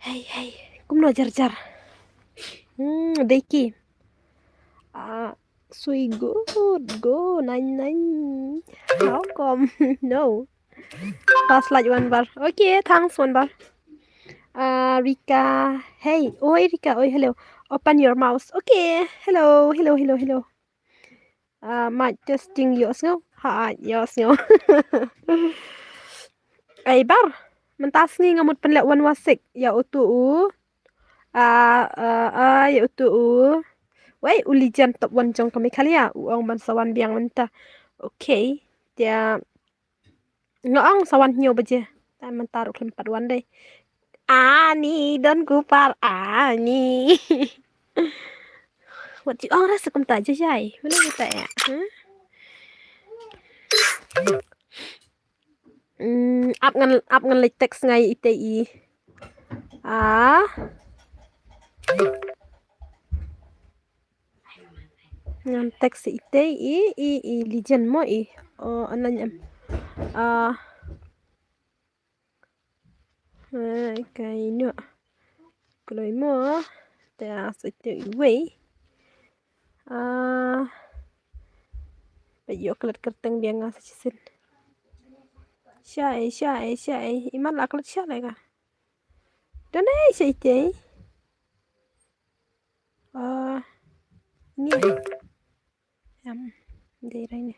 Hey, hey, kumno jar. Deki. Sui good, go, nine. How come? No. Pass like one bar. Okay, thanks one bar. Rika. Hey, oi Rika, oi hello. Open your mouth. Okay, hello. Mic testing yours no? Ha, yours no. Ay bar. Mentas ni ngamut penlek wan wasik. Ya utu ya utu Wei ulijan top wan jong kami kalia uang ban sawan biang mentah. Okay. Dia ngoong sawan nyo baje. Ta mentaruk lempat wan dai. Ani don kupar ani. Wat ji ong rasa kum ta je jai. Mana kita ya? Up ngan lek teks ngai ITI. Ngan teks ITI lijan mo ananya. Cái nữa cái mo ta sẽ tự quay bây giờ cái kerteng biang ngasih sin syai iman lah kelet syai lah dan syai teh ini daerah ini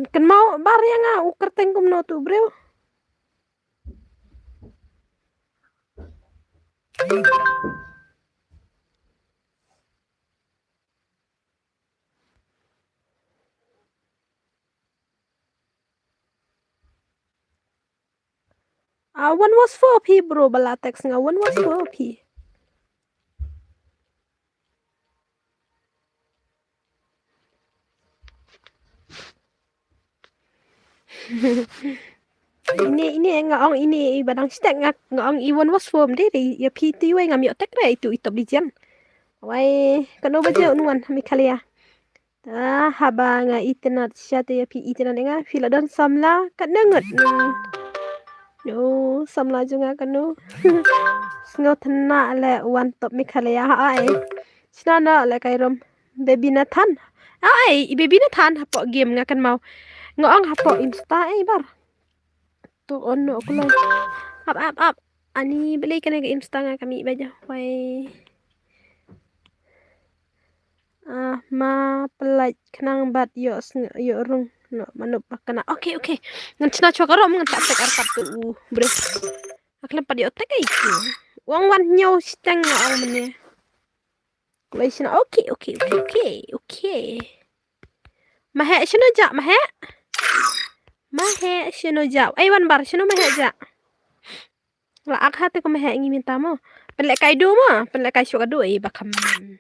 pen mau bar yang kerteng kum no tu bro. One was 4p bro bala teks nga one was 4p. ini ngaong ini badang stek ngaong iwan was form deh ya PT we ngam yo tek re itu itop dijan. Wai kano baje unuan mi kalia. Haba nga internet syate ya pi internet nga fila don samla kat nangat. No samla juga kanu. Sngo thana le wan top mi kalia ai. Snana le kairom baby Nathan. Ai baby Nathan hapo game nga kan mau. Ngoong hapo insta bar. Tu ono ko lang. Up. Ani beli kan ke insta nga kami baja. Wai. Ma pelaj kenang bat yo rung no manup pakana. Okay. Ngan cina chokaro ngan tak tek arpat tu bre. Aklan padi otek ai ku. Wang wan nyaw sitang ang mene. Kulai okay. Mahe shino ja mahe shino ja. Ai wan bar shino mahe ja. La ak hate ko mahe ngi minta mo. Penlek kaido mo, penlek kai syok ado bakam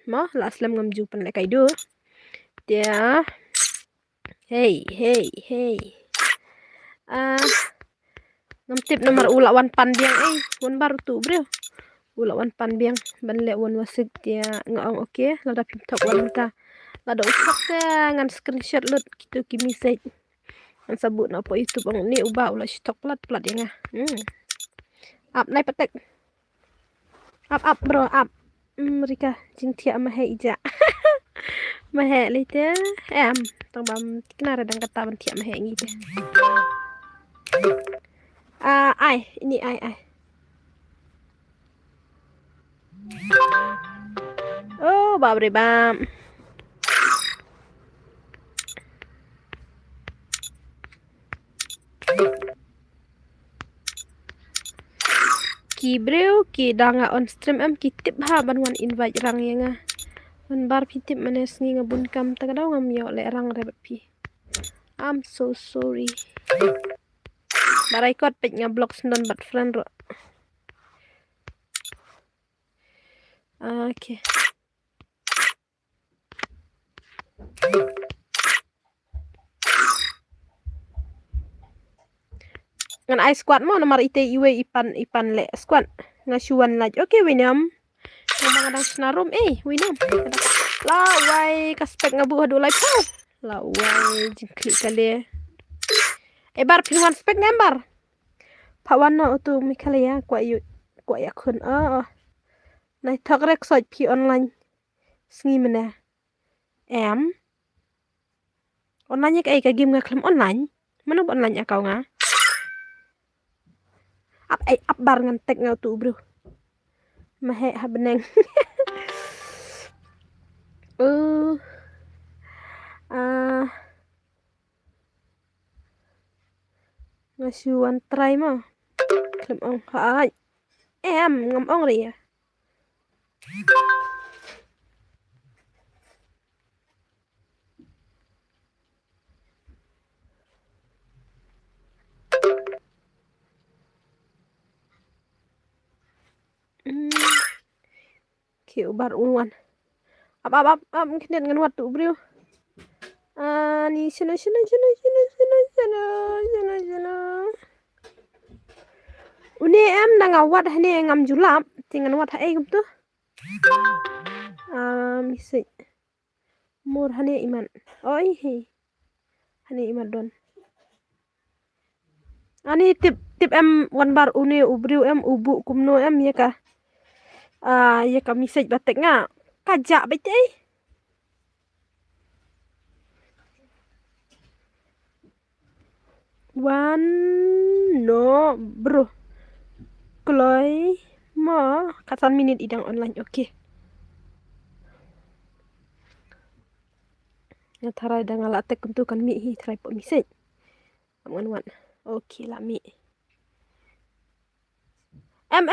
mo la aslam ngam ju penlek kaido. Dia hey ngam tip nomor ula wan pan biang wan baru tu bro ula wan pan biang ban le wan wasik dia ngaong okay la da pim tok wan ta la da usok ngan screenshot lut gitu ki message ngan sabut na po YouTube ang ni uba ula stok plat ya nga up nai petek up bro up Rika jing tia ma he ija ma he lite tong bam kenara dang kata ban tia ma he ngi de ini ai oh babre bam ki breu ki danga on stream ki tip ha ban wan invite rang yang wan bar pi tip manes ngi ngabun kam tagadaw ngam yo le rang rebet pi. I'm so sorry. Barai kot pet ngablok sendon bat friend ro. Okay. Ngan I squad mo nomor ite iwe ipan le squad ngasuan laj. Okay winam. Ngadang senarum winam. La wai kaspek ngabu hadu lai pau. La wai jingklik kali. Bar pinuan spek ngambar. Pak Wano tu Mikalia kwa ya kun này thật rek soi pi online sngi mana em online cái game nga klam online mana online kau nga ap bar ngan tek ngau tu bro mahe ha beneng ngasuan try ma klam ong ha em ngam ong ri ya kiểu bar unwan ap kenen ngan wat tu bro ni sino uni em đang ngawat hane ngam julap tingan wat hai gum tu misi mur hane iman oi he hane iman don ani tip em wan bar uni ubriu em ubu kumno em ya ka message batek nga kajak bete wan no bro kloi mo katan minit idang online oke nga tarai dang ala tek kuntu kan mi hi try po message wan oke la mi em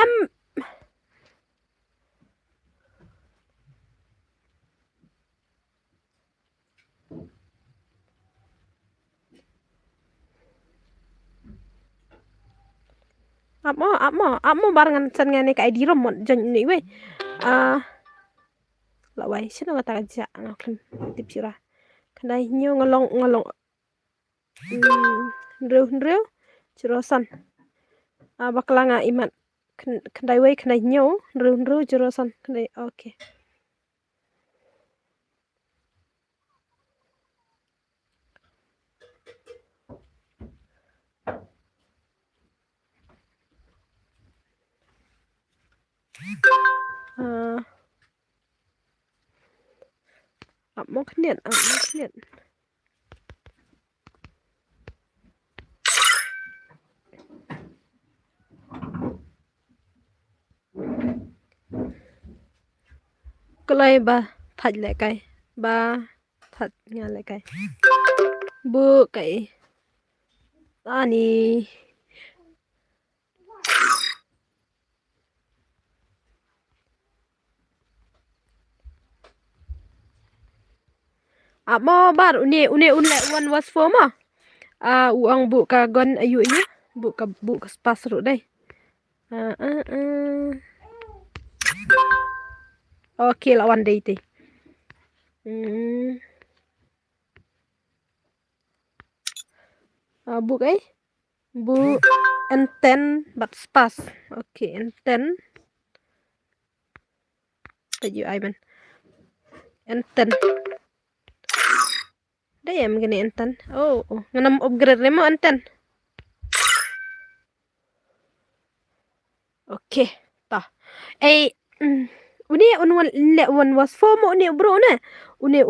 amo barengan san ngane ka ID rom jan ni we la wai sino ngata aja ngaklim tip sira kanai nyo ngalong nrew jurusan bakla nga iman kanai we kanai nyo nrew jurusan kanai oke amo knian klai ba thaj le kai ba thaj nga le kai bu kai ani amo bar une unle wan was for ma uang bu ka gon ayu ini bu ka spas ru dai oke lawan dai te bu kai bu enten bat spas oke enten tayu aiman enten dai em gini enten nganam upgrade remo enten oke ta uni unwan le one was for mo uni bro ne uni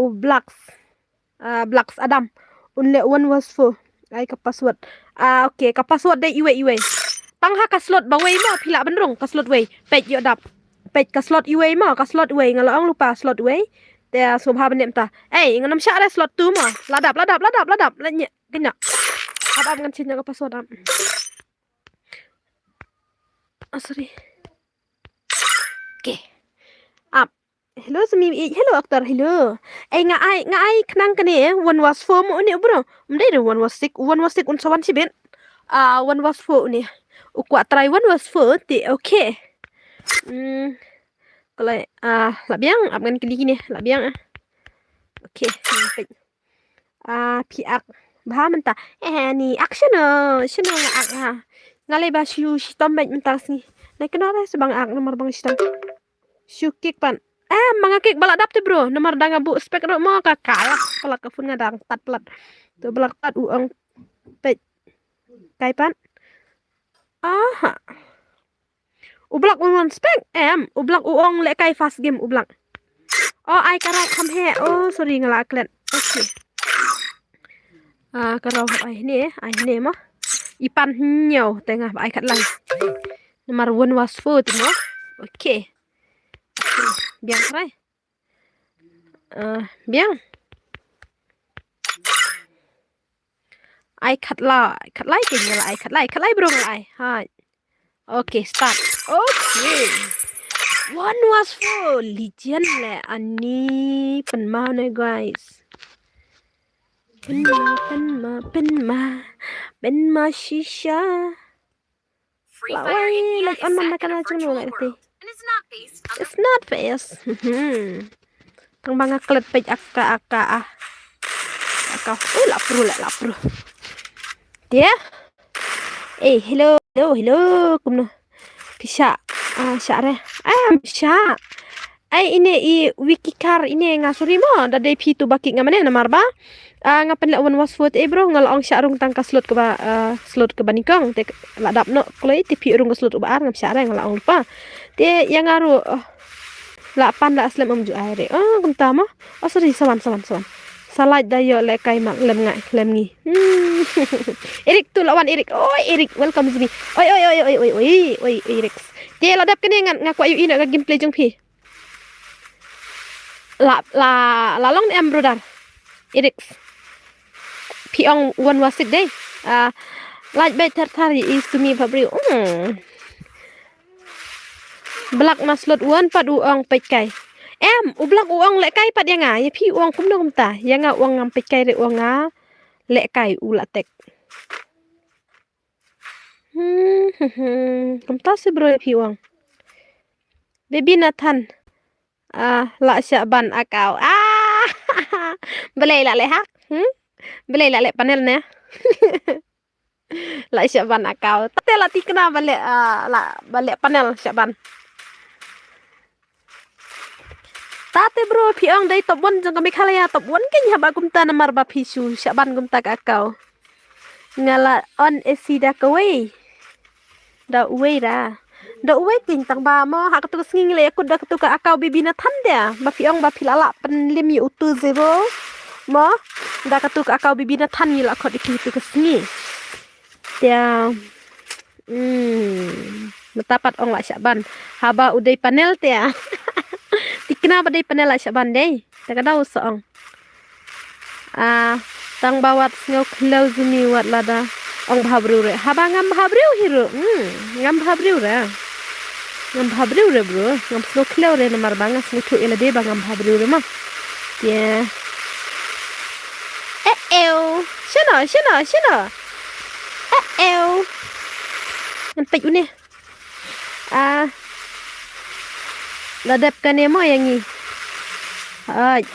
blacks adam unle one was for ai ka password oke ka password dai iwe tang ha ka slot ba wei ma phila benrong ka slot wei pej yo dap pej ka slot iwe ma ka slot wei ngalang lupa slot wei te sobha benem ta nganam sha re slot tu ma ladap lanya kenya abam ngan chin ka password am sorry oke hello sumi hello aktor hello nga ai knang kane one was for mo ni bro mdai de one was sick un sawan si ben one was for ni ukwa try one was for ti okay kalau labiang abgan kili ni labiang okay piak bah menta ni action shino ak ngalai ba shu shitom bet mentas ni na kenara sebang ak nomor bang shitom syukik pan mga kik balak dap te bro nomor danga bu spek ro mo ka kalah pelak ka fun ngadang tat plat tu belak tat uang pet kai pan aha ublak un spek ublak uong le kai fast game ublak oh ai karau kam he oh sorry ngala klet okay karau ai ni mah ipan nhau tengah ai kat lai nomor 1 was food mo okay biang try biang ai kat lai ke ngala ai kat lai bro ngala ai hai okay start okay 1 was food legend le ani pen ma ne guys pen ma shisha Free Fire India is set in a virtual world and is not based on it's not face kang banga klet pej aka lapru dia hello kumno pisha syare pisha ini i wikikar ini ngasuri mo da dei pitu baki ngamane namar ba ngapen la was food bro ngalong syarung tangka slot ke banikong te la dap no klei ti pi rung slot ba ngam syare ngalong lupa te yang ngaru la pan la aslam amju aire kumta mo sorry sawan salad dayo le kai mak lem ngi Erik tu lawan Erik Erik welcome to me oi Erik te la dap kene ngaku ayu ina ga gameplay jong pi la long em brother Erik piong one wasit deh like better tari isumi fabri belak maslot one pad uang pekai ublak uang lek kai pad yang ya pi uang kum dong ta yang uang ngam pekai re uang lek kai ulatek kum ta se bro pi uang baby Nathan la Syaban akau belai la le hak belai la le panel ne la Syaban akau tate la ti kena balik panel Syaban tate bro piong dai top 1 jang kami khalaya top 1 kan haba kumta namar ba pisu Syaban kumta ka akau ngala on esida kawai da uwe ting tang ba mo hak tu singing le aku dak tu ka akau bibi Nathan dia ba piong ba pilala penlim yu tu zero mo dak tu ka akau bibi Nathan ni la khot di tu ka singi dia metapat ong la Syaban haba udai panel tia tikna ba dai panel la Syaban dei tak ada usong tang bawat ngau khlau zuni wat lada ong bhabru re haba ngam bhabru hiro ngam bhabru re bro ngam sno khlau re namar banga smutu ele de bangam bhabru re ma ya shino nanti uni ladap kan mo yang ni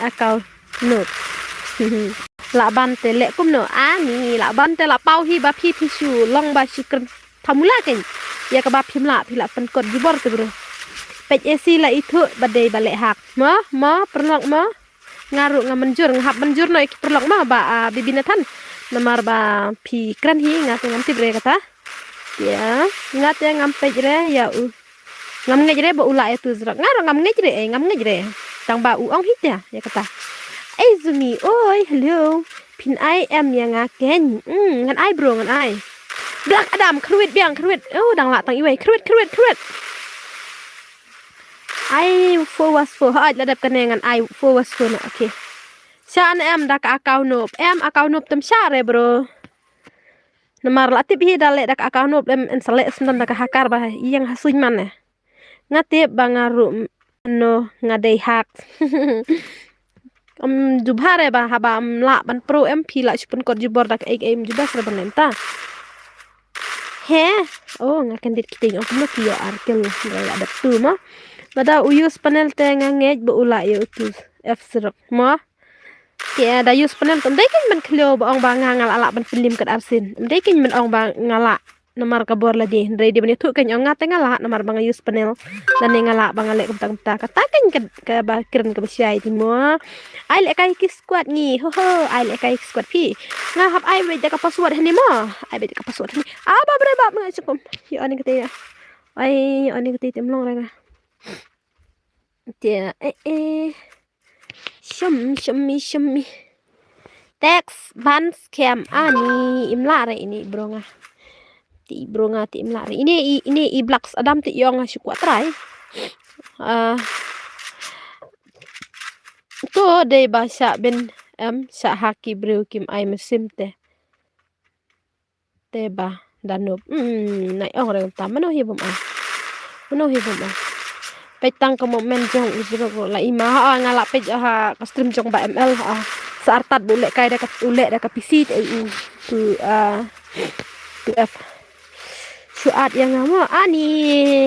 akau nut la bante le kum no ni la bante la pau hi ba pi pisu long ba shikren thamula kan ya ka ba phimla phila pen kod gibor te bro pej esi la itu badai balik hak mo perlok mo ngaru ngamenjur ngahap menjur no ik perlok mo ba bibi Nathan namar ba pi kran hi ngat ngam ti bre kata ya ngat ya ngam pej re ya ngam ngej re ba ula itu zrak ngaru ngam ngej re tang ba ong hit ya kata Zumi oi hello pin ai em yang ngaken ngan ai bro ngan ai Black Adam kruit biang kruit dang la tang iwe kruit ai forwas for hai ladap kanengan ai forwas for na okay shan em dak akau nop tem syare bro namar latip hi dale dak akau nop em ensale sendan dak hakar bah yang hasuñ man ngate bangaru no ngadei hak jubhare ba haba la ban pro MP la chupun kod jubor dak em jubas raban lenta he ngaken dit kiting aku no kio arkel la dak tu ma bada uyus panel te ngangej bu ula ya utus f0 ma ke da use panel tem dai kin men klio ba ong ba ngal ala ban film kat arsin dai kin men ong ba ngala namar kabor la di ndre di bani tu kan yang ngate ngala namar bang use panel dan yang ngala bang lek kumta katakan ke bakiran ke besyai timo ai lek kai ki squad ni ho ho ai lek kai squad pi ngahap ai be ka password hani mo ai be ka password hani aba bre ba ma cukum yo ani kete ya ai ani kete temlong ra dia shum Text ban scam ani imla re ini bronga ti bronga ti imla re ini i blacks adam ti yong shu kwatrai to de bahasa ben sa haki bro kim ai mesim te ba danub nai ong re ta mano hi bum petang ke momen jong usiro ko la ima ngala pe ha stream jong ba ml sartat boleh kai da ulek da PC tu tu f syuat yang ngamo ani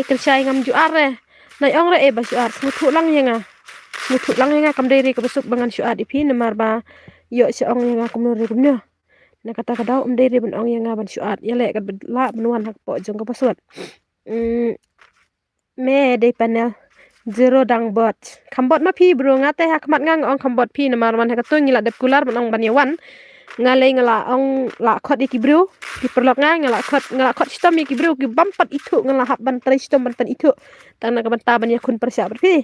kerja ngam juar nai ong re ba syuat smutu lang yang kam diri ke besuk bangan syuat ipi nemar ba yo seong yang aku menuri kumno na kata kadau diri ben ong yang ban syuat ya lek la benuan hak po jong ke paswat me de panel zero dang bot kambot ma pi bro ngate hak mat ngang ong kambot pi nemar man hak tu ngila dep kular benong ban yawan ngalai ngala ong la khot iki bro di perlok ngala khot stom iki bro ki bampat itu ngala hab ban tre stom ban itu tang na ban taban ya kun persia berpi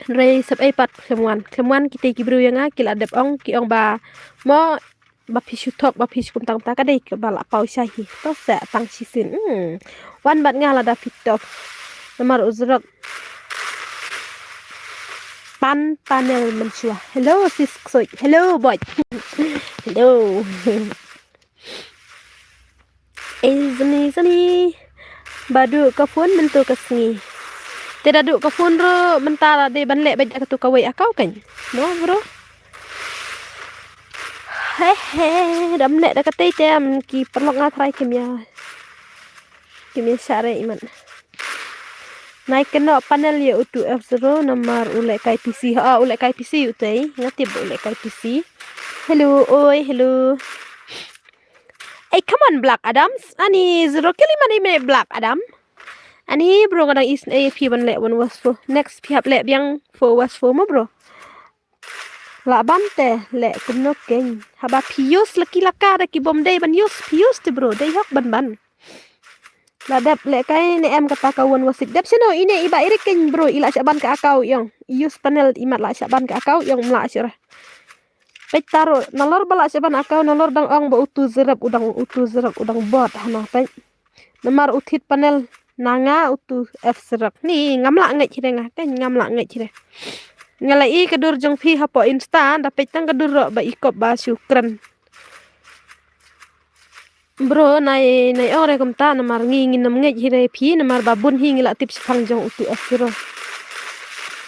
re sab ai pat kemuan kita iki bro yang ngakil adep ong ki ong ba mo ba pi shutok ba pi kum tang ta ka dei ke bala pau shahi to sa tang sisin wan bat ngala da fitop nomor uzrak panel mensua hello sis soy hello boy hello Zani badu ka phone bentuk kesni tidak duk ka phone ro mentara de banlek bajak tu kawai akau kan no bro hehe dam nek da kate tem ki perlok ngatrai kimia sare iman naik kena panel ya utu F0 nomor ulek kai PC ulek kai PC utai ngati ulek kai PC hello come on Black Adams ani 0 kili mani Black Adam ani bro kadang is AP ban lek one was for next pihap lek biang for was for mo bro la bante lek kumno ken haba pius laki laka da ki bom day ban pius te bro day hok ban la dep lek kai ne em kata kawan wasik dep sino ini iba irikin bro ila syaban ke akau yang use panel imat la syaban ke akau yang mla syarah petaro nalor bala syaban akau nalor dang ong ba utu zerap udang bot hana pai nomor utit panel nanga utu f serak ni ngamla ngai chire kan ngamla ngai chire ngalai kedur jong pi hapo instan da petang kedur ro ba ikop ba syukran bro nai ore kumta namar ngingin nam ngej hire pi namar babun hingi la tips pangjong utu asiro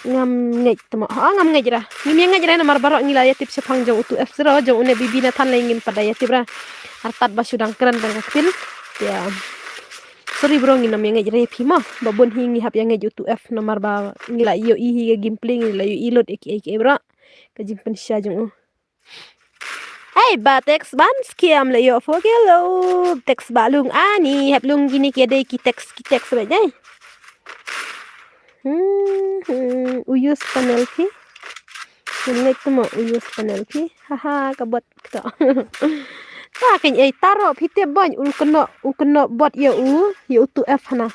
ngam ngej tama ngam ngej ra ngim ngej ra namar barok ngila ya tips pangjong utu asiro jong une bibi na tan lengin pada ya tibra hartat ba sudang keren dan kakil ya sorry bro nginam ngej ra pi ma babun hingi hap yang ngej utu f namar ba ngila yo ihi ga gimpling ngila yo ilot eki bra ka jimpen sya jong Hey, ba teks ban skiam le yo fogelo teks balung ani hep lung gini ki ki teks ba jai uyus panel ki nek temo uyus panel ki haha kabot ka ta ken taro pite ban u kena bot ya utu f hana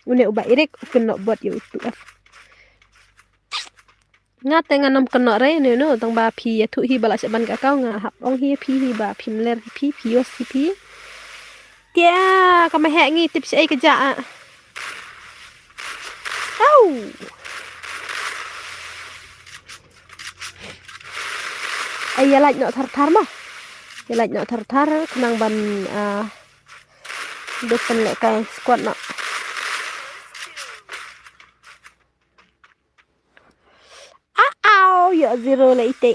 une uba irek u kena bot ya utu f nga tenga nam kena re no tang ba pi ya thu hi bala saban ka kau nga hap ong hi pi hi ba pi mler pi os pi tia ka ma he ngi tips ai ka ja au ai ya laj no thar ma ya laj no thar kenang ban depan lek kai squad no ya zero la ite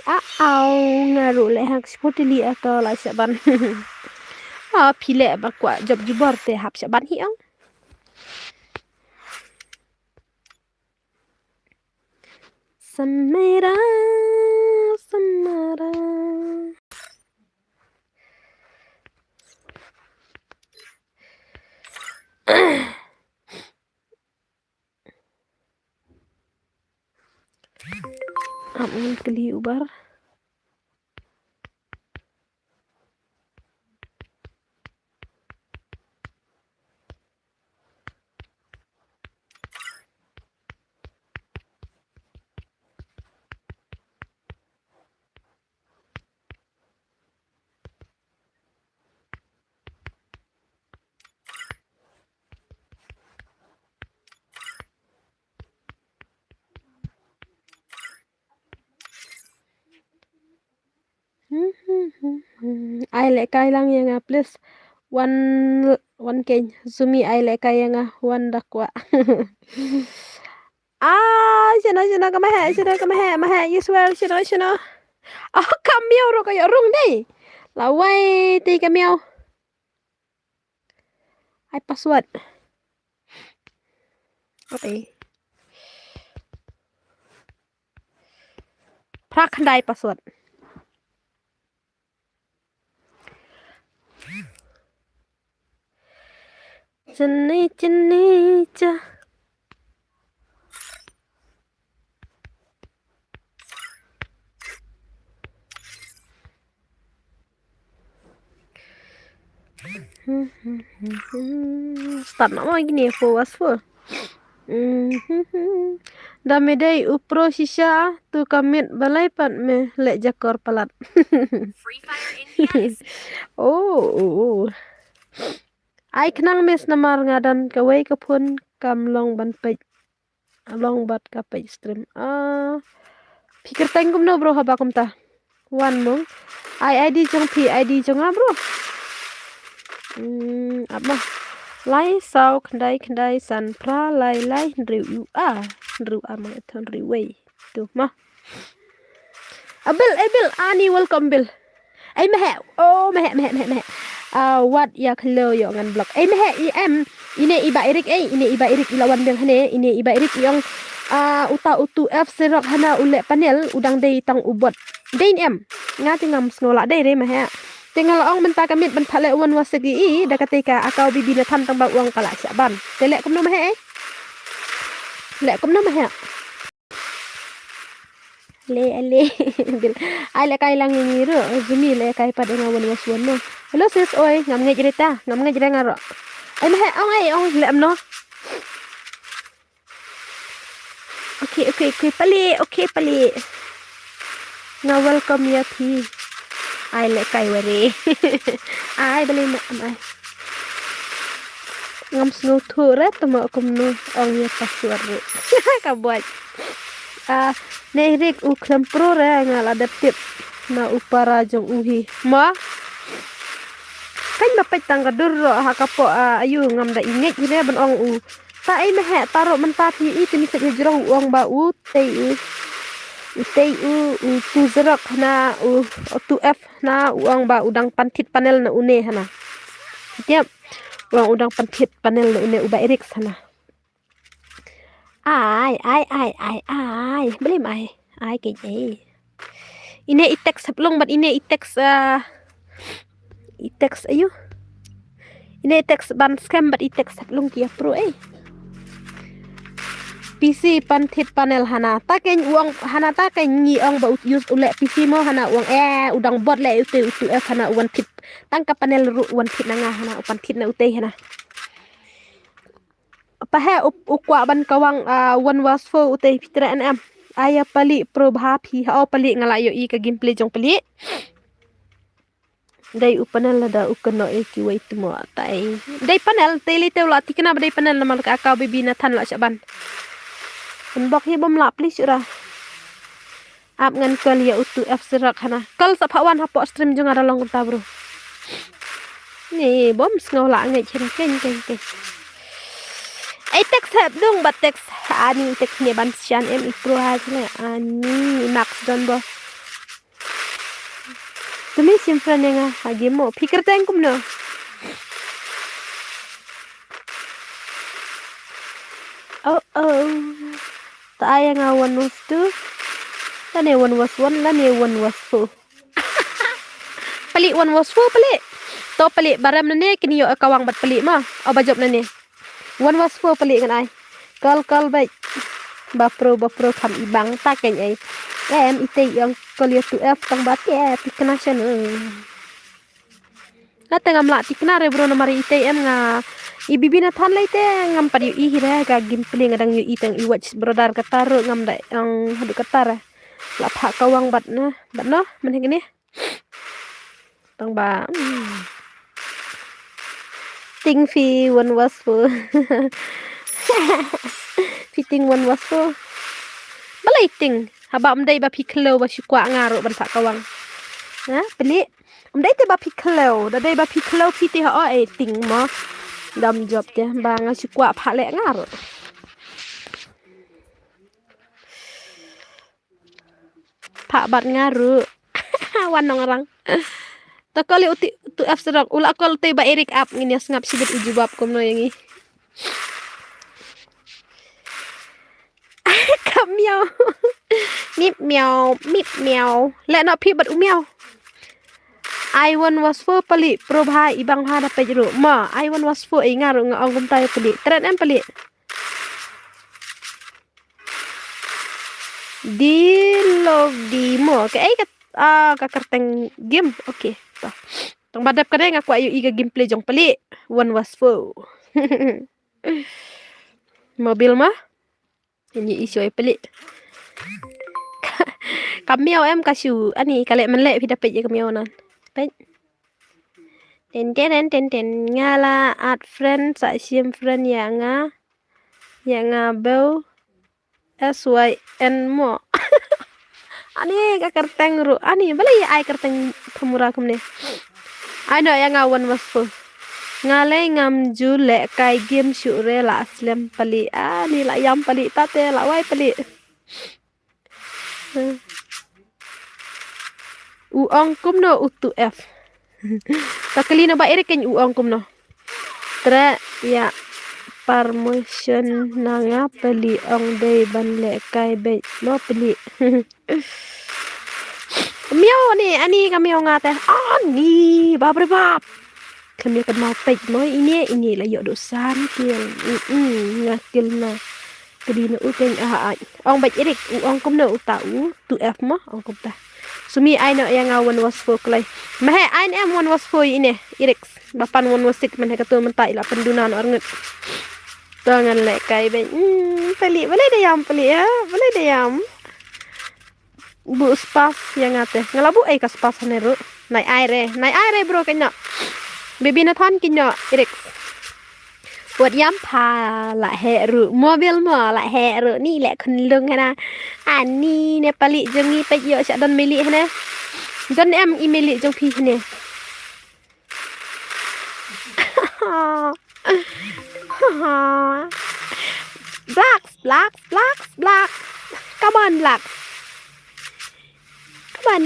ngaru le hak spotili atau la saban pile ba kwa job jubor te hap saban hi ang samara Amun keli ubar. Ai lệ cay lang yang please one ken zumi ai lệ cay yang one dakwa. Sino ka mahe you swear sino. Kamiao ro kayo rung deh. Lawai ti kamiao. Ai password. Okay. Prak handai password. Ceni cha. Start nama gini for was for. Dame day upro shisha tu kamit balai pat me lek jakor palat. Free Fire India is Oh. Ai kenang mes namar ngadan kawai kapun kam long ban pej. Long bat ka pej stream. Pikir tengkum no bro habakum ta. One mong. Ai ID jong pi ID jong bro. Apa? Lai sau kendai san pra lai riu mang thon riu wei. Tu mah. Abil ani welcome Bill. Ai mehe. Oh mehe. What ya kelo yo ngan blog. Ai mehe em ini iba irik ilawan Bill hane ini iba irik yang uta utu F serok hana ule panel udang dei tang ubot. Dein em ngati ngam snola dei re mehe. Tinggal ong menta kamit bentale uan wasegi da ketika akau bibi na tantang ba uang kala syaban. Telek kum no mehe. Lek kum no mehe. Le bil. Ai le kai lang ni ro zumi le kai pada ngawan waswan no. Hello sis oi ngam ngai cerita, ngam ngai jere ngaro. Ai mehe ong le amno. Okay, pali. Nga welcome ya thi. Ai le kai wari. Ai beli mak ai. Ngam snu thura tama kum no ong ya password. Ka buat. Nerik uklam pro re ngal adaptif na upara jong uhi. Ma kan bapet tangga dur ha kapo ayu ngam da inget gine ben ong u. Ta ai mehe taro mentati i tini se jrong uang ba u tei tu zerak na tu F na uang ba udang pantit panel na une hana. Tiap uang udang pantit panel na une uba erik sana. Ai beli mai ai ke je. Ini itex sebelum bat ini itex ayu. Ini itex ban scam bat itex sebelum kia pro PC pantit panel hana taken uang hana taken ngi ong ba use ule PC mo hana uang udang bot le utu F hana uang tip tangka panel ru uang tip nanga hana upan tip na ute hana pahe ukwa ban kawang one was for ute pitra nm aya pali pro bhapi pali ngalayo i ka gameplay jong pali dai upanel da ukno ki wait mo tai dai panel tele tewla tikna dai panel namal ka ka bibi na than la shaban unbox hi bom la please ura ap ngan kal ya utu F serak hana kal sapawan hapo stream jong ada long ta bro ni bom ngola ngai chen ken ai text heb dong bat text ani text ni ban sian em pro hasne ani max don bo tumi simple nga hagi mo pikir tengkum no taaya nga one was two tane one was one lane one was four pali one was four pali to pali baram nane kini yo kawang bat pali ma bajop nane one was four pali kan ai kal baik Bapro kam ibang ta keng ai em ite yang kuliah tu f tang bat ya pikna chen na tengam la pikna re bro na mari ite em nga ibibina than lai te ngam pari I hira ga gameplay ngadang yu iteng I watch brodar katar ngam dai ang hadu katar la pha kawang bat no man gini tang ba ting fi one was for fitting one was for balai ting haba mdai ba piklo ba shukwa ngaro ban pha kawang ha beli mdai te ba piklo da dai ba piklo piti ha ai ting mo dam job te ba nga shukwa pha le ngaro pha bat ngaro wan nong orang takali uti tu afsrak ula kol te ba erik up ngini ngap sibet ujubab kom no yangi kam miao mip miao le no pi bat umiao I one was for pali pro bha ibang ha da pe ru ma I one was for ai ngaro nga ong tai pali tren em pali di log di mo ke ai ka karteng game okay to tong badap ka nga ko ayu iga gameplay jong pali one was for mobil mah ini isu ai pali kamiao em kasu ani kale menle pi dapat je kamiao nan pen ten ngala at friend sa sim friend ya nga bau SYN mo ani ka karteng ru ani balai ai karteng pemura kumne ai no yang awan was fu ngale ngam ju le kai game syure la aslam pali ani la yam pali tate la wai pali uong kumno utu f takalina ba ere ken uong kumno tra ya permission nanga peli ong dei ban le kai be mo peli miao ni ani kami ong ngate ani babre bab kami kan mau pej mo ini la yo dosan kiel ngakil na kedina uteng ong baj erik ong kumno utau tu f mo ong kumta sumi ai no yang awan was for klai mahe ai em one was for ini erik bapan one was sik man hakatul mentai la pendunan ornget tangan le kai be peli boleh diam peli ya boleh diam bu spas yang ate ngalabu ai ka spas neru nai aire bro kenya bebi na than kinyo erik buat yam pa la heru mobil mo la heru ni le kun lung hana ani ne pali jongi pe yo cha don mili hana don em imeli jong pi hne black come on black come on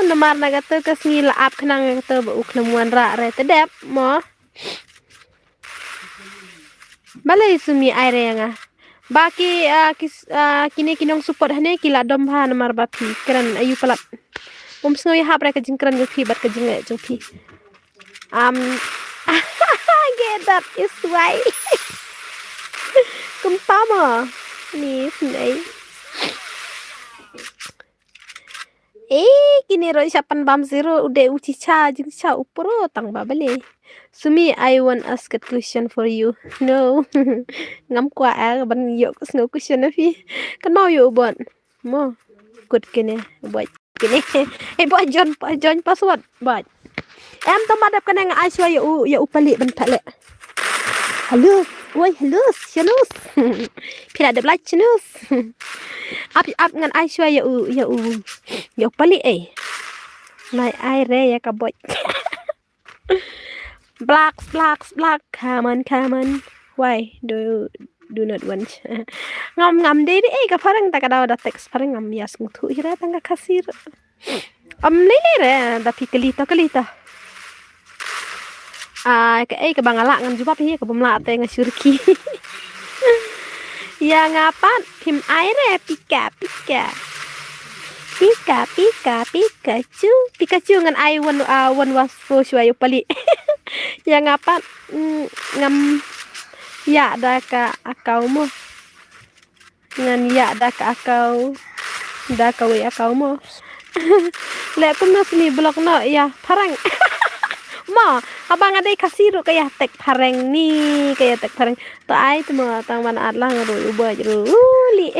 nomor naga tu ke ngila ap kenang tu bu knemuan ra re tedep mo balai sumi aire nga baki kini kinong support hane kila dom ha nomor bapi kran ayu palat sngoi hap re ke jingkran jopi bat ke jinge jopi get that is why kumpama ni snai kini ro siapan bam zero ude uci cha jing cha upro tang babale sumi I want ask a question for you no ngam kwa ban yo sno question fi kan mau yo bon mo good kene buat kene buat John password buat em to madap kan nga ai shwa ya upali ban thale halo woi halo chanus pila de black chanus up ngan ai shwa ya upali nai ai re ya ka boy black come on why do not want ngam de ka parang ta ka daw da text parang ngam yas ngtu hira tanga kasir lele re da pikelita ka bangala ngam juba pi ka bumla te ngasurki ya ngapan pim aire Pikachu ngan I one was for shwa yo pali ya ngapan ngam ya dah ka akau mo ngan ya dah ka akau dah ka we akau mo le kum no sini blok no ya parang ma abang ada kasih kayak tek pareng ni kayak tek pareng to ai tu mo tang man at lang ru ubah ru li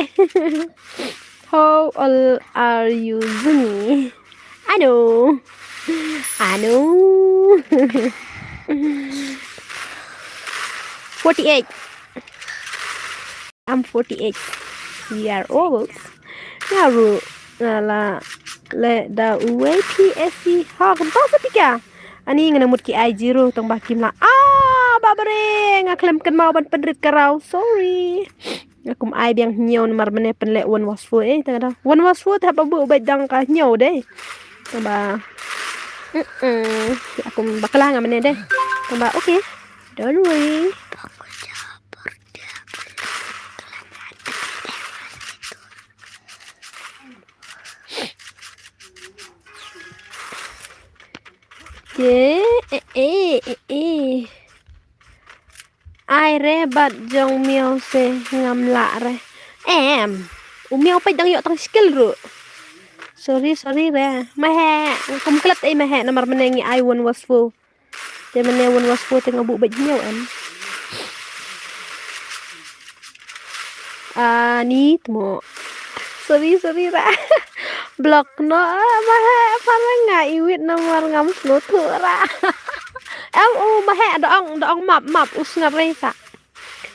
how old are you Zuni aduh 48 I'm 48 year old ngaru ngala le da uwe PSC ha kan tau sepika ani nganamut ki I0 tong bakim la babare ngaklem kan mau ban pendrit karau sorry akum ai biang nyaw nomor mene penle one was for tengada one was for ta babu bedang ka nyaw deh tamba akum bakala nga mene deh tamba okay don't worry ai re bat jong miao se ngam la re miao pa dang yo tang skill ru sorry re mahe kum klat mahe nomor menengi I one was full te mene one was full tengah bu baj miao ni tmo sorry ra blok no mahe parang nga iwit nomor ngam tu ra mahe doong map us ngap re sa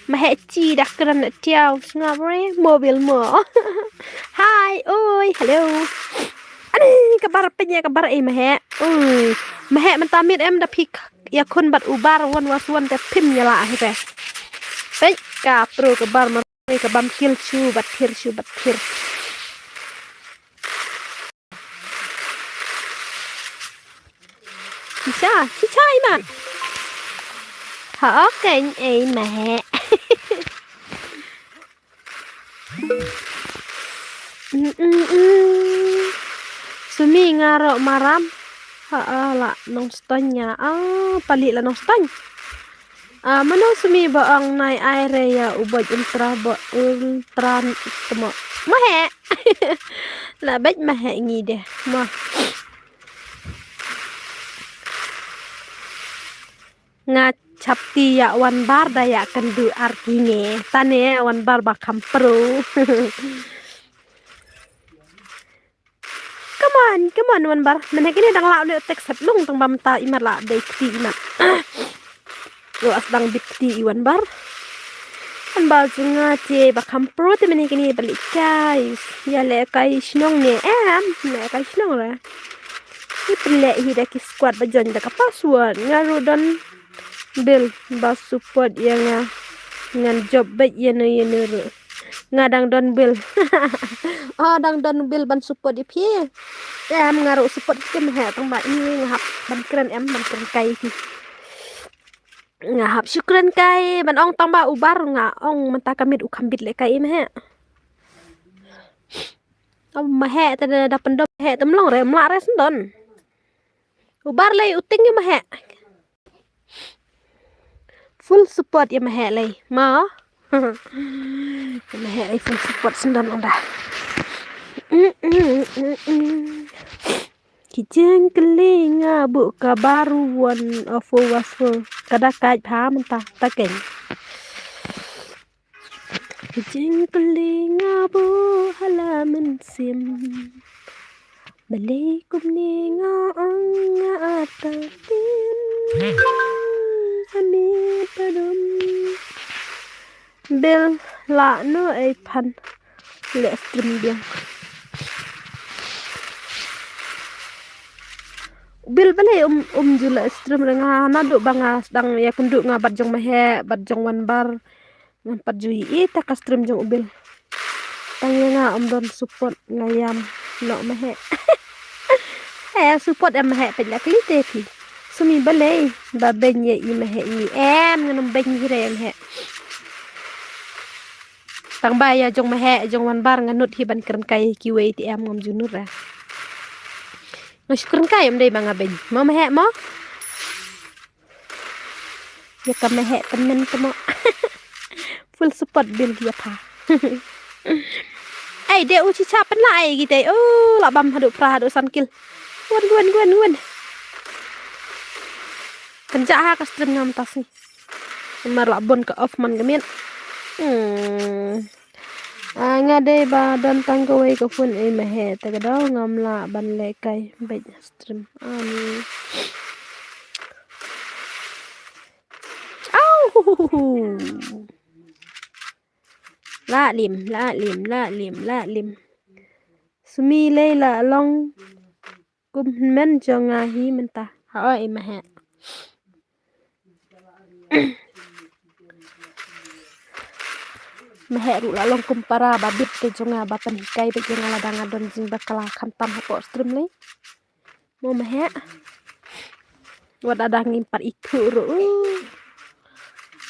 mahe chi dak kran tiao ngap re mobil mo hai oi hello ani kabar penya kabar mahe mahe mentamit da pik ya kun bat ubar wan was wan te pim nyala he pe ka pro kabar mar ka bam kil chu bat thir Chicha mà hở kênh mẹ Sumi ngaro maram la nong stonya pali la nong stony mano sumi baang nai aire ya ubaj ultra temo mahe la baj mahe ngi deh mah nga chapti ya wan bar daya kendu artinge tane wan bar bakam pro come on wan bar mene kini dang la le tek sat lung tang bam ta imat la de ti imat lo as dang bit ti wan bar zunga che bakam pro te mene kini balik guys ya le kai snong ne le kai snong la ipele hida ki squad bajon da ka password ngaru don Bill bas support yang ngan job baik yana ru ngadang don Bill dang don Bill ban support di pie ngaru support tim ha tang ba ini ngahap ban keren ban keren kai ngahap syukran kai ban ong tang ba ubar ong menta kamit ukambit le kai mah mahe tada da pendop he temlong re mla re sendon ubar le uting mah full support ya mahe lay ma mahe lay full support sendan onda kijeng keling bu kabaruan of wasful kada kaj pha menta taken kijeng keling bu halaman sim balikum ninga atatin Ani padum Bill la no ai pan le stream biang Bill bale jula stream nga nadu banga dang ya kunduk nga badjong mahe badjong wan bar ngampat jui ta ka stream jong Bill tanya nga don support ngayam no mahe support mahe pella klite ki sumi balay babenye imahe ni nganum ben hirem he tang baya jong mahe jong wan bar nganut hiban keren kai kiwe ti ngam junur ra syukuran kai dei banga ben mo mahe mo ya ka mahe temen temo full support bil dia pa. Ai dia uci capen lai gitu. Oh, la bam hadu pra hadu sankil. Wan. Kenja ha ka stream ngam tas ni. Mar la bon ka off man gamin. Ngade ba don tanggawai ka pun mahe ta daw ngam la ban le kai bej stream ani. La lim. Sumi lay la long kum men jonga hi menta. Ha mahe. Meheru la long kumpara babit ke jonga bapan hikai be jonga la danga don jing bakala khantam hapo stream lai mo mehe wad adang impar itu ru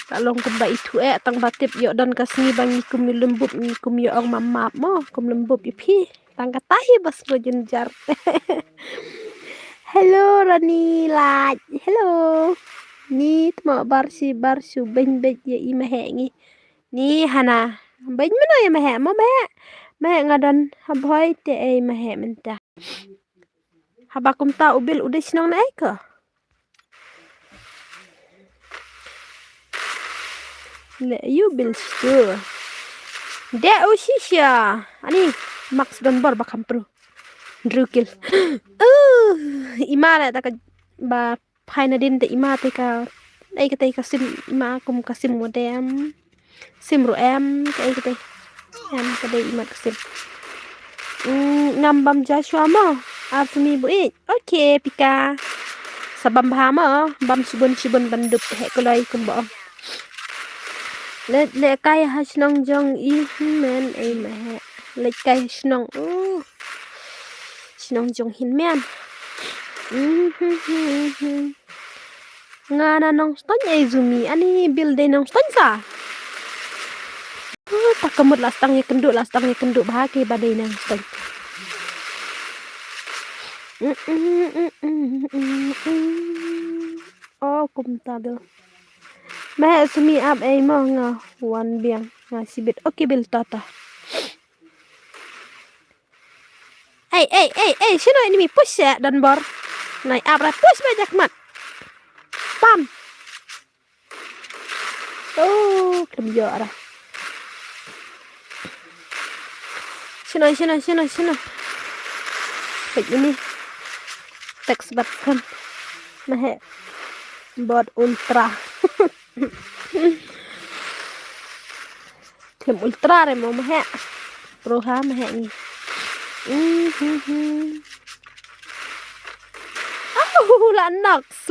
la long kumba itu tang batip yo don kasni bangi kum lembub ni kum yo ong mamap mo kum lembub pi tang katahi bas ro jenjar. Hello Rani laj hello ni tmo barsi barsu ben bet ya imehe ngi ni hana bain mana ya mehe mo mehe ngadan haboy te mehe menta habakum ta ubil udah sinong na ka le you bil stu de usisha ani max don bor bakam pro drukil imana ta ka ba phaina din te imate ka ai ka sim ma kum kasim modem sim ro em cái em cái đây mà sim ngam bam Joshua mo afmi bu oke pika sabam bahama bam sibun bandup he kolai kumbo le kai hasnong jong i men ai ma le kai snong snong jong hin men ngana nong ston ai zumi ani build nong ston sa tak kemut lastangnya kenduk bahagi badai nang ston. Oh kum tabel me sumi ab ai mo nga wan biang nga sibit oke bil tata sino ini mi push ya dan bor nai abra push bajak mat pam oh kerja arah sino baik ini teks batkan mahe bot ultra tim ultra re mo mahe pro ha mahe ni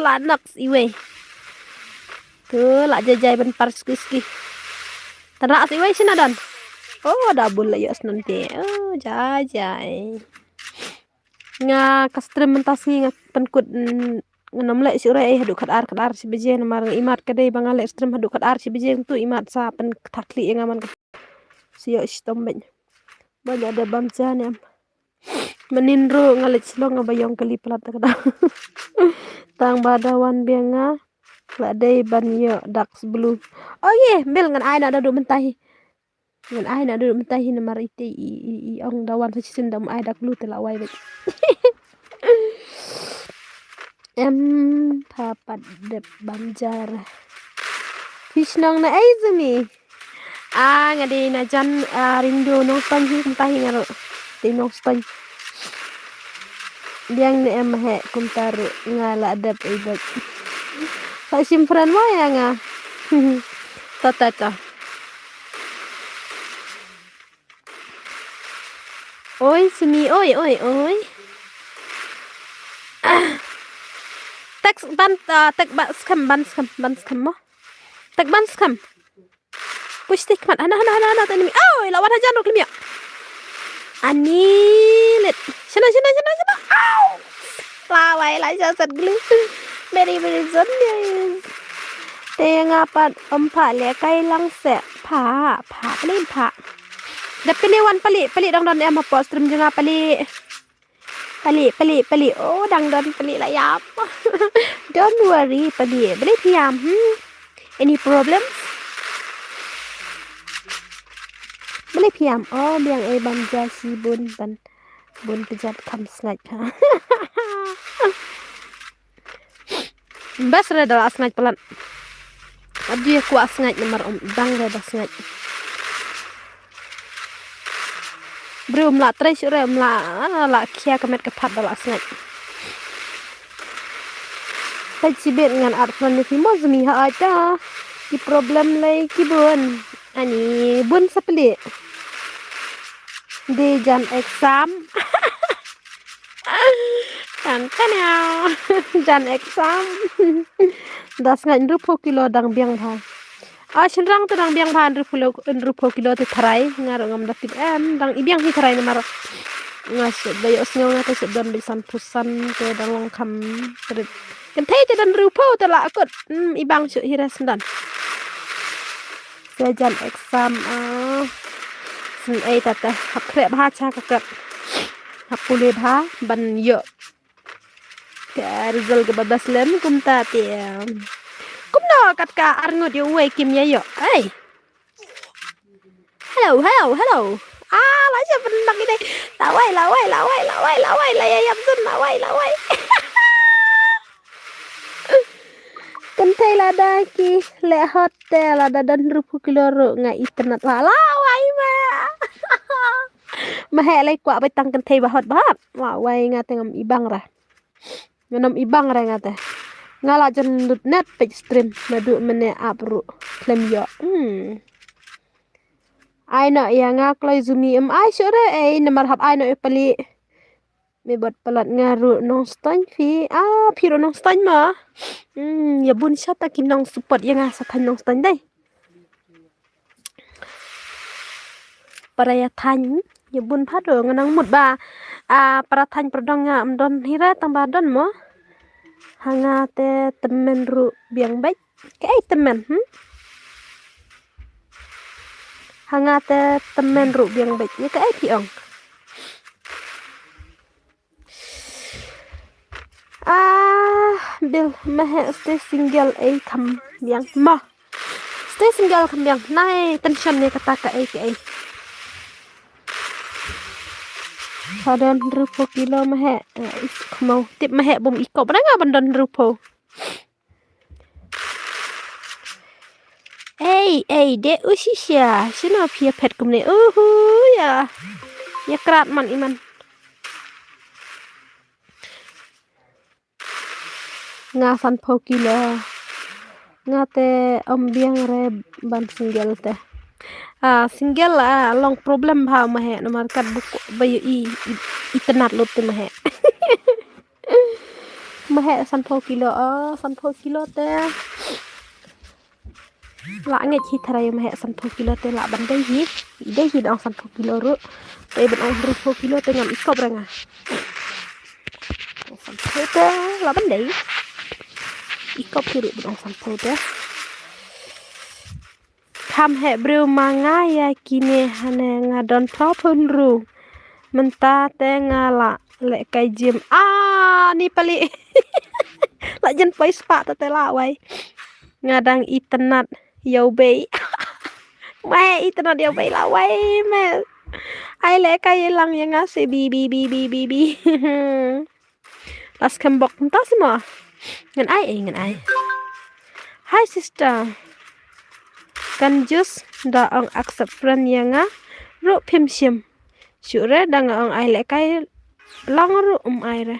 la nox iwe tuh la jajai ben parskiski tanak iwe sina dan oh double la yos nanti oh jajai nga kastrementasi nga penkut ngenom le si ure hadu kadar si beje namar imat kadai bangale stream hadu kadar si beje tu imat sa pen takli yang aman si yo stom ben banyak ada bamjan ya menindro ngalet silong ngabayong kali pelat kada tang badawan bianga la dai ban yo dax blue oh ye bel ngan ai na do mentahi ngan ai na do mentahi namar ite i ong dawan sa sindam ai dak blue tela wai bet papat dep banjar fishnong na ai zumi ngadi na jan rindu nong stan hi mentahi ngaro tinong stan diang ne em he kuntaru ngala adap ibat sa simfran mo ya nga tata oi sumi oi tak ban skam mo tak ban skam push tik mat hana tani oi lawan hajan rok limya ani let sana au lawai lại cho giật glu very zon te ngapat pha le kai lang se pha lên pha dap pili wan pali dang don em apa stream juga pali oh dang don pali la yap don't worry pali beli piam any problems Peli piam. Oh, biang banja si bun pejat kam sngai ha. Bas re dal sngai pelan. Adu ku sngai nomor bang re dah sngai. Brum la tres re la kia kemet kepat dal sngai. Tajibet ngan arfan ni mo zmi ha aja. Ki problem lay ki bun. Ani bun sapeli. Di jan exam. Kan ya. Jan exam. Das ngan rupo kilo dang biang bha. Shenrang tu dang biang bha rupo kilo tu tharai ngaro ngam dapit dang ibiang hi tharai namar. Ngas bayo snyo ngata sedon bisan pusan ke dang kam terit. Kan thei te dan rupo te la akut ibang su hiras dan. Sejan exam sen ai tata hak kre bha cha ka hak pule bha ban yo ke result ke babas lem kum ta te kum no kat ka arngot yo we kim ya yo hey hello la cha ben bang ini lawai la ya yam sun lawai kan thei la da ki le hotel la dan rupu kiloro nga internet lawai ma he lai kwa bai tang kan thei ba hot ba wa wai nga tengam ibang ra nganam ibang ra nga te ngala jan net page stream madu mene apru klem yo ai no ya nga kloi zumi ai sure namar hab ai no pali me bot palat ngaru nong stan fi phiro nong stan ma ya bun shata kim nong support ya nga sa than nong stan dai para ya than ya bun phado nganang mut ba para than prodong nga amdon hira tang badon mo hanga te temen ru biang baik ke temen hanga te temen ru biang baik ya ke piong bil meh stay single kam yang ma stay single kam yang nai tension ne kata ka ke Hadan rupo kilo meh mau tip meh bum ikop na nga bandon rupo de usisya sino pia pet kumne ya krat man iman nga fan po kilo nga te biang re ban single te single long problem bha mahe nomar kat buku bayu itenat lot te mahe san po kilo te la nge chi tharai mahe san po kilo te la ban dai hi dong san po kilo ru te ban ong po kilo te ngam ikop ranga san po te la ban dai ikop kiri ban san po te tham he bru manga ya kine hane ngadon propun ru menta te ngala le kai jim ni pali la jen poi spa te la wai ngadang internet yo bei mai internet yo bei la wai me ai le kai lang yang ase bi las kembok menta semua ngan ai hi sister kan jus da ong accept friend yang ru phim sim sure dang ong ai le kai long ru ai re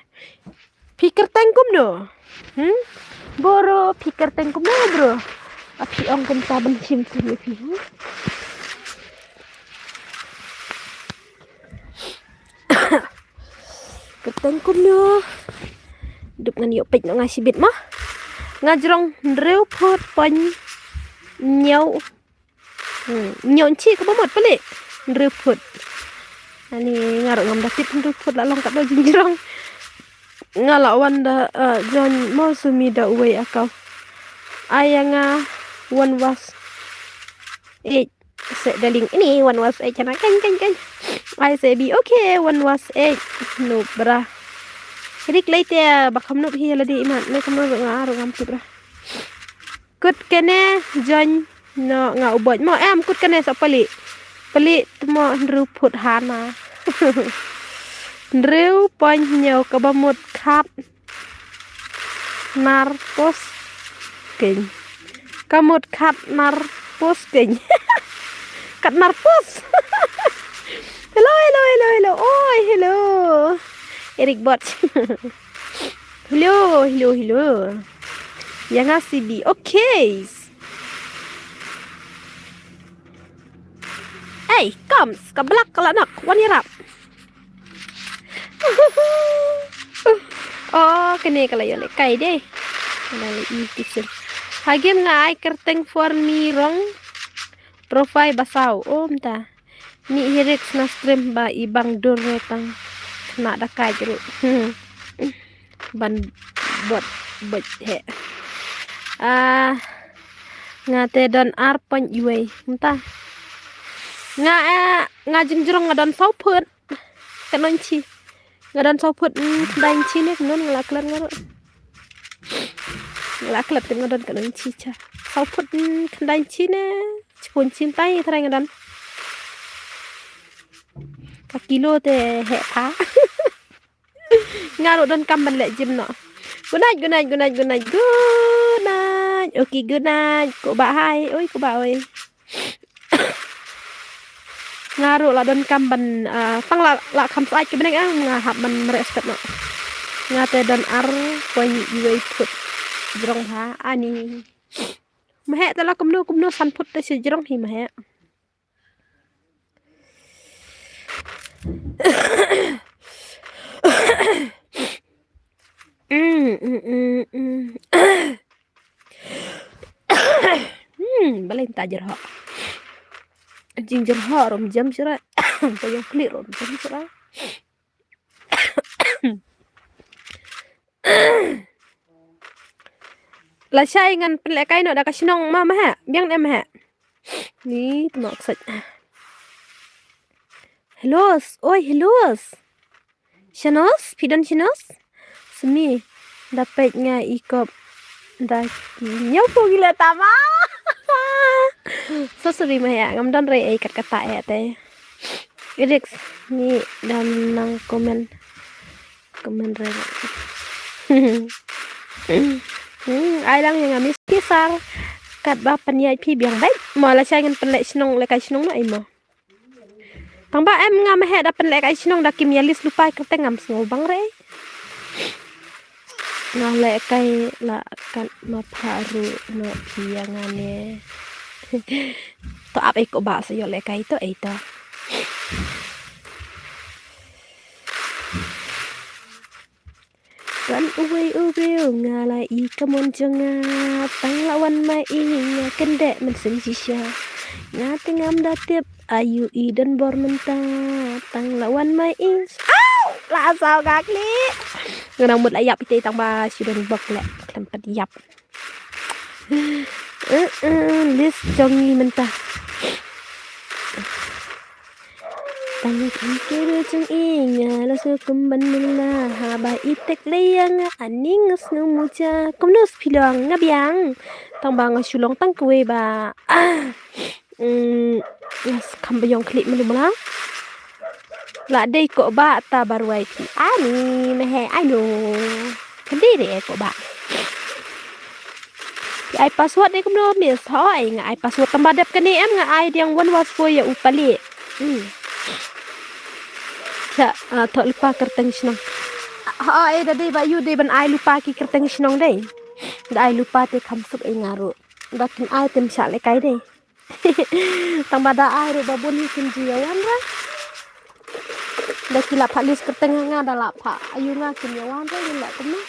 pikir tengkum do boro pikir tengkum do bro api ong kum ta ben sim tu pi ketengkum do dup ngan yo pek no ngai sibit mah ngajrong ndreu phot pon nhau chi ko bomot pale ndreput ani ngaro ngam datit ndreput la long ka do jinjrong ngala wanda jon mo sumi da uwe akau ayanga one was se daling ini one was chana kan I say be okay one was no bra rik laite bakam no hi la di iman me kam no ngaro ngam tu bra kut kene jon no nga ubot mo kut kene sa pali pelik temo ru phut hana riu ponyo kabamut kap narpos keng kamut kap narpos keng kat narpos hello oi hello Eric Bot hello yang ngasih di okay. Hey, comes kabelak kalanak wanirap. Oh, kene kala yo kai deh. Kala i Hagem ngai kerteng for mirong profile basau. Oh, mta. Ni hirik na stream ba ibang dur retang. Kena da kai jeru. Ban bot he. Ngate don arpan iwe. Mta. Nga jengjrong ngadon sauput kanon chi ngadon sauput dain chi ne kanon ngelaklan ngaro ngelaklat ngadon kanon chi cha sauput dain chi ne chikun cintai thrai ngadon ka kilo te he a ngaro don kamban lek jim no good night okay good night ko ba hai oi ko ba oi ngaruh lah don kamban pang la kam sai ke beneng ngahap man respect no ngate don ar poin iwe put jrong ha ani mahe tala kumno san put te se jrong hi mahe balen tajer ho ginger harum jam sira yang klik rom jam sira la sai ngan pelek kai no da kasinong mama ha biang em ha ni tmok sat hellos shanos pidon shanos semi dapat nga ikop da nyopo gila tama sorry maya ngam don re ai kat kata ya te Irix ni dan nang komen re ai lang yang amis kisar kat ba panyai pi biang baik mo la sai ngan penlek snong le kai snong no ai mo tang ba em ngam he da penlek kai snong da kim yalis lupa ka tengam sngo bang re ngale kai la kan ma paru no piangane to ap ko ba sa yo le kai to ai to kan uwe ngala i kamon jonga tang lawan mai nga kendek men sing sisya nga tengam datip ayu i dan bor menta tang lawan mai la sao gakli ngang mut ayap ite tang ba sidon bok le tempat yap lis jongi menta tang kira jeng inga la so kumban mila haba itek leyang aning snumuja kumnus pilong ngabiang tang ba ngasulong tang kue ba yes kambayong klik mula la dei ko ba ta barwai ti ani mehe aino kendiri ko ba ai password ni kumno mi soi nga ai password tambadap kani em nga ai diang wan was fo ya upali cha thot lupa kerteng snong ai da dei ba yu dei ban ai lupa ki kerteng snong dei da ai lupa te khamsuk ai ngaru da kin ai tem sha le kai dei tang bada ai ro babun hi kin jiawan ra da kila palis kerteng nga da la pa ayu nga kin yawan re la kumna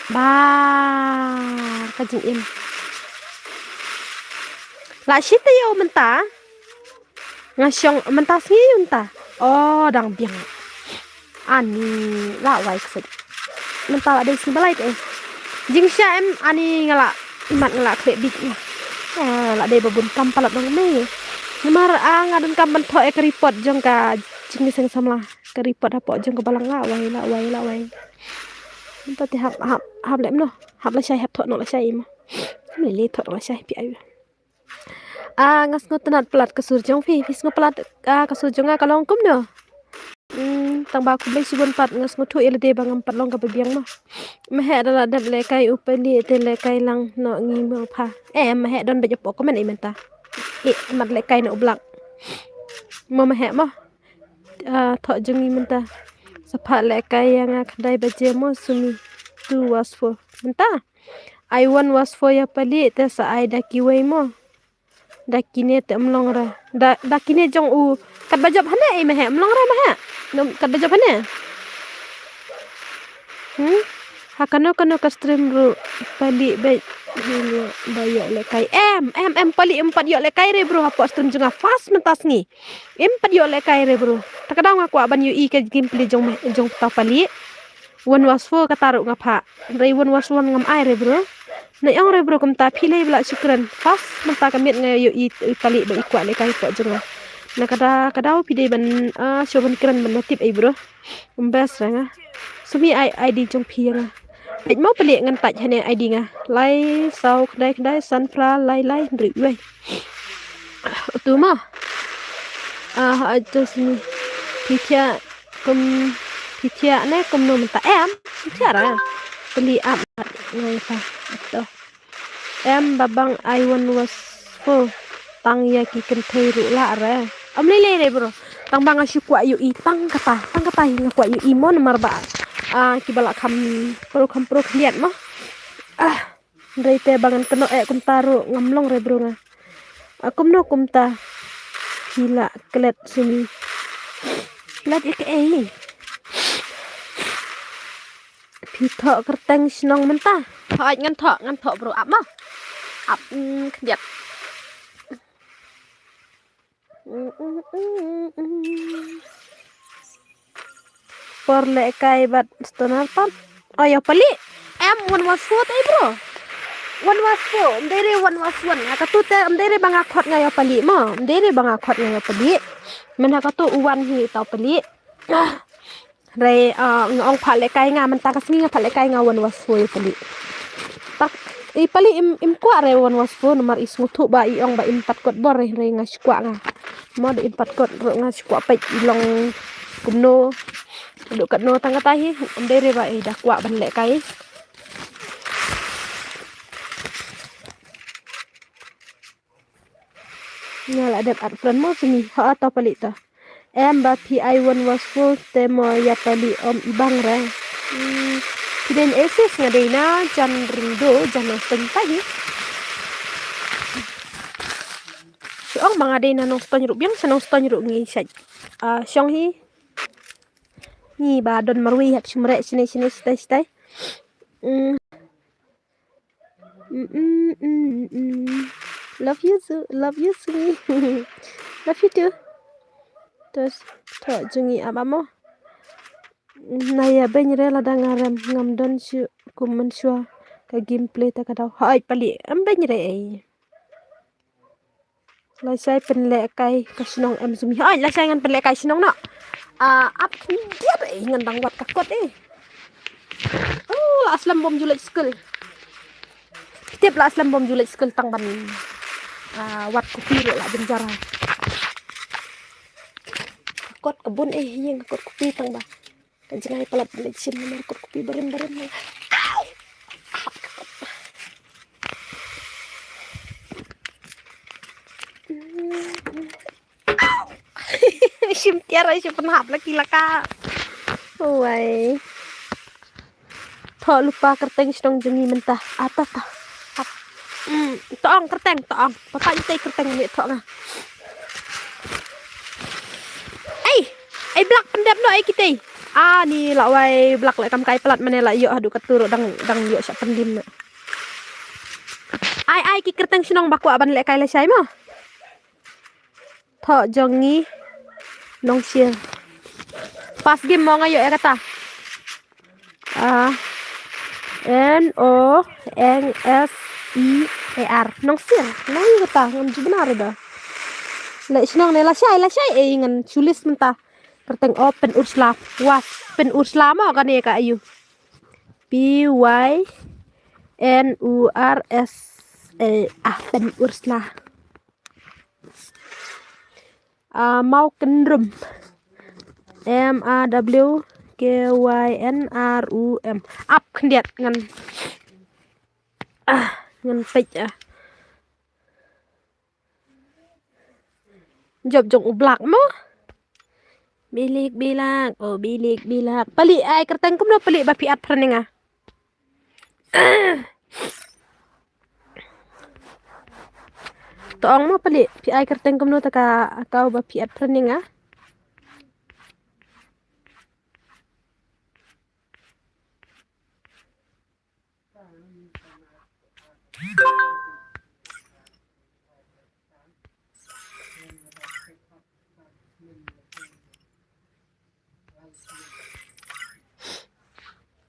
ba kajing im la shita yo menta ngasyong menta sngiyun ta oh dang biang ani la wai kset menta ada sing balai te jing sha em ani ngala imat ngala kle big la de babun kam palat dong me mar ngadon kam ban tho ek report jong ka jing sing samla ke report hapo jong ka balang la wai menta te hap lem no hap la shai hap tho no la shai ma le tho la shai pi ayu ngas ngotenat pelat kesurjong fis ngopelat kesurjong kalong kum no. Tang ba ku si bon pat ngas ngotu ele de bang pat long ka biang mah. Mehe dala dat le kai upeli te le kai lang no ngi mo pha. Mehe don be jopo komen imenta. Mat le kai no blak. Mo mehe mah. Tho jungi menta. Sapa le kai yang kedai baje mo sumi tu was for. Menta. I want was for ya peli te sa ai da kiwei mo. Da kine te mlong ra. Da kine jong u kat bajop hane mehe mlong ra mehe. Kat bajop hane. Hakano kastrim ru pali be bayo le kai pali 4 yo le kai re bro hapo stream junga fast mentas ni 4 yo le kai re bro takadang aku ban yu i ke gameplay jong ta pali one was for kataru ngapa re one was one ngam ai re bro na yang re bro kum ta philei bla syukran fast menta kamit ngai yu i pali be ikwa le kai po junga na kadau pide ban shoban kran ban tip ai bro umbas ranga sumi ai id jong phianga Bịch mốc beli ngan taj hane ID nga lai sau kedai sunfla lai ndri we tu ma aja sini pitia ne kum no menta pitia ra beli am ngai pa to babang I one was for tang ya ki ken theiru la ra le bro tang bang asyu kwa yu i tang kata hinga kwa yu i mon marba kibala kam pro lihat mah dari te bangan keno kum taru ngamlong re bro nga akum no kum ta hila klet sini klet ik pito kerteng sinong menta thot ngan tho bro ap mah ap kdiat por le kai bat stonar pat ayo pali one was four tay bro one was four ndere one was one akatu te ndere banga khot ngayo pali mo ndere banga khot ngayo pali men akatu uwan hi tau pali re ngong pha le kai nga man ta kasni nga pha le kai nga one was four pali tak i pali im kwa re one was four nomor is nguthu ba i ong ba im pat kot bor re ngas kwa nga mo de im pat kot ro ngas kwa pe ilong kumno duk kat no tangga tahi ndere ba ida kwa ban le kai nyala ada at friend mo sini ha atau pelik ta ba pi one was full temo ya pali om ibang ra kiden eses ngadena jan rindo jan tagi si ong mangadena no ston ru biang sanong ston ru ngi saj syong hi ni ba don marwi hak shumre sini stay love you too love you too terus thọ jungi abamo naya benyre la dangaram ngam don shu kumen shua ka gameplay ta kadau hai pali am benyre la sai pen le kai kasinong am zumi hai la sai ngan pen le kai sinong no up dia ngan dang wat kakot la aslam bom julet school tiap la aslam bom julet school tang ban wat kopi la benjara kot kebun yang kot kopi tang ba kanjeng ai pelat leksin nomor kot kopi bareng sim tiara sim penhap lagi laka wai tho lupa kerteng sedong jengi mentah apa ta toong kerteng toong papa itu kerteng ni tho nga ai blak pendap no ai kita ni lawai blak le kam kai pelat mane la yo adu katuru dang yo sak pendim ai ki kerteng sinong baku aban le kai le sai mo tho jongi nong sia pas game mo ngayo ya kata NONGSEAR nong sia nong kata ngam benar dah le sinong ne la sai ngan tulis mentah kerteng pen ursla was pen ursla mo kan ya kak ayu PYNURSA pen ursla Mau kendrum. MAWKYNRUM. Up kendiat ngan ngan pej Job jong ublak mo. Bilik bilak. Oh, bilik bilak. Pali ai kerteng kum no pali bapi at praninga. Toong mo pali pi ai kerteng kum no taka kau bapi at praninga.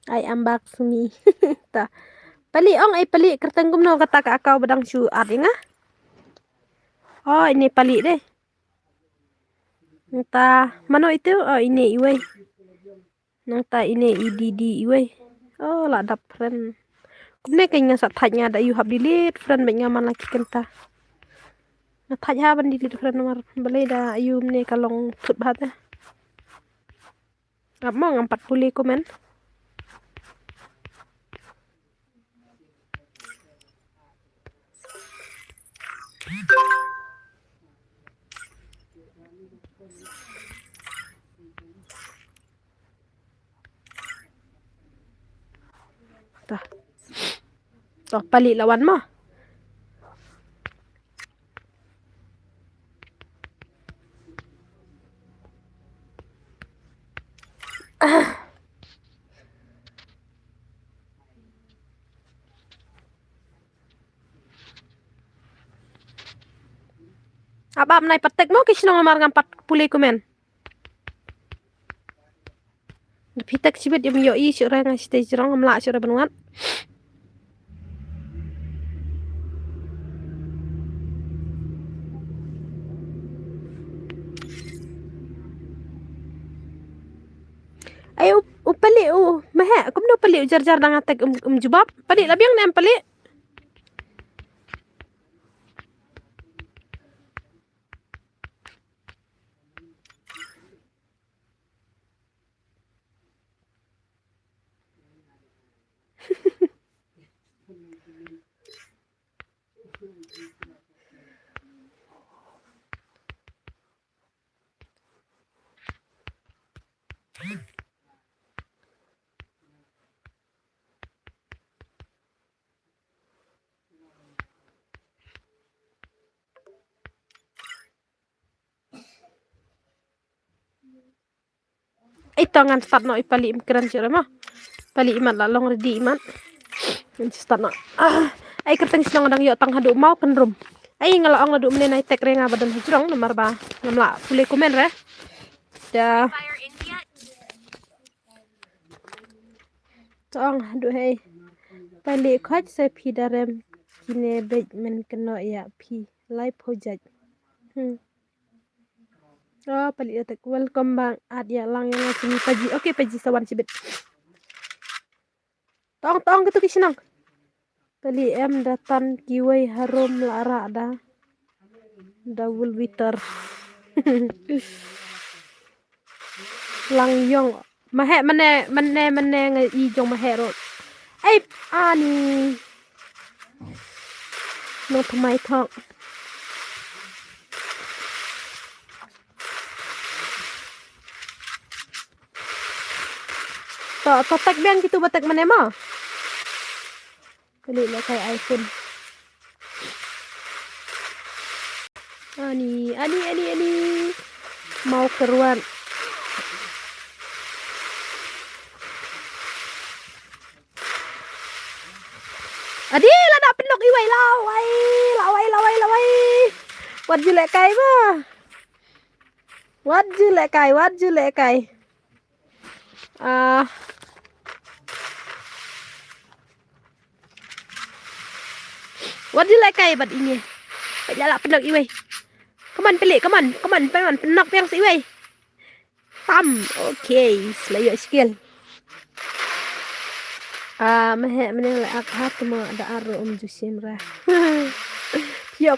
Ai ambak sumi. Ta. Pali ong ai pali kerteng kum no kata ka kau badang su at inga. Oh, ini pali deh. Entah mana itu? Oh, ini iwe. Nangta ini IDD iwe. Oh, lah dap friend. Kumne kayaknya saat tanya ada you have delete friend banyak nyaman lagi kenta. Nah, tanya ban delete friend nomor beli dah you ne kalong tut bahat. Gak mau ngampat pulih komen. Tah. Toh pali lawan mah. Apa nai patek mo kisnong lamar ngampat pulih komen. Pitek sibet yum yo I syurah ngai stage rong ngamla syurah benuat. Ayo pali mahe kum no pali jar-jar dang atek jubab pali labiang nem pali. Ito ngan start no ipali imkiran syurah mah. Pali iman lalong redi iman. Ngan start no. Ai kerteng sinong dang yo tang hadu mau kendrum. Ai ngalaong ladu menenai tek renga badan hujrong nomor ba. Ngamla pulih komen re. Da. Fire in yet? Tong hadu hei. Pali khoj se phi darem kine bej men keno ya phi live hojaj. Oh, pali atek welcome bang adia lang yang sini paji. Oke, paji sawan sibet. Tong gitu kisnang. Pali em datan kiwai harum lara da. Double bitter. Lang yong mahe mane ngai I jong mahe ro. Ai ani. No thamai thok. To tek biang gitu batek mana mah. Beli lah kayak iPhone. Ani. Mau keruan. Adi lah nak penok iwai lawai. Wat julek kai mah. Wat julek kai. What do you like kai bat ini? Jala penok iwai. Come on penok yang si iwai. Tam. Okay, selayu skill. Mehe meneng lek ak hat mo ada aro jusim ra. Pio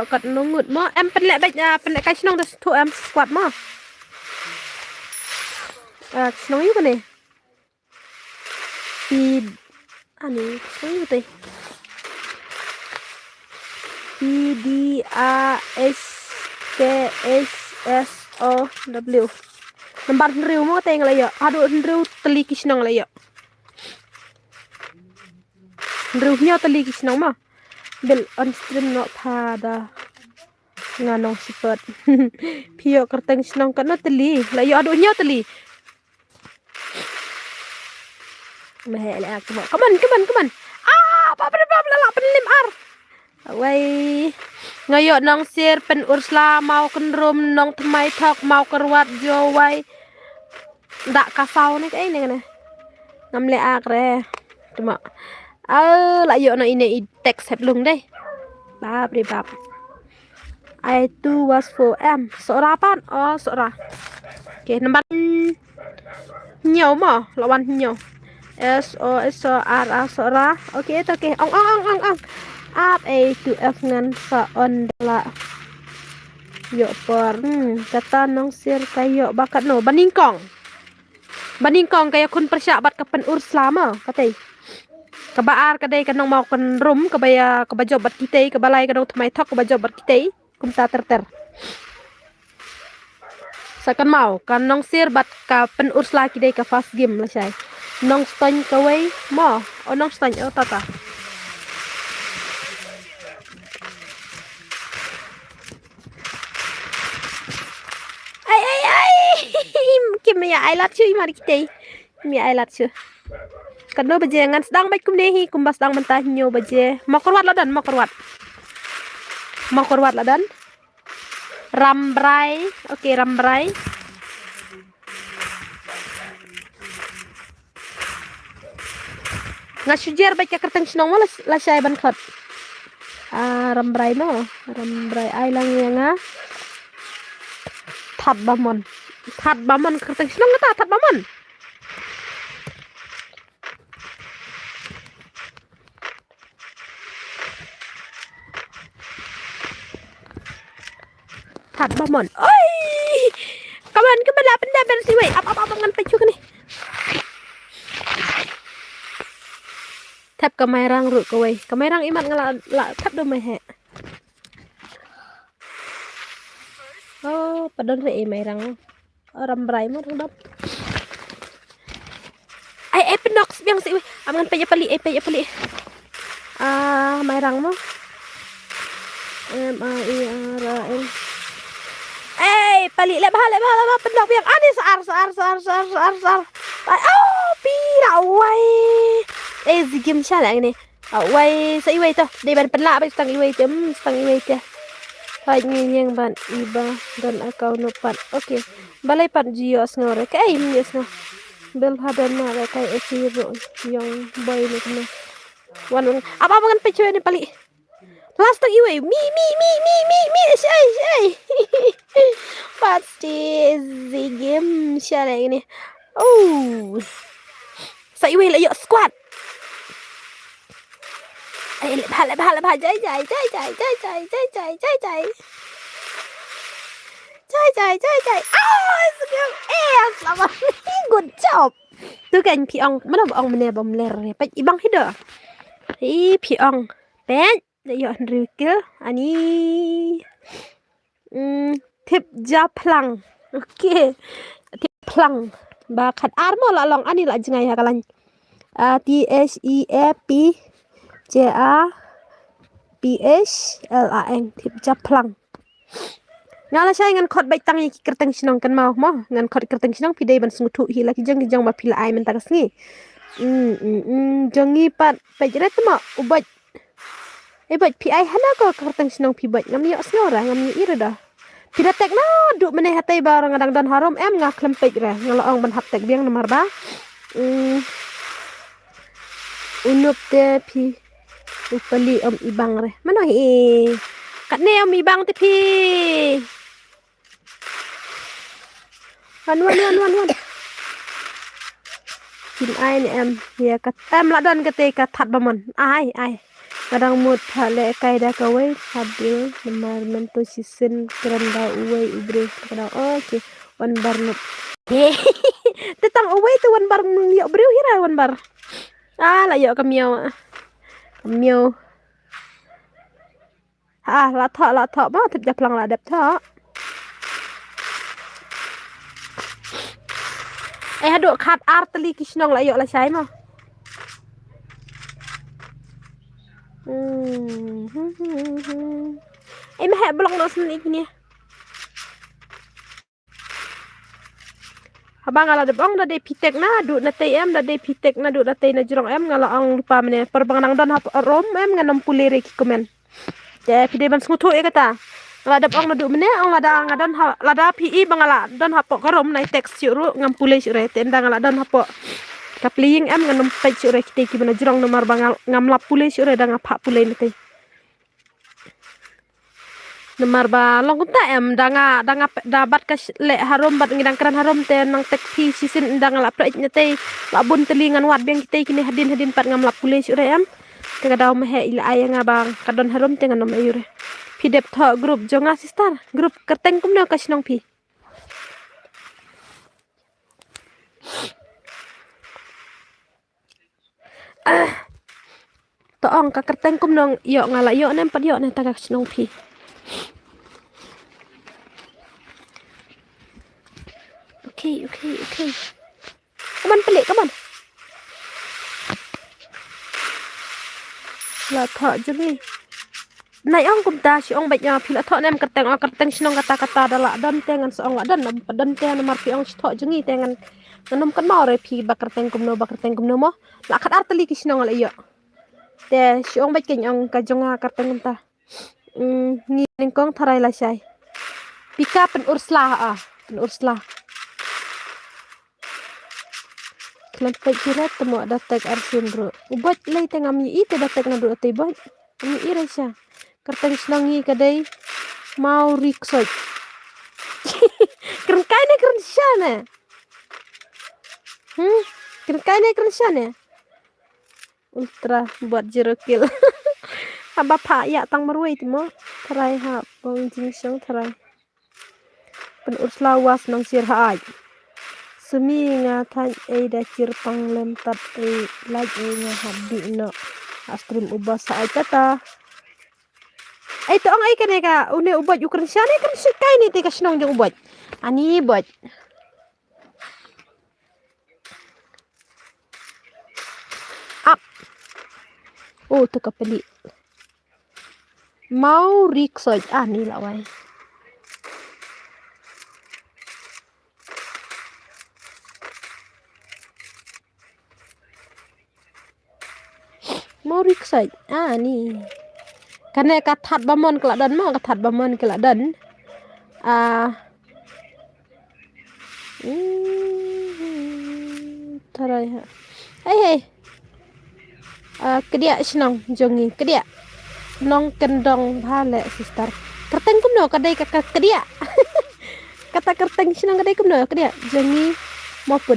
kat nungut mo. Em penlek kai senong dah tu em squat mo. Senong you kan ni? Ani senong you teh. PDASKSSOW. Lembar riu mo teh ngala ya. Aduh riu teli kisnong la ya. Riu nya teli kisnong mo. Bil on stream no pada nganong sipet. Pio kerteng senong kan teli. La ya aduh nya teli. Mahal aku. Come on. Apa lala penlim ar. Wai ngayo nong sir pen ursla mau kenrum nong temai thok mau kerwat jo wai ndak kasau ni kai ni ngam le ak re cuma la yo no ini teks heb lung deh bab ri bab I two was for m sora pan sora oke nomor nyaw mo lawan nyaw SOR sora oke itu oke ong up A to F ngan sa on la yo por kata nong sir kayo bakat no baningkong kayak kun persyabat ke pen urslama katai kebaar kadai kanong mau kan rum kebaya kebajobat kita kebalai kanong temai tok kebajobat kita kumta terter sakan mau kan nong sir bat ka pen ursla kidai ka fast game lah syai nong ston kawai mo nong ston tata Kim ya ai lat chui mari kita mi ai lat chu kado baje ngan sedang baik kum dehi kum bas dang mentah nyo baje mau korwat ladan rambrai oke rambrai ngasujer baik kerteng senong la syai ban khat rambrai no rambrai ai lang yang That bamon kerteng senong ngata that bamon oi kaman la benda ben si wei apa ngan pecu ni tap kamerang ru ko wei kamerang imat ngala la tap do mai he padahal re merang rambrai mo dap ai penox biang si aman pe pali merang mo MAIRAN pali le bahale pendok biang ani sar pira wai zigim shala ini wai sai wai to dei ban penla ba stang iwai te hai yang ban iba dan account nopat oke balai pan jios ngore kai jios no bel hadan na kai esiro yang boy ni kena wan apa kan pecu ni pali last tang iwai mi shay pasti zigim shala ini sai iwai la yo squad bahal jai selamat good job tu kan piong mana bong mene bom ler pe ibang hido piong pen yo rikil ani tip japlang oke tip plang ba khat armo la long ani la jingai hakalan TSEPJAPHLAN tip japlang ngala saya ngan khot baik tangi kerteng sinong kan mau ngan khot kerteng sinong pidai ban sungutu hi laki jang ma pila ai mentakas ni jangi pat pajret ma ubat bat pi ai hana ko kerteng sinong pi bat ngam yo snora ngam yo ira dah pida tek na duk meneh hatai barang ngadang dan haram em ngaklem pej ra ngalaong ban hap tek biang nomor ba unup te pi upali ibang re mana kat ne ibang te pi wan kin ai ni em ya kat em la don kate ka that bamon ai kadang mood hale kaida kawai habil lemar mentu season keranda uwai ubre kadang oke wan bar nup tetang uwai tu wan bar yo bre hira wan bar lah yo kamiau la thọ ba thip japlang la dap thọ haduk khat arteli kisnong la yo la sai ma mah blong no sen ikni abang ala debong da de pitek na du na te em da de pitek na du da te na jurong em ngala ang lupa mene perbang nang don hap rom em nganam pulere ki komen ya pide ban smutu e kata la debong na du mene ang lada ngadon lada pi bangala don hapo karom na tek syuru ngam pule syure te ndang ala don hapo kapling em nganam pe syure ki te ki bana jurong nomar bangal ngam lap pule syure da ngapa pule ne te nemar ba long ta em danga dabat ka le harom bat ngidang kran harom te nang tek pi sisin dang la pra nyate la bun telingan wat beng kite kini hadin pat ngam la pulis ure em te daw mehe ila ayang abang kadon harom te nganom ayure pi dep tho grup jonga sister grup kerteng kumno kasnong pi to ong ka kerteng kumno yo ngala yo nem pat yo ne ta kasnong pi Okay. Come on, pelik, come on. La thọ chứ đi. Này ông cũng ta si ông bạch nhà phi la thọ nem kerteng sinong kata-kata dala dan tengan seong la dan padan te na mar pi ong thọ chứ ngi tengan nanom kan mau re pi ba kerteng kumno mo. La khat arteli ki sinong la iyo. Te si ong bạch king ong ka jonga kerteng ta. Ni ningkong tharai la sai. Pika pen Ursla. Lampai kira temu datek arsin bro. Ubat lay tengam yi ite datek na do ate bot. Ani ira siya. Kerteng senangi kadai mau riksoj. Keren kaine keren siya ne. Keren kaine keren siya ne. Ultra buat jerukil. Haba pa ya tang marway timo. Taray ha bong jingsong taray. Pen Ursla was nang sirhaaj. Semi nga than da cir pang lemtat lag nga habdi no astrim ubah sa ay tata to ang ay kane ka une ubad ukran siya ne kan sikay ni te kasnong jong ubad ani bot up to kapali mau riksoj ani laway mau riksaj ni karena kathat bamon keladan mau kathat bamon keladan tarai ha hey kedia senang jongi kedia nong kendong hale sister kerteng kumno kadai kakak kedia kata kerteng senang kadai kumno kedia jongi moput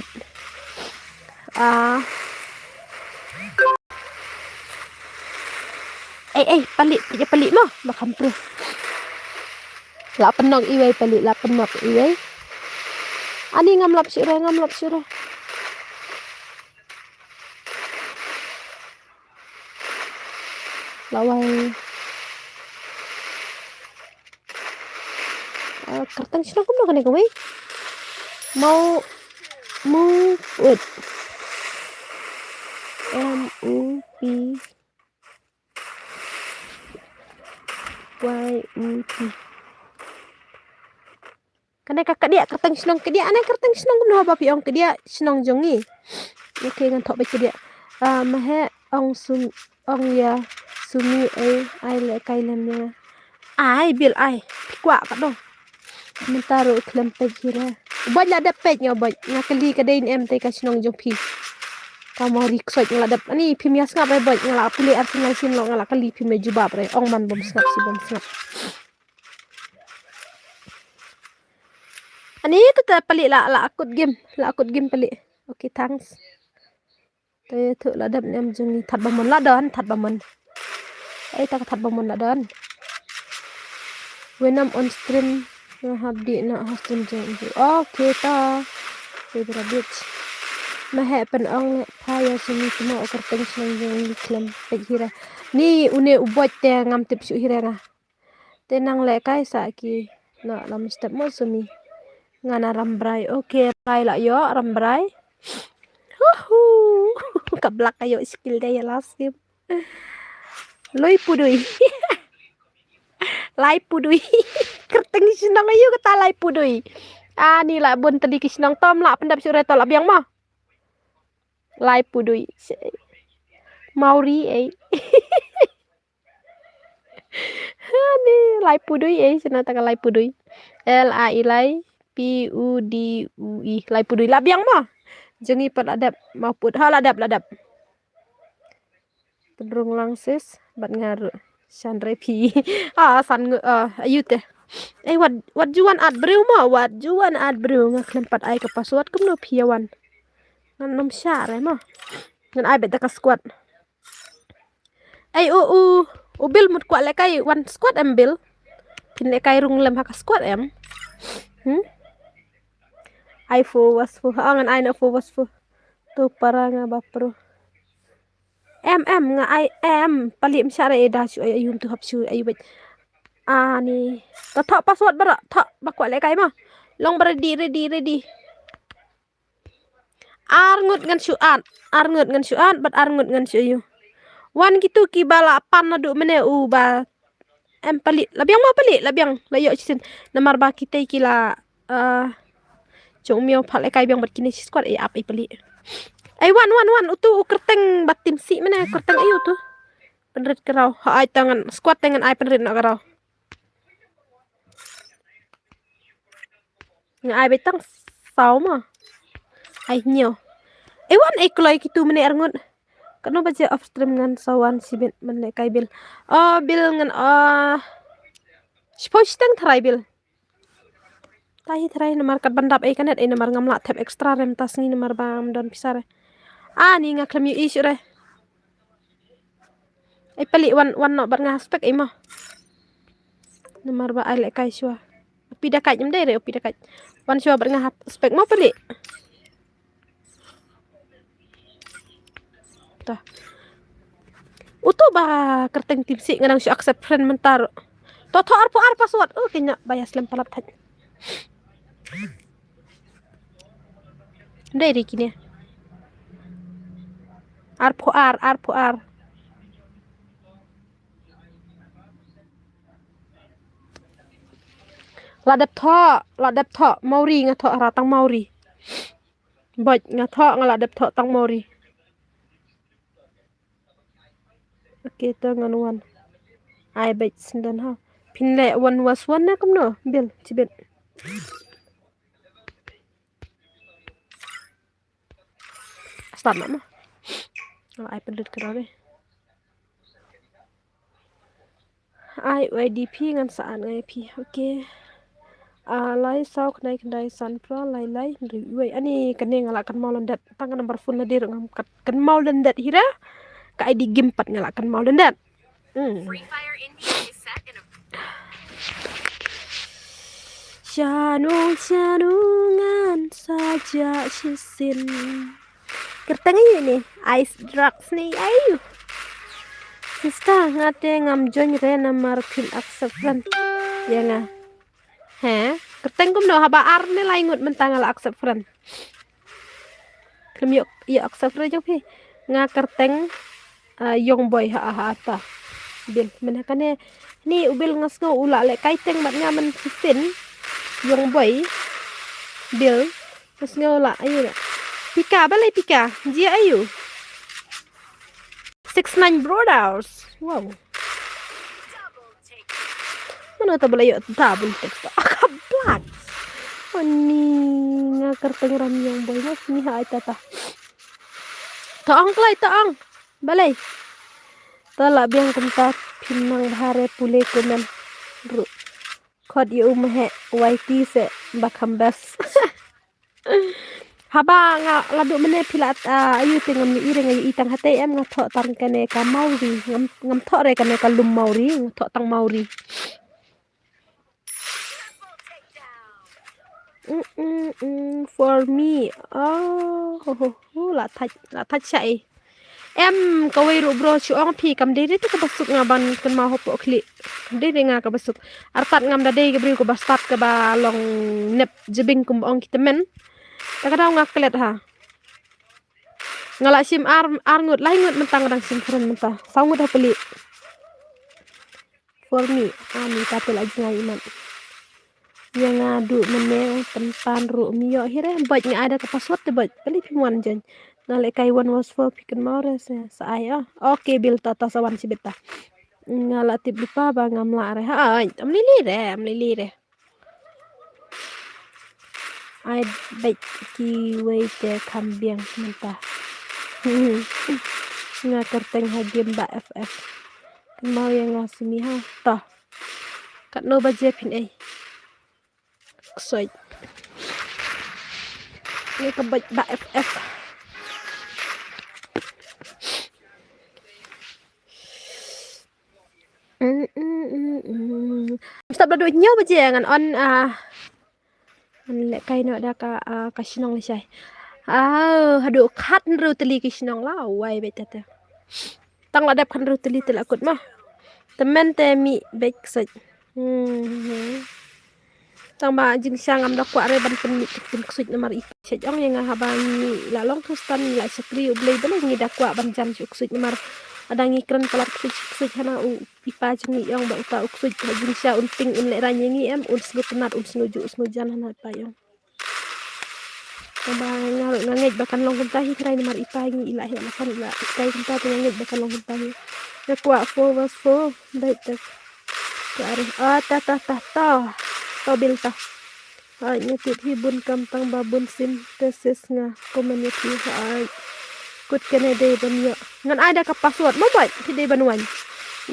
palit mo makan pro la penok iway palit la penok iway ani ngamlap sira lawai kerteng sira kumno kane kowe mau wait MUP YUP Kane kakak dia kerteng senong ke dia aneh kerteng senong kumno ba pi ong ke dia senong jongi okay ngan thok ba ke dia mahe ong ya sumi ai le kailan ya ai bil ai kwa ka do mentaro klem pe kira ba la da pe nya ba ngakeli ka dein em te ka senong jong pi kamu riksoj ngadap ani pim ya ngap ba ngala puli arsenal sin lo ngala kali pim juba bre ong man bom snap ani itu ta pali la akut game pali okay thanks te thu la dap nem jung that ba mon la don that ba mon Tak thật bằng một là đơn. When I'm on stream, habdi na stream jeng. Okay ta. Baby rabbit. Mahapan ang paya sini cuma okar tension yang iklim pejira. Ni une ubot te ngam tip su hiranga. Tenang le kai saki. Na lam step mo sumi. Ngana rambrai. Okay, rai la yo rambrai. Kablak kayo skill daya last game. Loy pudui. Lai pudui. Kerteng sinang ayo kata lai pudui. Ni lah bun tadi kisinang tom lah pendap sure tolak biang mah. Lai pudui. Mauri Ni lai pudui senata ka lai pudui. L A I lai P U D U I. Lai pudui lah biang mah. Jengi pat adap mau put hal adap. Pedrung langsis bat ngaru. Sandre P. San ayu teh. What you want ad bro ma? What you want ad bro? Ngaklempat ai ke password kum no piawan. Ngan nom syare ma. Ngan ai beta ka squad. Bil mut kwa lekai one squad em bil. Pin lekai rung lem haka squad em. Ai fo was fo. Ngan ai na fo was fo. Tu paranga bapro. Nga ai palim syare eda su ayum tu hap su ayu bet. Ni tak password bara tak bakwa lekai ma. Long ready. Arngut ngan suan bat arngut ngan suyu. Wan gitu ki bala pan nadu mene ba palit labiang ma palit labiang layo sin namar ba kita kila chong mio phal lekai biang bat kini squad ap palit. Wan utu kerteng batim si mene kerteng ayu tu. Penrit kerau ai tangan squad tangan ai penrit nak kerau. Ai betang sau ma. Ai nyo. Wan kloi kitu mene arngut. Kano baca off stream ngan sawan si ben mene kai bil. Bil ngan Sposteng tharai bil. Tahi tharai namar kat bandap kanet namar ngamla tap extra rem tas ni namar bam don pisare. Ni ngaklem yu isu re. Pali wan no bar ngaspek mah. Namar ba ai lek kai syua. Upi dakat nyem dai re upi dakat. Wan syua bar ngaspek mau pali. Tah. Utu ba kerteng tim si nganang syua accept friend mentar. Toto arpo password. Kenya bayas lem palap taj. Ndai ri kini. Arpo Ladap tho mauri nga tho ratang mauri. Boj nga tho nga ladap tho tang mauri. Okay, to ngan wan. Ai bej sindan ha. Pinle wan was wan na kum no bil cibet. Start mama. Ai pendet kerane. Ai YDP ngan saan IP. Okay. Lai sau kendai san pro lai riwai ani kene ngalakan mau lendat tangan nomor phone na dir ngam kan mau lendat hira ka ID game 4 ngalakan mau lendat. Free Fire India is set in a Janungan saja sisin. Kerteng ini ice drugs nih ayo. Sista ngate ngam join re namar pin accept friend. Ya nga. Kerteng kum no haba arne laingut mentang ala accept friend. Klem yo accept friend jok pi. Nga kerteng young boy apa. Bil menakane ni ubil ngasgo ula le kaiteng bat ngamen sisin. Young boy bil terus ngola ayo na. Pika balai pika. Jia ayo. 69 brothers. Wow. Mana tak boleh yuk double text. Kablat. Ni ngakar tengeram yang boy mas ni hai tata. Taang kelai taang. Balai. Tala biang kemta pinang bahare pule kumen. Kod yu mehe YT se bakam bas. Haba nga ladu mene pilat ayu tingam ni ireng ayu itang hate em nga thok tan kane ka mauri ngam thok re kane ka lum mauri nga thok tang mauri. For me la thach chai em kawai ru bro chuang phi kam dei tu ka basuk nga ban kan ma hopo kli dei nga ka basuk arpat ngam da dei gabri ko baspat ka ba long nep jebing kum ong kitemen ta ka nga klet ha ngala sim ar ngut lai ngut mentang dang sim keren mentah sangut ha peli for me ani ta pel aja ngai iman yang ngadu mene tempan ru mio hire baj nga ada ka password te baj peli pimuan jan ngale kai one was for piken maure sa aya oke bil tata sawan si beta ngala tip lupa ba ngamla re ha am lili re ai baj ki wei te kambiang mentah nga kerteng ha game ba ff mau yang ngasih ha ta kat no baje pin ai soy ni ka baj ba ff stop da duit nyaw baje ngan on le kai no da ka sinong le sai hadu khat ru teli ki sinong la wai betata tang la dap khan ru teli tel akut mah temen te mi bek sai tang ba jing sangam da kwa re ban pen mi pen ksut namar i sejong yang habang ni la long kustan la sakri ublei bele ni da kwa ban jan ksut namar adang ikran palat ksut hana u ipa jingi yong ba uta ksut jing sha unting un le ranyengi em un snu tenat un snu jan hana pa yong ba ngangej bakan long kuntahi krai namar ipa ngi ilahi alasan la kai kunta ngangej bakan long kuntahi ya kwa fo was fo dai tak kare ta tobil ta nyetit hibun kampang babun sintesis nga community ha kut kene de banyo ngan ada ka password mo boy ti de banwan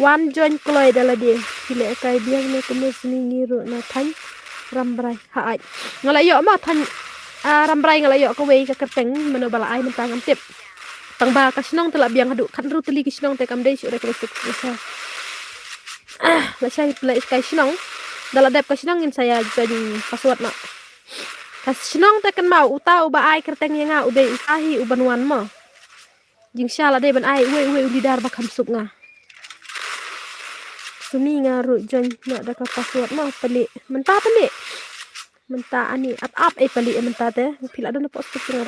one join kloy dala de pile kai biang ne kumus ni ngiru na than rambrai ha ngala yo ma than rambrai ngala yo ko wei ka keteng meno bala ai mentang am tip tang ba ka sinong tela biang hadu kan ru teli ki sinong te kam de su re ko sukses la sai play kai sinong dala dep ka sinong in saya jadi password na ka sinong te kan mau uta uba ai kerteng nga ube utahi ubanwan mo jing sha la de ban ai we lidar ba kam suk nga sumi nga ru jon na da ka password ma peli menta ani up peli menta te pila do na post nga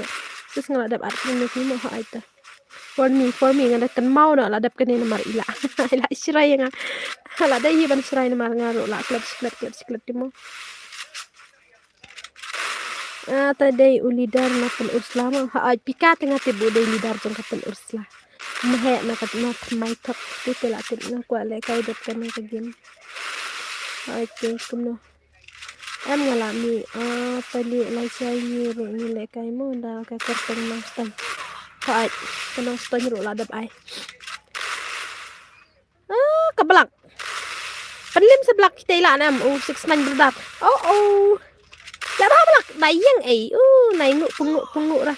sis nga dap ar ni mo ha aita for me nga kan mau na la dap kan ni mar ila ila israi nga la dai hi ban israi mar nga ro la klep mo tadai ulidar na pen ursla ma ha pika tengah tibu dai lidar jong ka pen ursla mehe na kat na mai thap ti tela tin na kwa le kai dot kan ka gin ai tin kumno em ngala mi pali lai sai ni ro ni le kai mo da ka kerteng na stan hai kanang stan ro la dap ai keblak penlim seblak kita ila nam 69 berdat la ba blak dayang nai nu pungu ra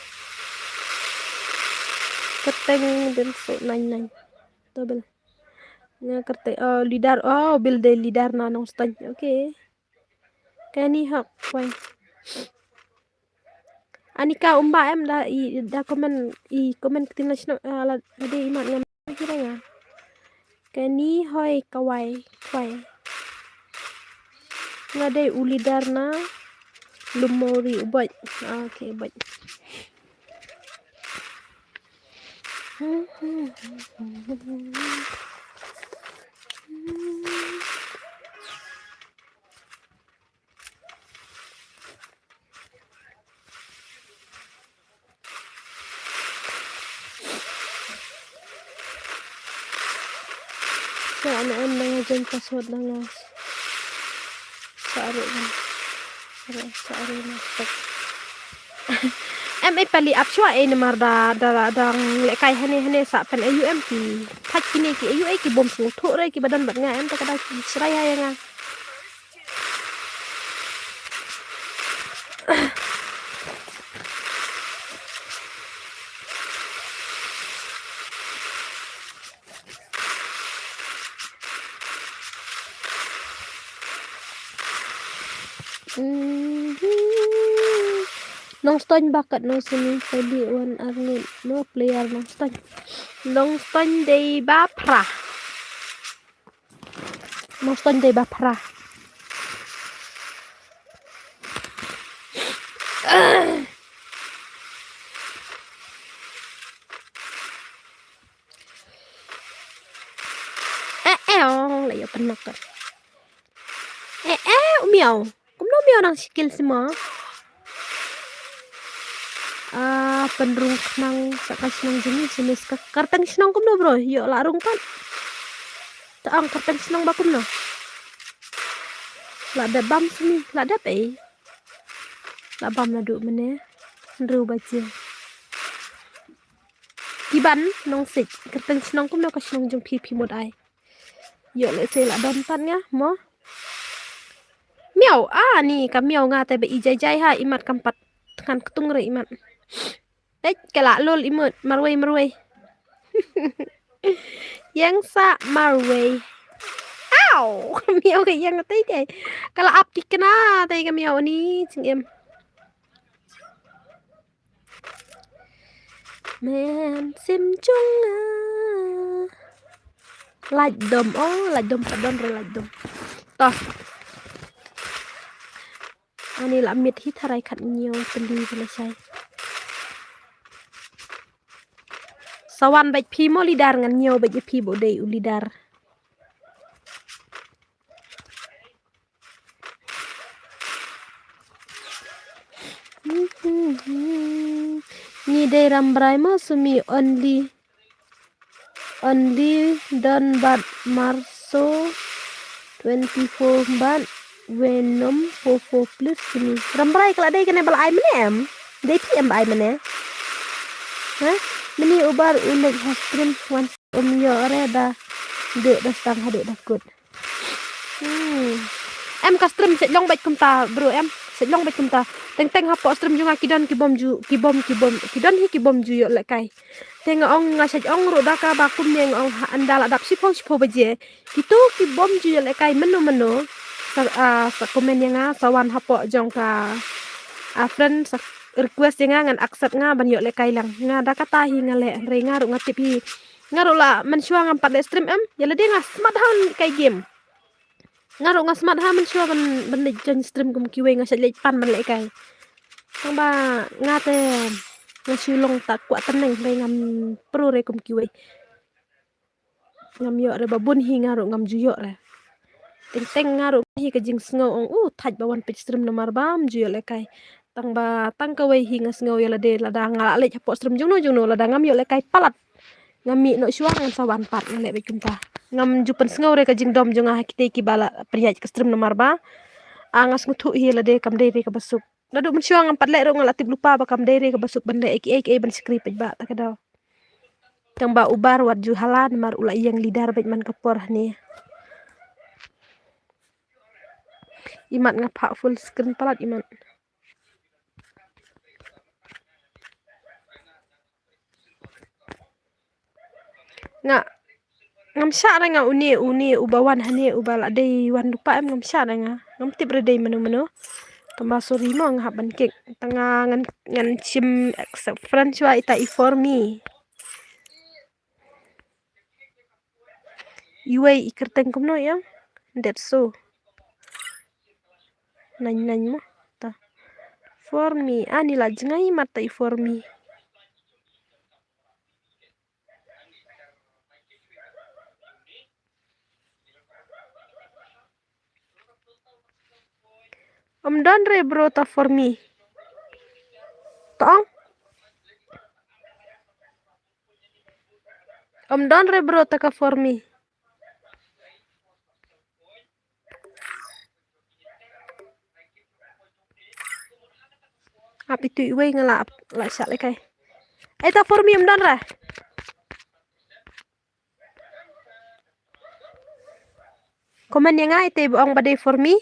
keteng den so nai dobel nya kerte lidar bil de lidar na nong stan okay kani hak wai anika umba em da komen kitin na ala de iman ngam kira nga kani hoi kawai ngade ulidar na lumori ubaj okay baj Sana mga dyan password na nga sa ari na stop em ai pali ap chwa namar da le kai hane sa pen AUM ki thach kini ki AU ki bom su tho re ki badan bat nga em ta kada srai ha nga Nong stone bakat no sini tadi one arni no player nong stone. Nong stone day ba pra. Nong stone day ba pra. Lại yo penak kan. Miau. Kumno miau nang skill semua. Penrung nang sakas nang jenis kartang senang kumno bro. Yo larung kan. Taang kartang senang bakum no. La ada bam sini, la ada pe. La bam la duk mene. Nru baca. Kiban nong sit kartang senang kumno ka senang jong pi mod ai. Yo le se la don tan nga mo. Miau ni ka miau nga te be ijai ha imat kampat kan ketung re imat. Kala lol imut marway. Yang sa marway. Ow, miau cái yang tay kay. Kala up tik na tay ka miau ni ching em. Men sim chung like dom padon re like dom. Toh. Ani la mit hit harai khat nhiều pendi pala sai. Sawan baik pi mo lidar ngan nhiều baik pi bo dei ulidar. Ni dei rambrai mo sumi only done but marso 24 but venom 44 plus sumi rambrai kala dei kena bal ai menem dei pi em ai mene ha meni ubar ulik hastrim once yo reda de stang hade dakut em custom sẽ long bạch công ta bro em sẽ long bạch công ta teng hapo stream juga kidon kibom kidon hi kibom ju yo le kai teng ong ngasaj ong ro daka bakum yang ong andala dap sipo baje itu kibom ju yo le kai menu sa komen yang sawan hapo jong ka friend request yang ngan accept nga ban yo le kai lang nga daka tahi nga le re nga ro ngatip hi nga ro la mensyua ngam pat stream em ya le dia nga smart han kai game ngaro nga smart ha man sure ban le jon stream kum kiwe nga le pan man le kai tang ba nga te nga sulong tak kwa teneng re ngam pro re kum kiwe ngam yo re babun hi ngaro ngam juyo re teng ngaro hi ka jing sngo ong thaj ba wan page stream nomor bam juyo le kai tang ba tang ka we hi nga sngo ya la de la da nga le chapo stream jung no la da ngam yo le kai palat ngami no shuang ngan sawan pat le be kumpa ngam jupen sngo re ka jing dom junga kite ki bala priya ka stream nomor ba angas ngutu hi la de kam de re ka basuk ladu men shuang ngam pat le ro ngalatib lupa ba kam de re ka basuk bende ek ban script ba ta ka daw tang ba ubar wat ju halan mar ula yang lidar bet man kapor ni imat ngapa full screen palat imat ngam sha na nga uni ubawan hane ubal adai wan lupa em ngam sha na nga ngam tip redai menu tamba sorry mo nga ban kek tanga ngan chim accept friend chwa ita I for me iwe ikerteng kumno yang that's so nany mo ta for me ani la jengai mata I for me don re bro ta for me tong don re bro ta ka for me api tu iwe ngala la sha le kai ta for me don ra komen yang ai te ong badai for me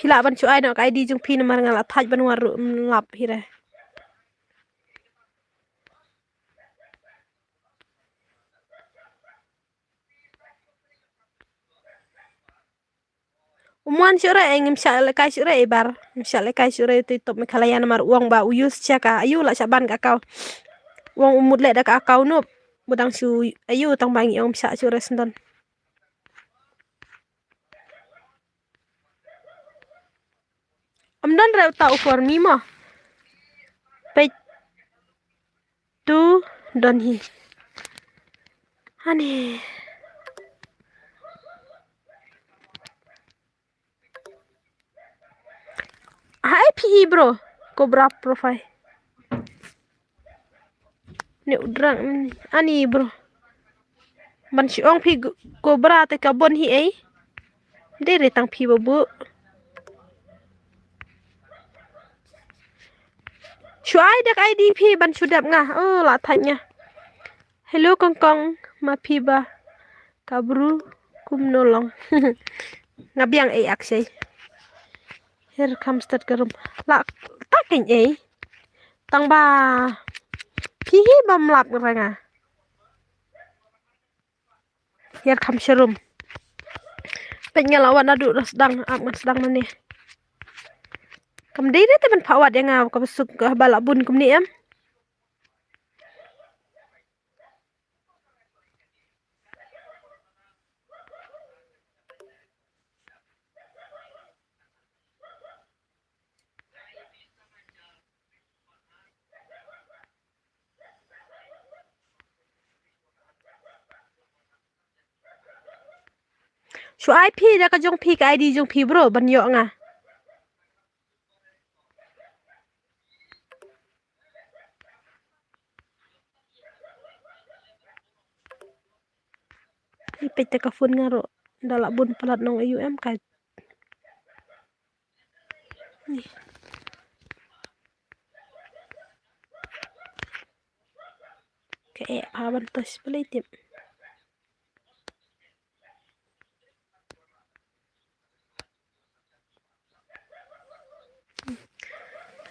pila ban chu ai no kai di jung pi nomor ngala thaj ban war lap hi re Umuan syure ngim syale kai syure ibar. Syale kai syure tu top mekalayan mar uang ba uyus syaka ayu la syaban ka kau. Uang umut le da ka kau nup. Budang su ayu tang bangi om syak syure sendon. Om don re tau for mi mo. Page 2 don hi. Ani. Hai PE bro. Cobra profile. Ni udrang ani bro. Ban siong pi cobra te kabon hi ai. Dere tang pi babu. Chuai dak IDP ban sudap ngah. Oh la tanya. Hello kong kong ma pi ba. Kabru kum nolong. Ngabiang ai aksay. Here comes that garum. La taking ai. Tang ba. Pihi bam lap nga. Here comes serum. Penyelawan adu sedang amat sedang mana. Kam diri teman pawat yang ngau ka besuk ka balak bun kum ni em. Su IP dah ka jong pi ka ID jong pi bro ban yo nga. Ipet te ka phone ngaro dalak bun pelat nong AUM ka. Ni. Kayak awan tos pelai tip.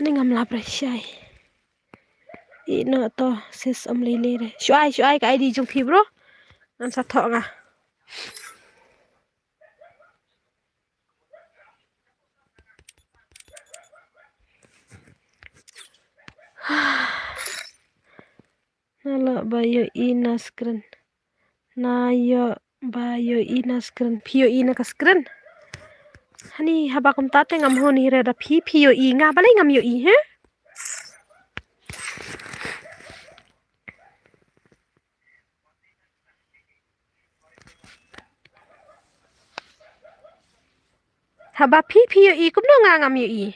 Ni ngam la pressai. Ino to sis am lele re. Shuai ka ID jong pi bro. Nan sa thok nga. Nala bayo ina screen. Nayo bayo ina screen. Pio ina ka screen. Hani habakum tate ngam honi reda pio i nga balai ngam yo i he. Haba pio i kum no nga ngam yo i.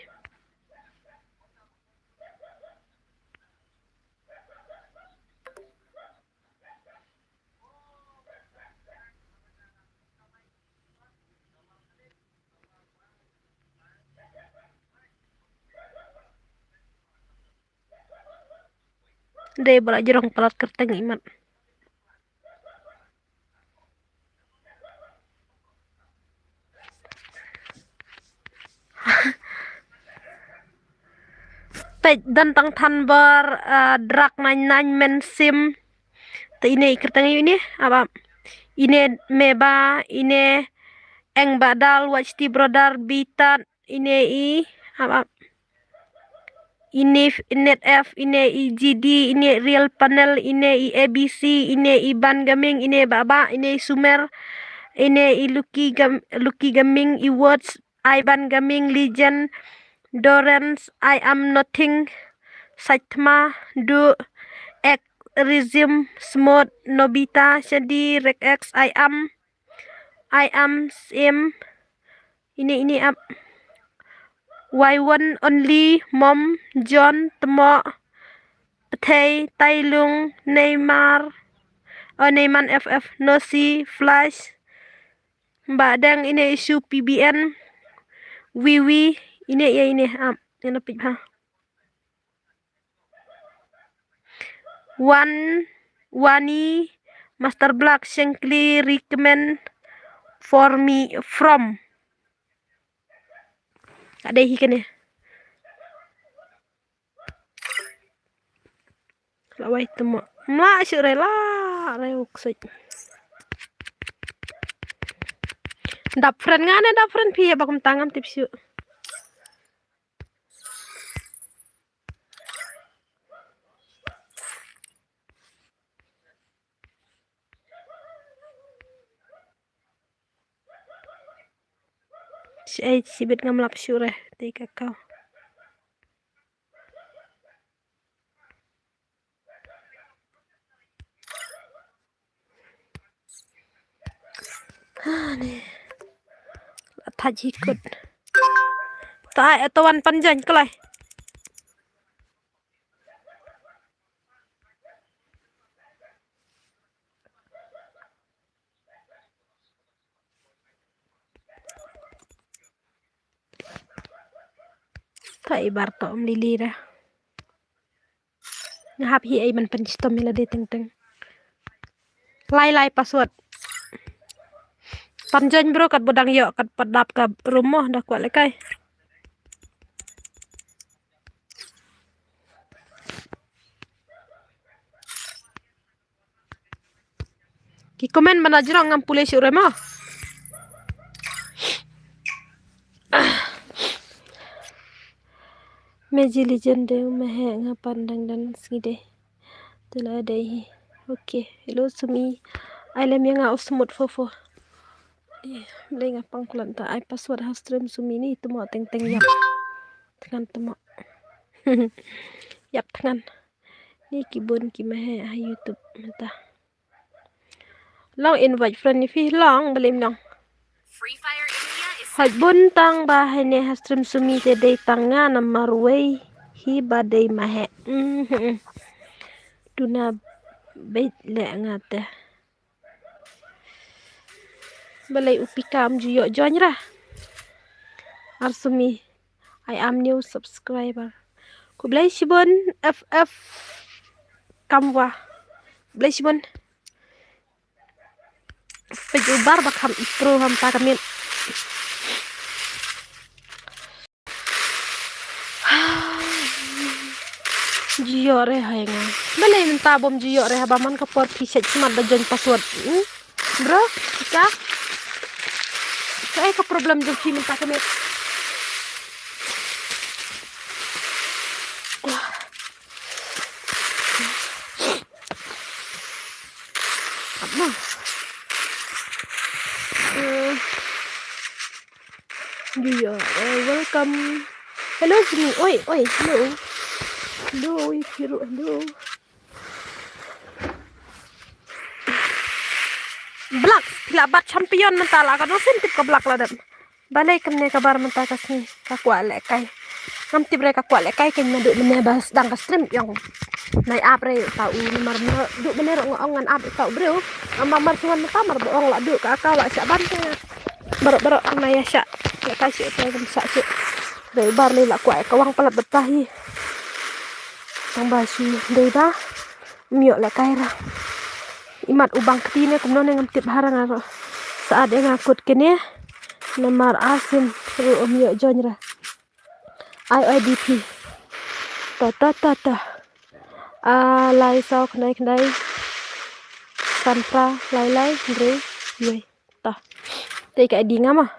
Deh balak jerong pelat kerteng imat. Pej dan tang tan bar drak 99 men sim. Te ine kerteng ini apa? Ine meba ine eng badal watch ti brother bitat ine i apa? Ini net F, ini IGD, ini real panel, ini ABC, ini Iban Gaming, ini Baba, ini Sumer, ini Lucky Gaming, Words, Iban Gaming, Legend, Dorans, I am nothing, Saitma, Do, Ek, Resume, Smooth, Nobita, Shadi, Rex, I am Sim, ini up. Why one only Mom John Temo Patay Tailung Neymar Neyman FF Nosi Flash Mbak Dang ini isu PBN Wiwi ini ya ini yang napit ha Wani Master Black Shankly recommend for me from ada ikan ya. Lawai temu. Mla syurela reuk sej. Dap friend ngane dap friend pia bakum tangam tips yuk. Sibit ngamlap syureh tiga kau. Nih. Taji ikut. Tak tawan panjang kelai. Tak ibar to lili dah. Ngahap hi ay man panstom mila de teng. Lai password. Panjang bro kat bodang yo kat padap ka rumah dah kuat lekai. Ki komen mana jerong ngam pule syure mo. Meji legend de mehe ngapandang dan side. Tula dai. Okay, hello Sumi. Alam yang ngau semut fofo. Boleh ngapang kulan ta ai password stream Sumi ni temo teng yap. Tengan temo. Yap tengan. Ni kibun ki mehe YouTube mata. Long invite friend ni fi long belim long. Free Fire India is Hai buntang bahane stream Sumi te dei tanga na marwei hi badai mahe. Duna bait le ngate. Balai upikam juyo join ra. Arsumi. I am new subscriber. Ku belai sibon FF kamwa. Belai sibon. Pejubar bakam ipro ham ta kamin. Jiyo re hainga. Balai minta bom jiyo re habaman ka por piset cuma da join password. Bro, kita saya ke problem jom si minta kami. Apa? Dia, welcome. Hello sini. Oi, hello. Hello, hello. Black, labat champion mentala kan sentip ke black ladam. Balai kemne kabar menta kasni kakuale kai. Ngamti mereka kuale kai kan duk menebas dang ka stream yang nai apre tau nomor duk bener ngongan ap tau bro. Amar suan tamar boong la duk ka akal la sak bante. Bar naya sak la kasih kai kan sak sik. Dei bar le la kuai kawang pelat betahi. Tang basi dei ba. Mio la kai ra. Imat ubang ketine kumno ngam tip harang aro. Saat yang ngakut kene nomor asin seru omyo join ra. IIDP. Ta. Lai sau knai. Sanpa lai bre yoi. Ta. Tei ka di ngama.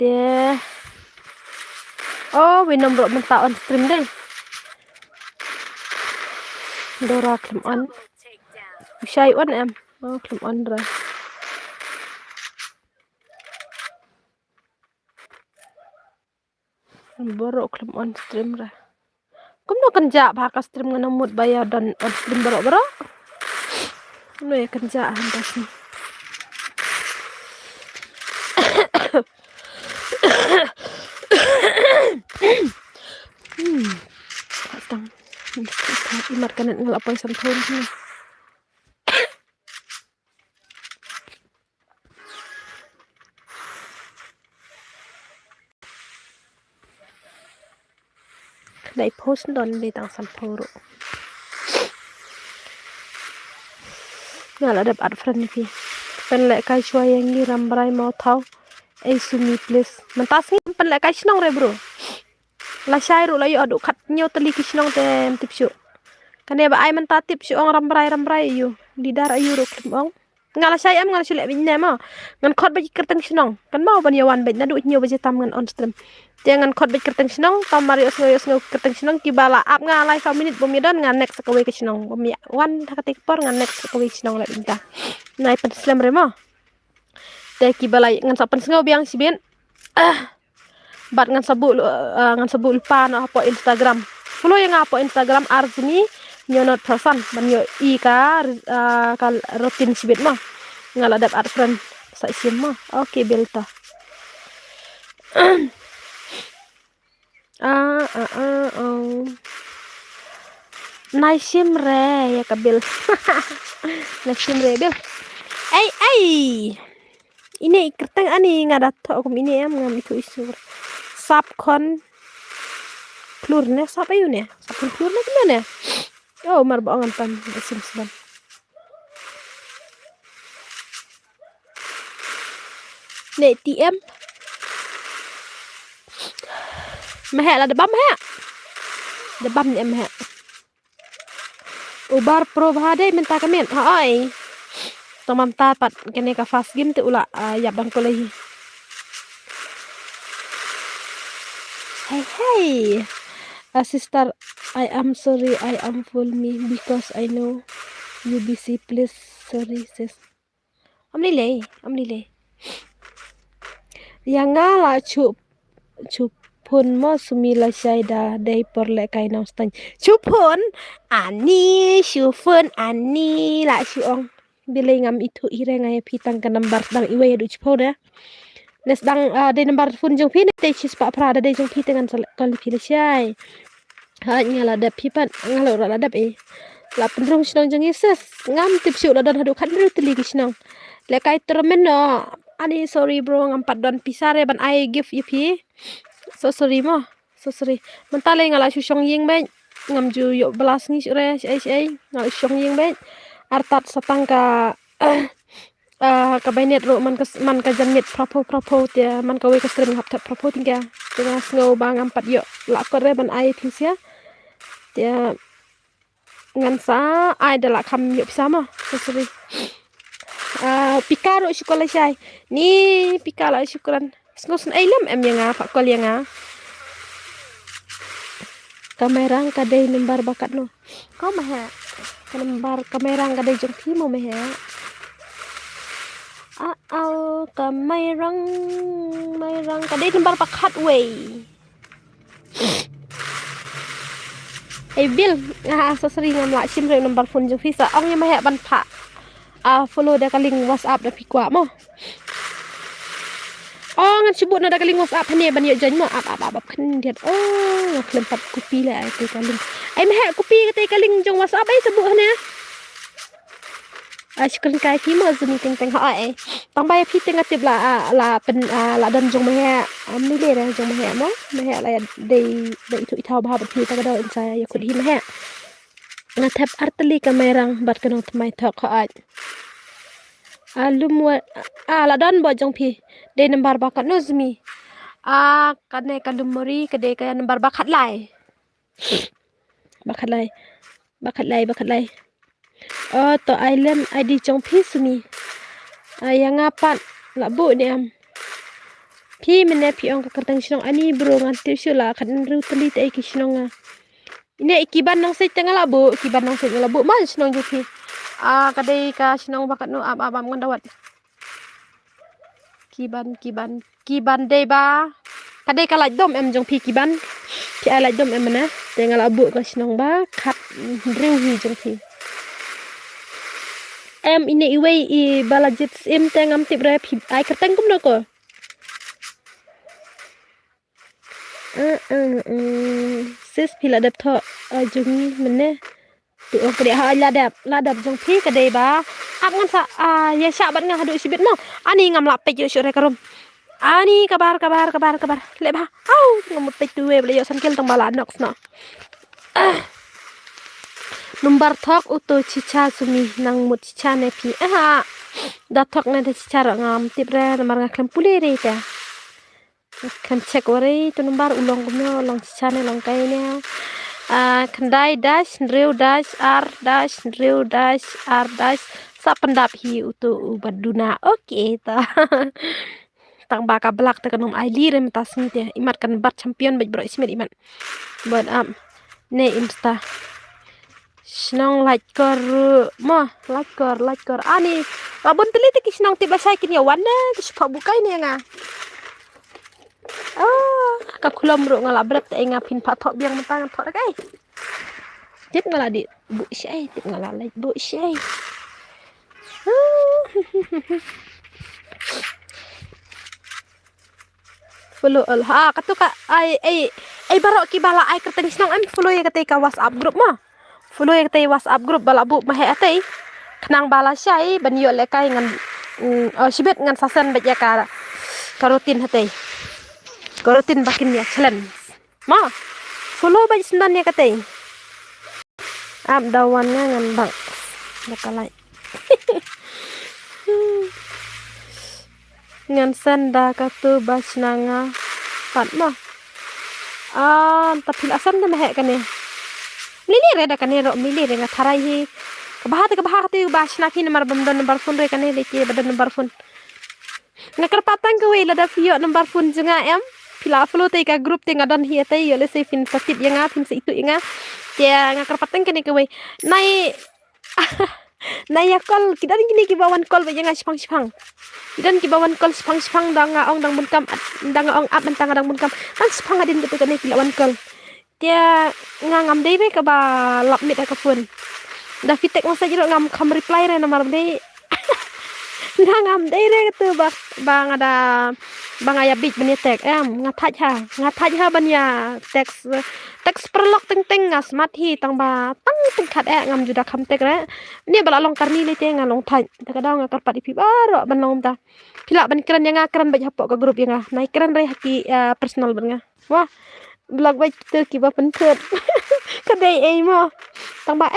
Te. Oh, we nomor menta on stream deh. Dora klem on. Syai on em. Oh, klem on ra. Borok klem on stream ra. Kumno kenja baka stream ngana mood bayar dan on stream borok. Kumno ya kenja hantas ni. Tang. Imat kanan ngel apa sampun ni. Dai post don be tang sampuro. Ngala dap ad friend ni. Pen lek kai chua yang ni rambrai mau tau. Sumi please. Mentas ni pen lek kai snong re bro. La syairu la yo adu kat nyo teli ki snong tem tip syu. Kan ba ai menta tip syu ong rambrai yu. Lidar ayu ro klem ong. ngala saya am ngala chule bin nema ngan khot ba kerteng shnong kan mau ban yawan ba na du nyo ba tam ngan on stream dia ngan khot ba kerteng shnong tam mari os ngo kerteng shnong ki bala ap ngala 5 minute bom yadon ngan next ka we ke shnong bom ya wan thakatik por ngan next ka we shnong la binta nai pen slam remo te ki bala ngan sapen sngo biang sibin bat ngan sabu lupa no apa Instagram follow yang apa Instagram arzini nyonot person man yo i ka rutin sibit mah ngaladap art friend sa sim mah oke belta nai sim re ya kabil nai sim re bil ai ini kerteng ani ngadat aku ini am ngam itu isu sap kon klurne sap ayu ne sap klurne gimana oh mar baangan pan sim seban ne TM meh la debam he debam ni meh ubar pro bhade minta kamen ai tomam tapat kene ka fast game te ula ya bang ko lagi hey sister I am sorry I am full me because I know you busy please sorry sis amlile yang ngala chupun mo sumila shaida dai por le kai nang stan chupun ani shufun ani la shiong bilay ngam itu ire ngay pitang ka nambar dang iwe du chipo na nes dang de nambar fun jong pin te chis pa prada de jong pitangan kali pila syai ha ngala da pipan ngalo ra da e la pendrong sinong jong yeses ngam tip syu dan hadu kan ru tili kisnong le kai termen no ani sorry bro ngam pat don pisare ban I give you pi so sorry mo so sorry mentale ngala syu syong ying ben ngam ju yo belas ngi sure ai ngala syong ying ben artat satang ka bainet ro man ka janmit propo tia man ka we ka stream hap tap propo tingga tengah snow bang ampat yo la ko re ban ai tisia tia ngan sa ai da la kam yo sama sorry pikaro syukur syai ni pikala syukuran snow ailam em yang apa kol yang kamera kadai nembar bakat no kau mah lembar kamera nggak ada jengki mau meh kamerang kadai lembar pakat wey bil sesering ngamla sim re lembar phone jeng visa ong yang meh ban pak follow dah kaling WhatsApp dah pikwa mo oh ngan sebut no dah kaling WhatsApp ni ban yo jan mo ap kan dia oh kelempat kopi lah itu kaling meh kopi kata kaling jeng WhatsApp ai sebut ne syukuran kai fi mo zumi teng ha ai tang bai phi teng atip la pen la dan jong meh mi le ra jong meh mo meh la dei itu ithau ba phi ta ga do insaya ya khud hi meh na tap artli kamerang bat kanong tmai thok ha ai lum wa la dan bo jong phi de nambar bakat no zumi kane kalum mori kade kaya nambar bakat lai oh to island ID jong phi sumi yang ngapan la bu ni am phi mene phi ong ka kertang sinong ani bro ngan tiu sula kan ru teli te ki sinong ini ikiban nang se tengah la bu ikiban nang se la bu man sinong ju phi kadai ka sinong bakat no ab ngan dawat kiban de ba kadai ka la dom em jong phi kiban phi ala dom em na tengah la bu ka sinong ba khat riu hi jong phi em ini iwe I balajit sim tengam tip re ai kerteng kum no ko sis pila dap tho jungi mene tu ok dia ha ladap jong phi ka dei ba ap ngan sa ya sya bat nga hadu sibit mo ani ngam la pe ju syure karum ani kabar le ba au ngamut pe tu we ble yo sankel tang bala nox no numbar thok uto chicha sumi nang mut chicha ne pi da thok ne de chicha ngam tip re namar ngaklam pule re ta kan cek wari tu numbar ulong kumno long chicha ne long kai ne kandai dash rew dash r dash rew dash r dash sa pendap hi utu baduna oke ta tang baka belak ta kanum ai lire metas ya imat kan bat champion baj bro ismet imat buat ne insta Snong like kor mo like kor ani babon teliti ki snong tiba sai kin ya wana ki suka bukai ni nga ka kulom ro ngala bret nga pin pa thok biang mentang thok kai tip ngala di bu sai tip ngala like bu sai follow katu ka ai barok ki bala ai kerteng snong am follow ya kate ka WhatsApp group mo follow ya kate WhatsApp group bala bu mahe atai kenang bala syai ban yo le kai ngan sibet ngan sasen baja ka karutin hatai karutin bakin ya challenge ma follow baj sendan ya kate dawan ngan bang bakalai ngan senda katu basnanga pat mo tapi asam na mahe kan ya mili re da kan ro mili re nga tharai hi kabahat tu basna ki nomor bam don nomor phone re kan leke badan nomor phone nga kerpatan ke we lada vio nomor phone jenga em pila follow te ka group te ngadon hi te yo le se fin sakit yang fin se itu nga dia nga kerpatan kan ke we nai nai yakol kidan gini ki bawan kol ba yang spang dan ki bawan kol spang danga ong dang bunkam danga ong up mentang dang bunkam kan spang adin betul kan ki lawan kol dia ngam dei be ka ba lap mit ka phone da fitek masa jero ngam kam reply re nomor dei ngam dei re tu bang ada bang aya big benetek ngathaj ha ban ya teks perlok teng smart hi tang ba tang khat ngam juda kham tek re ni bala long karni le te ngalong thaj ta kadang ngakar pat ipi baro ban long ta pila ban keren yang keren baj hapok ka grup yang nai keren re haki personal ban nga wah blog baj tu ki ba pen khet kadai ai mo tang ba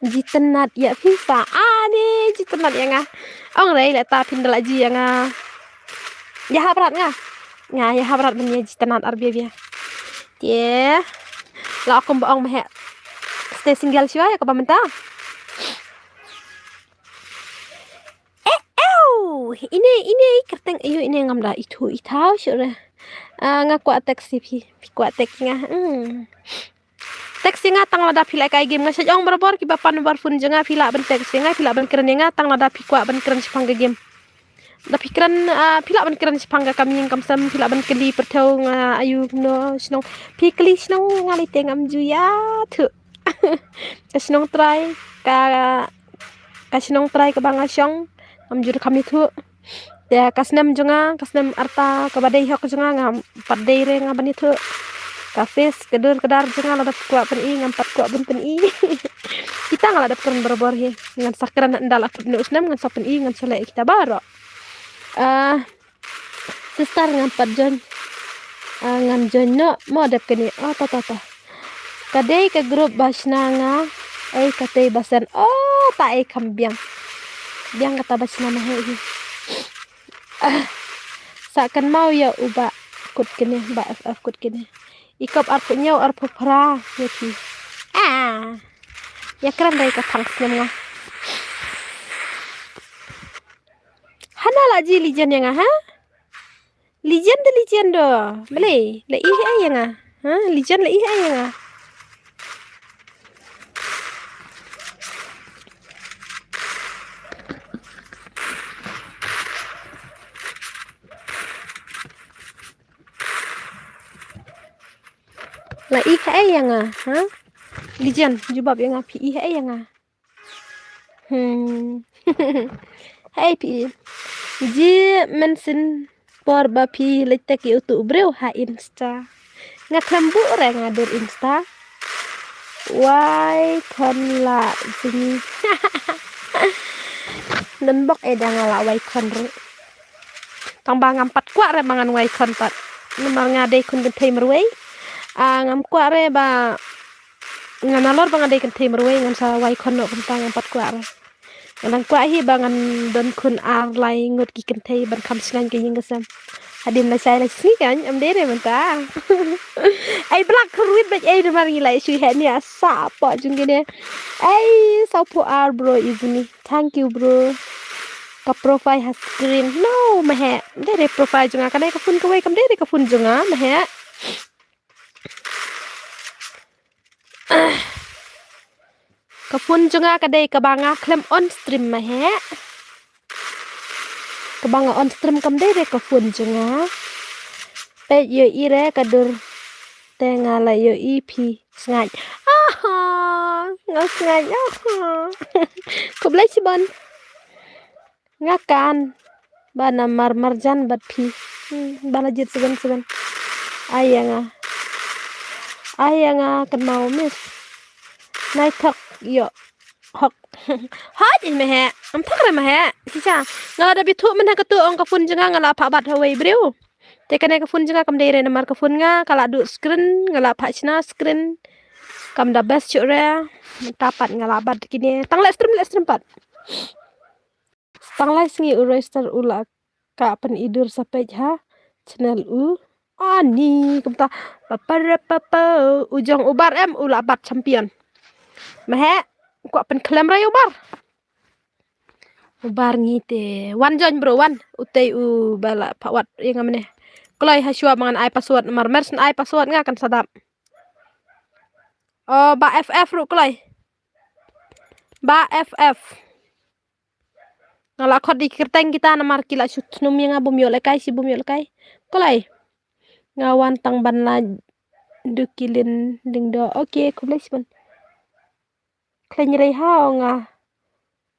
jitenat ya visa ani jitenat yang ong re le ta pindal aji yang ya habrat nga ya habrat ban ya jitenat arbia dia la aku baong meh stay single siwa ya ka menta ini kerteng ayo ini ngamda itu itau syure ngaku taksi pi kuat tek nga taksi nga tang lada pila kai game nga sajong berabor ki bapan nomor phone jenga pila ban taksi nga pila ban keren nga tang lada pi kuat ban keren sipang ga game da pikiran pila ban keren sipang ga kami yang kamsam pila ban keli pertau nga ayu no snong pikli snong ngali tengam juya tu kasnong try ka banga syong amjur kami tu ya kasnam arta ka badai hok jonga ngam padai re ngam bani tu kafes kedar jenga lada kuat pen i ngam pat kuat bun pen i kita ngala dapat keren berbor hi ngan sakran ndal aku no usnam ngan sopen i ngan sele kita baro sister ngan pat jon ngan jon no mo adap kene ta kadai ke grup basna nga katei basan ta kambiang biang kata basna mah hi sakan mau ya uba kut kene ba ff kut kene ikop arpu nyau arpu pra yaki ya keren dai ka thangsnya nga hana laji lijan yang lijan do bele le ih ai yang lijan le ih ai yang la ih ai yang lijan jubab yang pi ih ai yang hai pi ji mensin por ba pi letek youtube bro insta ngaklambu re ngadur insta wai kon la sini dan bok ngala wai kon re tang bang empat kuat re mangan wai kon pat nomor ngade kun gentei merwei ngam kuat re ba nganalor bang ade gentei merwei ngam sa wai kon no bentang empat kuat re ngan kuat hi bangan don kun ar lai ngut ki gentei ban kam singan ke yingasam Hadim la sai la sni kan am dere menta. Ai black ruit baj ai de mari la shui he ni asa apa jungene. Ai sao po ar bro izuni. Thank you bro. Ka profile has screen. No mahe. Dere profile junga kanai ka fun ka wai kam dere ka fun junga mahe. Ka fun junga ka dei ka banga klem on stream mahe. Ka banga on stream kam dere ka fun junga. Pe yo ire ka dur tenga la yo EP ngaj. Ngos ngaj. Ko blai si bon. Ngakan. Bana marjan bat pi. Bana jit segan. Ayanga kan mau mis. Nai thak yo hok. Hot in mehe. Am thak re mehe. Sicha. Ngala da bitu men ha ka tu ong ka fun jenga ngala pa bat hawai breu. Tekane ka fun jenga kam dere namar ka fun nga kala du screen ngala pa china screen. Kam da best chure. Tapat ngala bat kini. Tang le stream pat. Tang lai singi urester ula ka pen idur sampai ha channel u ani kumta papa ujong ubar em ula bat champion mehe ku pen klem ray ubar ngite wan jon bro wan utei u bala pawat yang amne klai haswa mangan ai password mar mersen ai password nga kan sadap oh ba ff ru klai ba ff ngala khot di kerteng kita namar kila sut num yang abum yo lekai si bum yo lekai klai ngawan tang ban la dukilin ding do oke kulis ban klen rei hao nga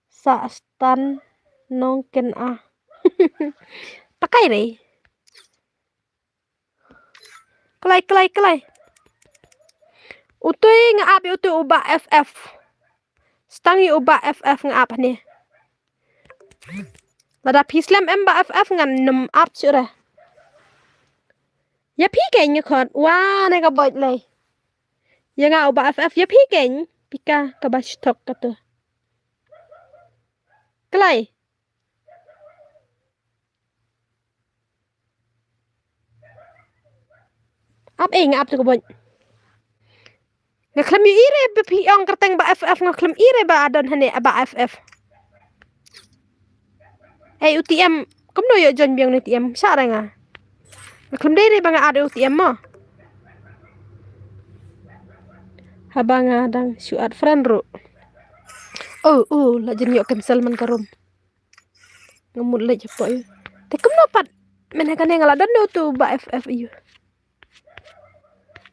sa stan nongken a pakai rei klai utui nga ap utui uba ff stangi uba ff nga ap ni lada pislam em ba ff ngan num ap chure ya pi keng khot wa ne ka bot lei ya nga uba ff ya pi keng pika ka ba stok ka tu klai ap nga ap tu ka bot ngaklem ire be pi ong kerteng ba ff ngaklem ire ba adon hane ba ff hey UTM kom no yo jon biang UTM sa nga ngaklem dere ba nga ada UTM mo habanga dang suat friend ru oh la jen yo cancel man karom ngamut le jepo yo te kom no pat men kan ngala don do tu ba ff yo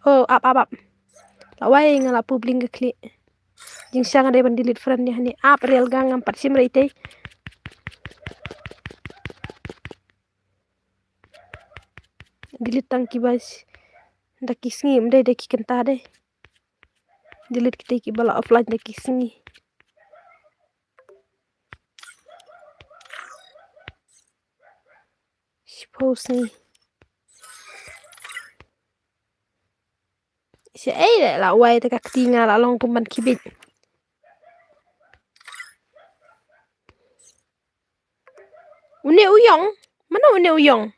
oh ap lawai ngala publing ke klik jing sang ada ban delete friend ni hani ap real gang am pat sim reite delete tang ki bas da kisngi mde de ki kenta de delete kita ki bala offline da kisngi suppose ni si ai la wai ta ka tinga la long kumban kibit une uyong mana une uyong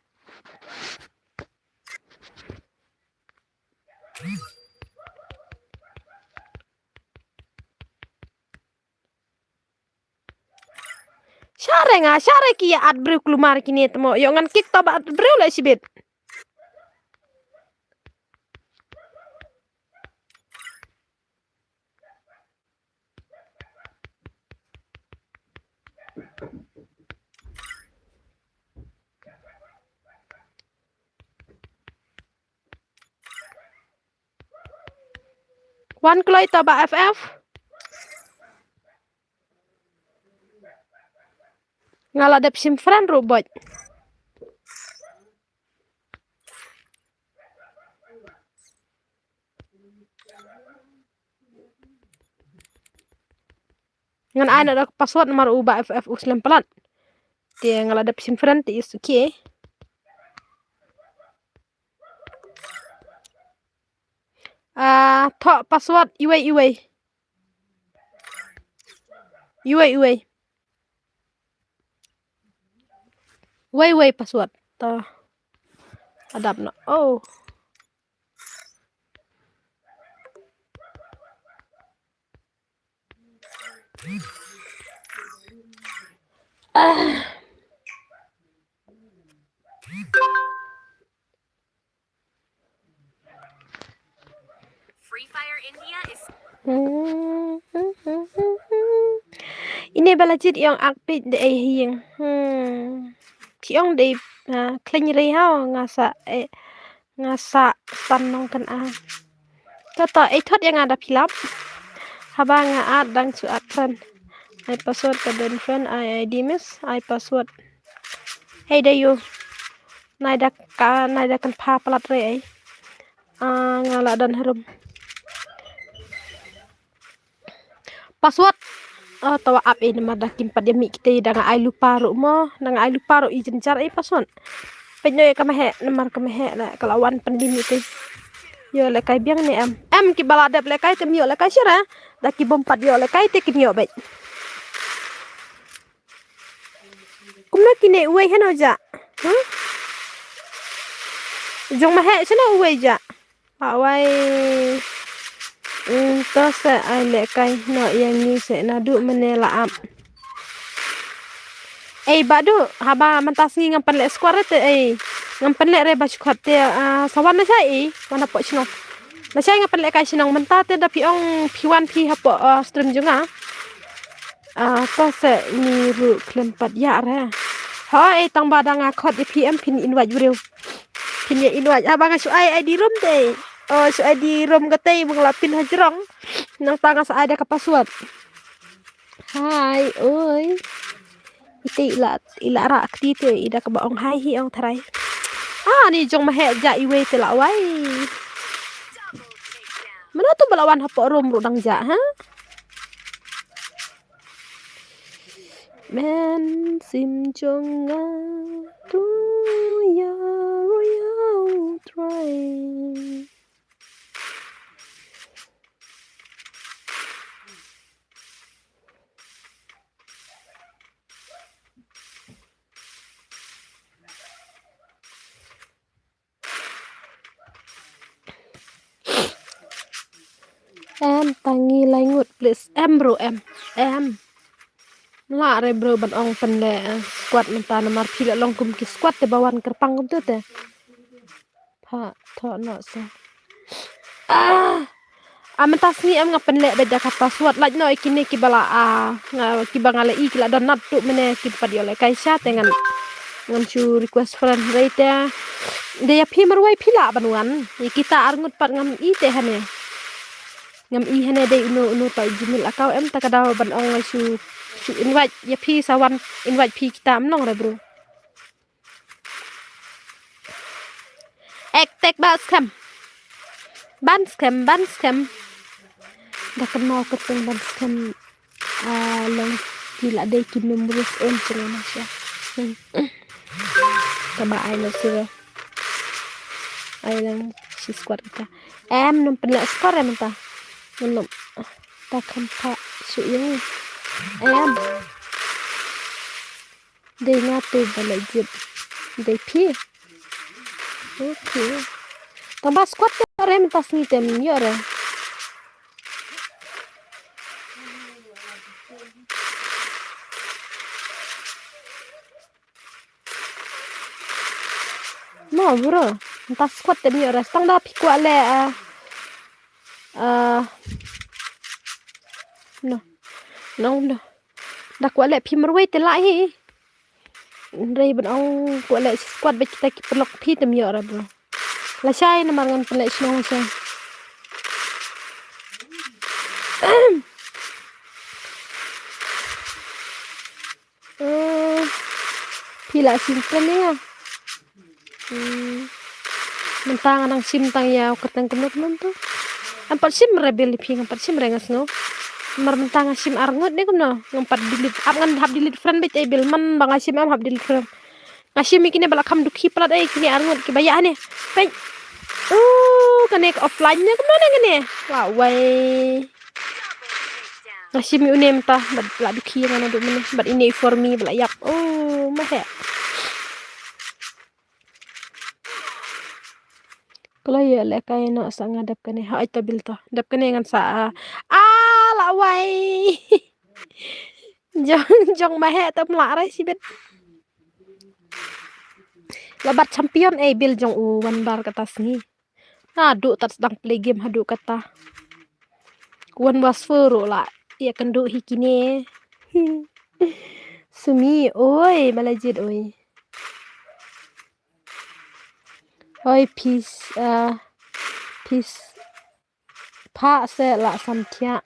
Syare ki ya ad brew klumar kini temo yo ngan kik to ba ad brew la sibit wan kloi to ba ff ngala dep sim friend ru bot ngan ana da password nomor uba ff uslam pelan dia ngala dep sim friend ti is okay to password iway way password to Adap no. Oh. Free Fire India is Ini balajit yang akpit de hiang. Kiong de klin ri hao ngasa stanong kan Kata thot yang ada pilap. Haba nga dang su atran. I password ka den friend I ID miss I password. Hey there you. Naida kan pa palat re ai. Ngala dan harum. Password tawa app ini madakim pada mi kita dengan ai lupa ru mo dengan ai lupa ru izin cara password. Penyo ya kamahe nomor kamahe la kelawan pandemi tu. Yo le kai biang ni em ki balada le kai tem yo le kai syara. Da ki bom pat yo le kai te ki yo bai. Kumna kini uai hen aja. Jong mahe sana uai ja. Awai to se ai le kai no yang ni se na du menela am. Badu haba mantasi ngampan le square te ngampan le re bach khote sawan na sai mana po chino. Na sai ngampan le kai sinong mentate da piong piwan pi hapo stream junga. To se ni ru klempat ya re. Ha tang badang khot di PM pin invite rew. Pin ya invite abang su ai ID room te. Su ID room kate menglapin hajrong. Nang tanga sa ada ka password. Hai oi. Iti ila ra akti te ida ka baong hai hi ong tharai. Ni jong mahe ja iwe te la wai. Mana tu balawan hapo room ru dang ja ha? Men sim jong tu ya royal try. Tangi langut please bro la re bro ban ong pen le squad menta nomor pila long kum ki squad te bawan kerpang kum tu te pa tho no sa mentas ni ngapen le beda ka password laj no ikini ki bala ki bangale i kila don nat tu mene ki padi ole kaisha tengan ngan chu request friend rate dia pi marwai pila banuan kita arngut pat ngam i te hane ngam i hane de unu ta jimil akau takadaw ban ong su invite ya pi sawan invite pi kita amnong re bro tek ban scam dah kenal keteng ban scam long gila de ki membrus cere masya coba ai lo sira ai lang si squad kita nom pernah skor ta belum takkan pak su ini de ngatu balajit de pi okay tambah squad rem tas ni tem yo re no bro tas squad tem yo re stang da pi kwa le no da kwa le pi marwai te la hi rei ban ong kwa le squad be kita ki pelok pi tem yo re bro la sai na mangan pele sno sa pila simple ni ya mentang nang sim tang ya ketang kenut tu empat sim rebel pi empat sim rengas no mentang sim arngot ni kuno ngompat delete up ngan hab delete friend bet bil man bang sim am hab delete friend ngasim ikine bala kham dukhi plat kini arngot ki baya ne pen kanek offline nya kemana gini lawai ngasim unem ta bad la dukhi ngana do mene bad ini for me bala yap mah Kalau ya lek kay no sa ngadap kani ha ita bilta. Dap kani ngan sa la wai. Jong jong mahe tam la re sibet. Labat champion bil jong u wan bar kata ni. Adu tat sedang play game hadu kata. Wan was furu la. Ia kendu hikine. Sumi oi balajit oi. Oi peace peace pa se la samtia.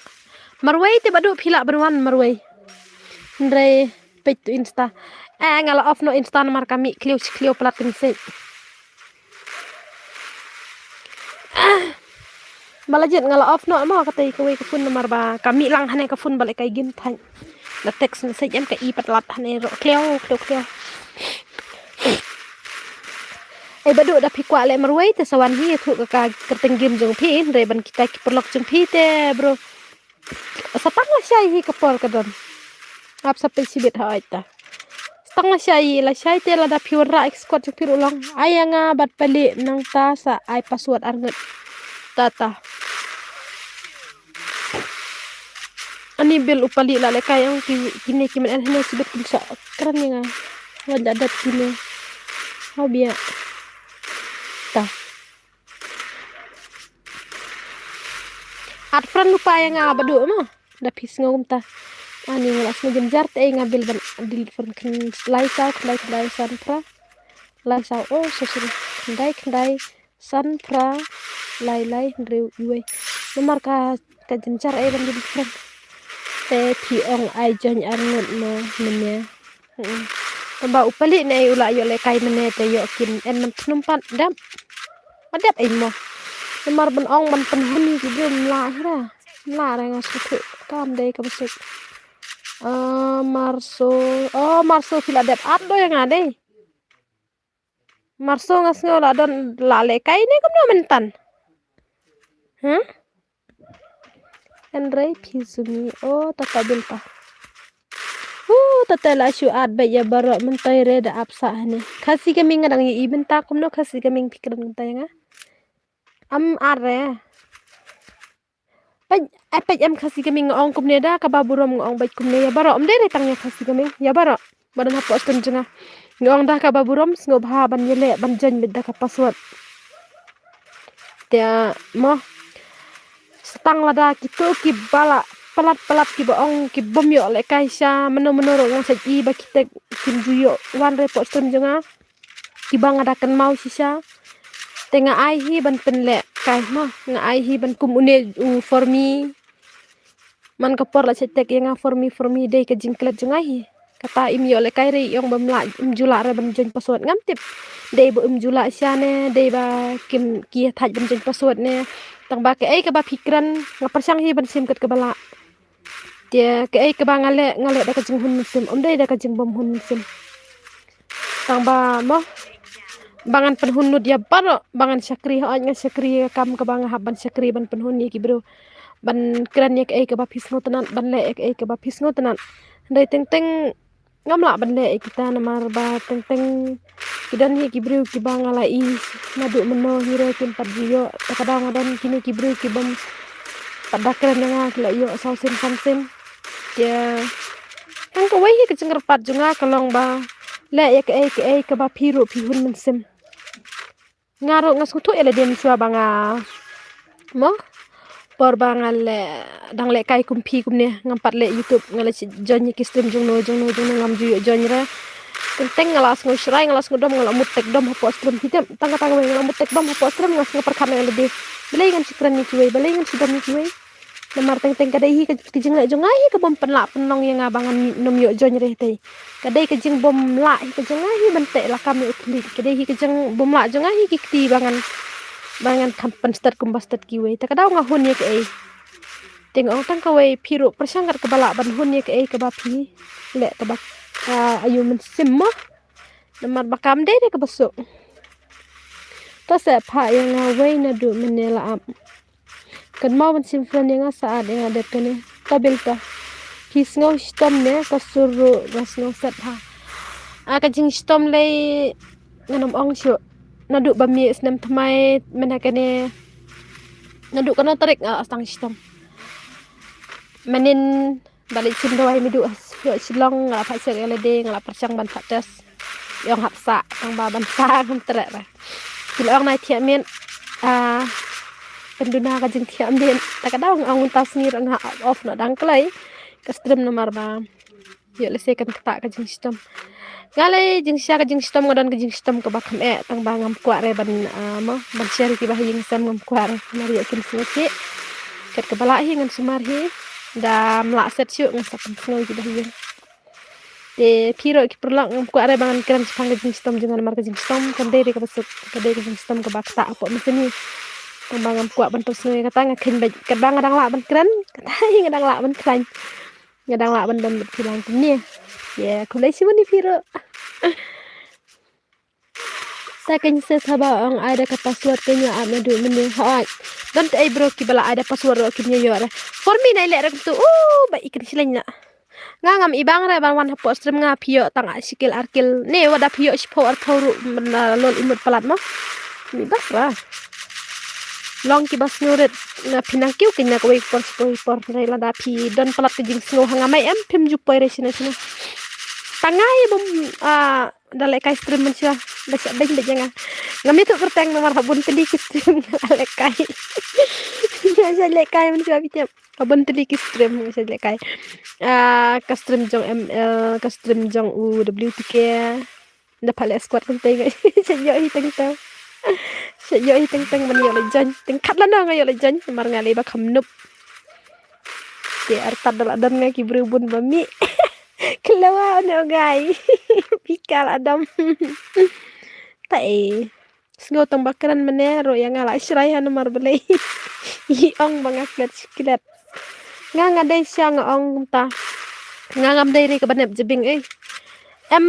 Marway te badu phila berwan marway. Ndre page tu insta. Ngala off no insta nomor kami klio plat se. Balajit ngala off no mo katai kowe ka fun nomor ba kami lang hane ka fun balik kay game tan. Na text message em ka i patlat hane ro klio. Badu da pikwa le marway te sawan hi thu ka kerteng game jong phi re ban kita ki perlok jong phi te bro. Satang la syai hi kapor kadon. Ap sampai sibit ha ita. Satang la syai te la da piwara squad jong phi ulang. Ayanga bat pali nang ta sa ai password arnget. Tata. Ani bil upali la le kayang kini kimen hene sibit bisa keren nga. Wala dat kini. Habia. Ta. At friend lupa yang badu mo. Da pis ngom ta. Ani ngalas ngejar te ngabil ban dil friend kan lai san pra. Lai sa oh sesuri. Kendai san pra lai ndre uwe. Nomor ka jencar ban dil friend. Te pi ong ai jon arnut mo menya. Tamba upali ne ula yo le kai mene te yo kin en man numpat dam. Adap ai mo. Nomor ban ong ban penhuni ki dem la ra. La ra ngas tu kam dei ka besek. Marso pila dap ado yang ade. Marso ngas ngola don la le kai ne kam no mentan. Andre pisumi tata bilta. Tata la syu ad ba ya baro mentai re da apsa hane. Kasi kami ngadang i benta kum no kasi kami pikiran mentai nga. Are. Paj kasi kami ngong kum ne da ka baburom ngong baj kum ne ya baro de re tangnya kasi kami ya baro. Badan hapos ten jenga. Ngong da ka baburom ngob ha ban yele ban jan bid da ka password. Dia mo setang lada gitu ki bala pelat ki boong ki bom yo le kaisa menurut ngang saji ba kita kim juyo wan report stun jenga ki bang adakan mau sisa tenga ai hi ban penle kai ma nga ai hi ban kum une for me man kapor la cetek yang for me dei ka jingklet jenga hi kata im yo le kai re yong bam la jula re ban jen password ngam tip dei bo jula syane dei ba kim ki thaj ban jen password ne tang ba ke ai ka ba pikiran ngapersang hi ban sim ket ke bala dia ke ai ke ba ngale da ka jing hun sim dei da ka jing bom hun sim tang ba mo bangan penhunu dia baro bangan syakri ha nga syakri kam ke bang haban syakri ban penhuni ki bro ban kran ye ke ai ke ba pisngo tenan ban le ke ai ke ba pisngo tenan dei teng ngamla ban le kita namar ba teng kidan hi ki bro ki bang ala i nadu meno hire kin pat jiyo kadang dan kini ki bro ki bom pada kran nga kila yo sausin samsin dia kan ko wei ke cengker pat junga kalong ba le ya ke ai ke ba piru pihun mensim ngaro ngaskutu ele dem swa banga mo por bangal dang le kai kumpi kumne ngampat le youtube ngale jonyi ki stream jungno ngam ju jonyi ra teng ngalas ngusrai ngalas ngudom ngala mutek dom hapo stream hitem tangga we ngala mutek dom hapo stream ngas ngaperkam ngale de belai ngan cikran ni kiwe belai ngan sidam ni kiwe namar teng kadai hi ke jing le jongai hi ke bom penla penong yang abangan num yo jonyi re te kadai ke jing bom la hi ke jongai hi bente la kami ukli kadai hi ke jing bom la jongai hi ki ti bangan kampan start kumbastat kiwe ta kadau nga hun ye ke ai tengok tang kawe piru persangkat ke bala ban hun ye ke ai ke bapi le ke bak ayu men simmo namar bakam de ke besok ta se pha yang ngawe na du menela am kan mau men simfran yang saat yang ada kene tabil ta kis ngau stom ne ka suru gas ngau set ha ka jing stom le nganom ong syu naduk bami senam thamai menakane naduk kana tarik astang sistem manin balik sindo ai midu silong ngala pasir LD ngala persang ban patas yang hapsa tang ba ban sa kan terak ra silong nai tiamen penduna ka jing tiamen takadang ang tas ni rang off na dang klai kastrim nomor ba yo lese kan kata ka jing sistem ngale jing sia ka jing sistem ngodon ka jing sistem ka bakam tang ba ngam kwa re ban ban share ki ba jing sistem ngam kwa re mari kin singki ket ka bala hi ngan sumar hi da mlak set syuk ngasak ngoi ki ba hi de piro ki perlak ngam kwa re bangan kran sepang ka jing sistem jangan mar ka jing sistem kan de ka besuk ka de ka jing sistem ka bakta apa mesin ni tang ba ngam kwa ban tos ngoi kata ngakin ba ka bang ngadang lak ban kran kata hi ngadang lak ban kran ngadang lak ban ban bilang ni ya kulai si ni piro ta kan se saba ang ada ka password kanya am du meni ha dan ai bro ki bala ada password ro ki yo ra for me nai le ra tu ba ikan silanya ngam ibang ra ban wan hapo stream nga pio tang sikil arkil ne wada pio sipo ar thoru lol imut palat mo mi bas ra long ki bas nuret na pinang kiu kinya ko por nai la da pi don palat ke jing sno hanga mai em pim ju poi re sina tangai bom dalek kai stream mensia baca baik jangan ngam itu kerteng nomor habun tadi stream dalek kai saya lek kai mensia bitem habun tadi stream saya lek kai ka stream jong ML ka stream jong UWTK nda pale squad kan teng saya yo hiteng teng saya yo hiteng teng man yo lejan teng kat la nga yo lejan mar ngale ba khamnup de artad dal adam nga ki berubun bami Kelawa no guys. Pikal adam. Tai. Sngo tong bakaran menero yang ngala israi nomor belai. Iong bangaklet skilet. Nga ngadai sia ong ta. Nga ngam dai ri ka banep jebing em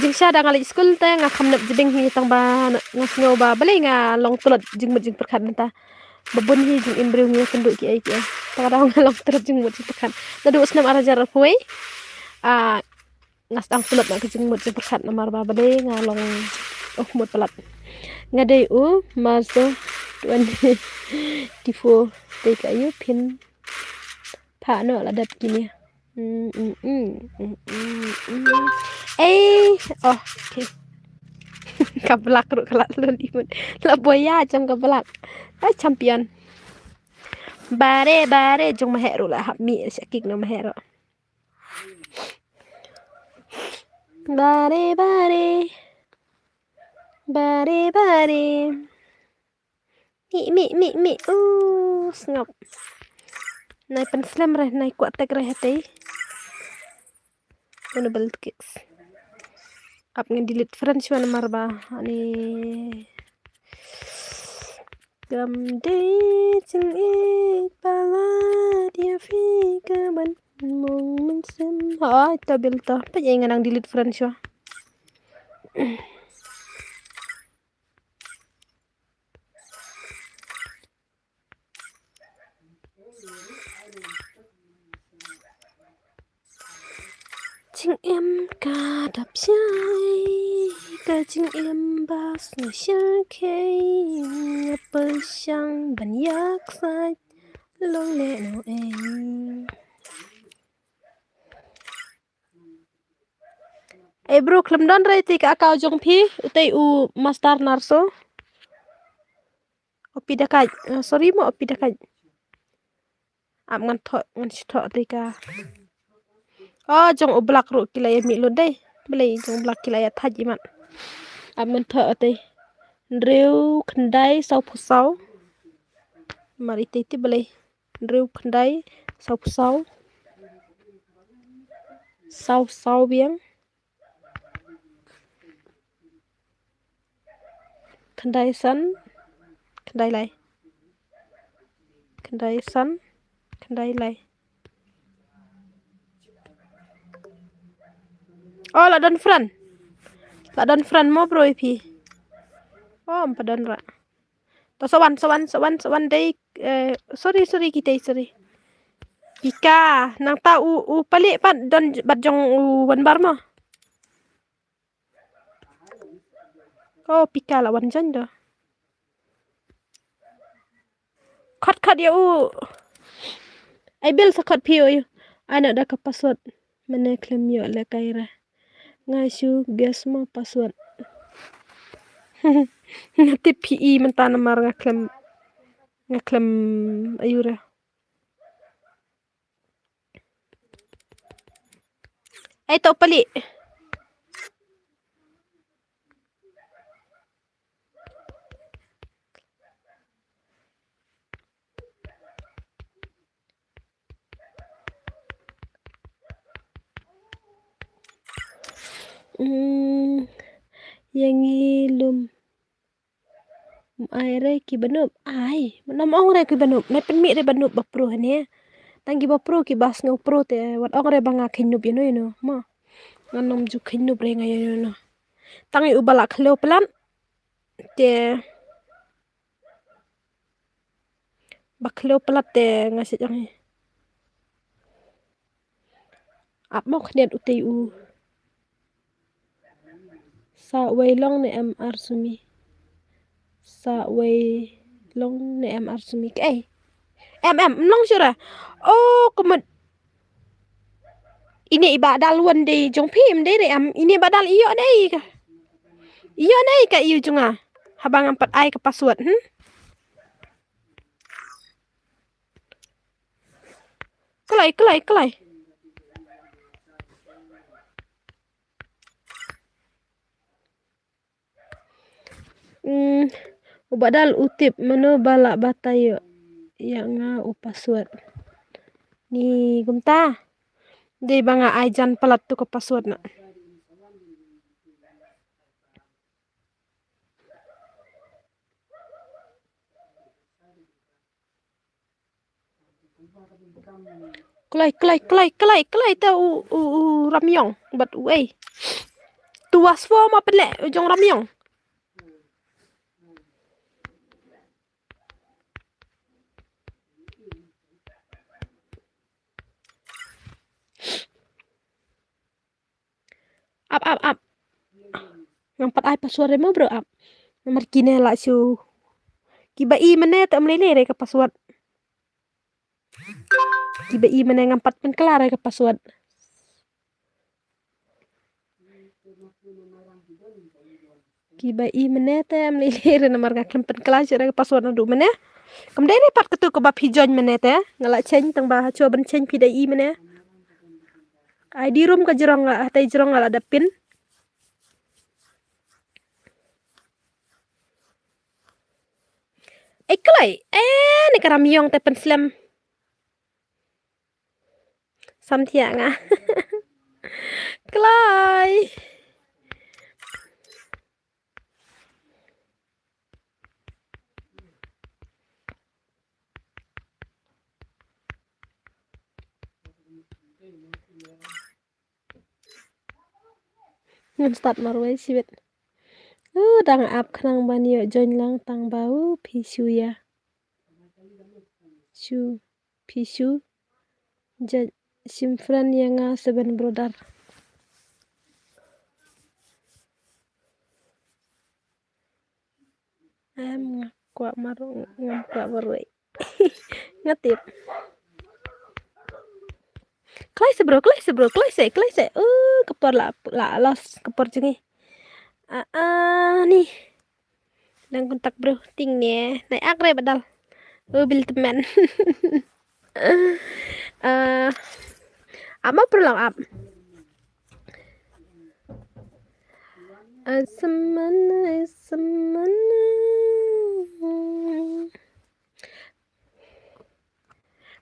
jing sha dang ali school ta nga khamnep jebing hi tang ba nga sngo ba belai nga long tulot jing mut jing perkhan ta. Babun hi jing imbreu ngi kenduk ki ai ki. Ta dang long tulot jing mut jing perkhan. Nadu usnam arajar huai. Ngas ang tulot na kajing mut jing perkhat nomor ba bade ngalong mut pelat ngadai maso 24 dei kayu pin pa no la dat kini okay kablak ru kala lu limut la boya jam kablak champion bare jong maheru la hami sakik no maheru bare mi snap nai pen slam re nai kuat tek re hati double kicks up nge delete friends wan marba ani gam de ching pala dia fi ban mong men sem tabil ta pa ngang delete friends wa ching em ca đập trái ca ching em ba snu xiang kei bơ xiang ban yak sai long le no bro klem don re ti ka kau jong phi utai master narso opi dakai sorry mo opi dakai am ngan tho ti ka jong oblak ru kilaya mi lo dai belai jong blak kilaya thaji man am ngan tho te reu khandai sau phusau mari te belai reu khandai sau phusau sau biang khandai san khandai lai khandai san khandai lai la don friend mo bro ipi padon ra to sawan dai sorry kita sorry pika nang ta u pali pan don bat jong wan bar mo Oh, Pika lawan Jon dah. Cut ya Ai bil sakot pio yo. Ana dah ke password. Mana klaim yo le kaira. Ngasu guess mo password. Nanti PE mentana mar ngaklaim ayura. Ai tau pali. Yang ilum ai re ki banup ai nam ong re ki banup na pen mi re banup bapro hane tangi bapro ki bas ngau pro te wat ong re banga khinup yeno ma nganom ju khinup re nga yeno tangi ubala khlo plan te bakhlo plat te ngasi jang ap mo khnet utei u sa wei long ne am arsumi sa wei long ne am arsumi ke em long sura oh kemed ini ibadal wan de jong pim de am ini badal iyo dei ka iyo junga habang empat ai ke password kelai ubadal utip mano bala batayo yang u password ni gumta de banga aijan pelat tu ke password na kelai ta u ramyong bat u tuas fo ma pele ujong ramyong up ngampat ai password mo bro up nomor kine la su kiba i mene ta mlele re ke password kiba i mene ngampat pen kelar ke password kiba i mene ta mlele re nomor ka pen kelar ke password ndu mene kamde re pat ketu ke bab hijon mene ta ngala chen tang ba cho ban chen pida i mene ID room ka jerong tai jerong ada pin kelai ni karamyong te pen slam samthia nga kelai ngam start marwai sibet dang ap khnang ban yo join lang tang bau phisu ya phisu simfran yang seven brother em kwa maru ngam kwa marwai ngatip klai se bro kepor la los kepor jengi nih dan kontak bro tingnya naik akre badal mobil teman apa perlu up semana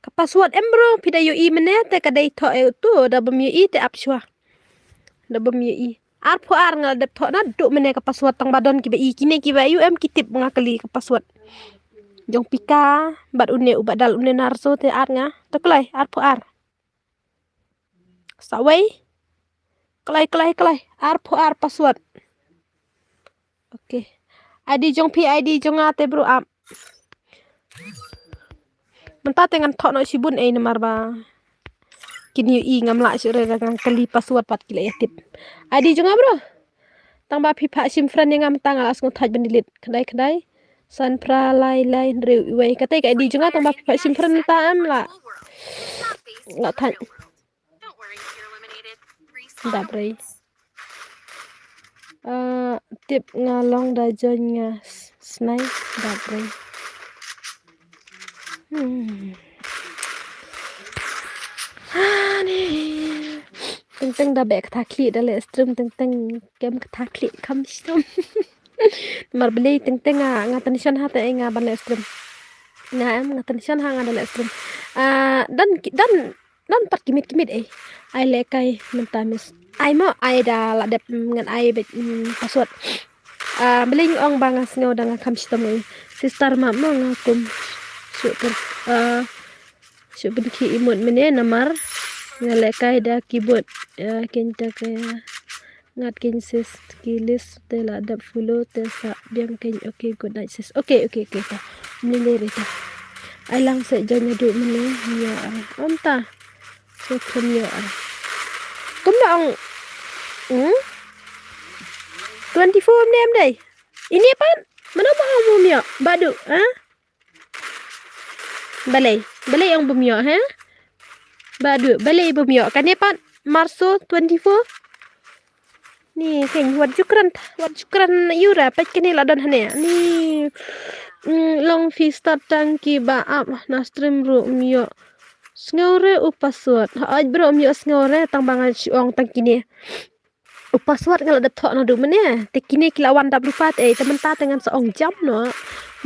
ke password bro pida yo i menete kadai to tu da bem yo i te up shwa da bem yo i ar pho ar ngal dep to na do mene ke password tang badon ki ba i kine ki ba yu kitip ngakali ke password jong pika bat une ubadal une narso te ar nga to klai ar pho ar sawai klai ar pho ar password oke ID jong pi ID jong ate bro up menta dengan tok no sibun nomor ba kini i ngam la sure dengan kali password pat kila ya tip ID jong bro tang ba phi pha simfran yang am tang alas ngothaj bendilit kedai san pra lai riu wei kate kai di junga tang ba phi pha simfran ta am la Virtual world. And it's not based la on the than real world. Don't worry if you're eliminated. da Respawn brei awaits. tip ngalong da jon nga snai da brei ni teng da bek thakli da le stream teng kem thakli kam stom mar beli teng nga tension ha ta nga ban le stream nga em nga tension ha nga da le stream dan pat kimit ai le kai mentamis ai mo ai da la dep ngan ai bet password beling ong bangas ngo da nga kam stom sister ma mo ngakum syukur syukur ki imut mene namar ngalekai da keyboard kinta kaya ngat kin sis kilis te la dap follow te sa biang kin okay good night sis okay ta nile rita ai lang sa janya du mene ya onta so kumya kumna ang 24 nem dai ini apa mana mau mumya badu balai ang bumyo ha badu balai bumyo kan ni pat marso 24 ni ken wat jukran yura pat kini la don hane ni long fi start tangki ba up na stream ru myo ngore upaswat aj bro myo ngore tang bangan siong tang kini upaswat kalau dat thok na du mene te kini kilawan dap lupat temen ta dengan seong jam no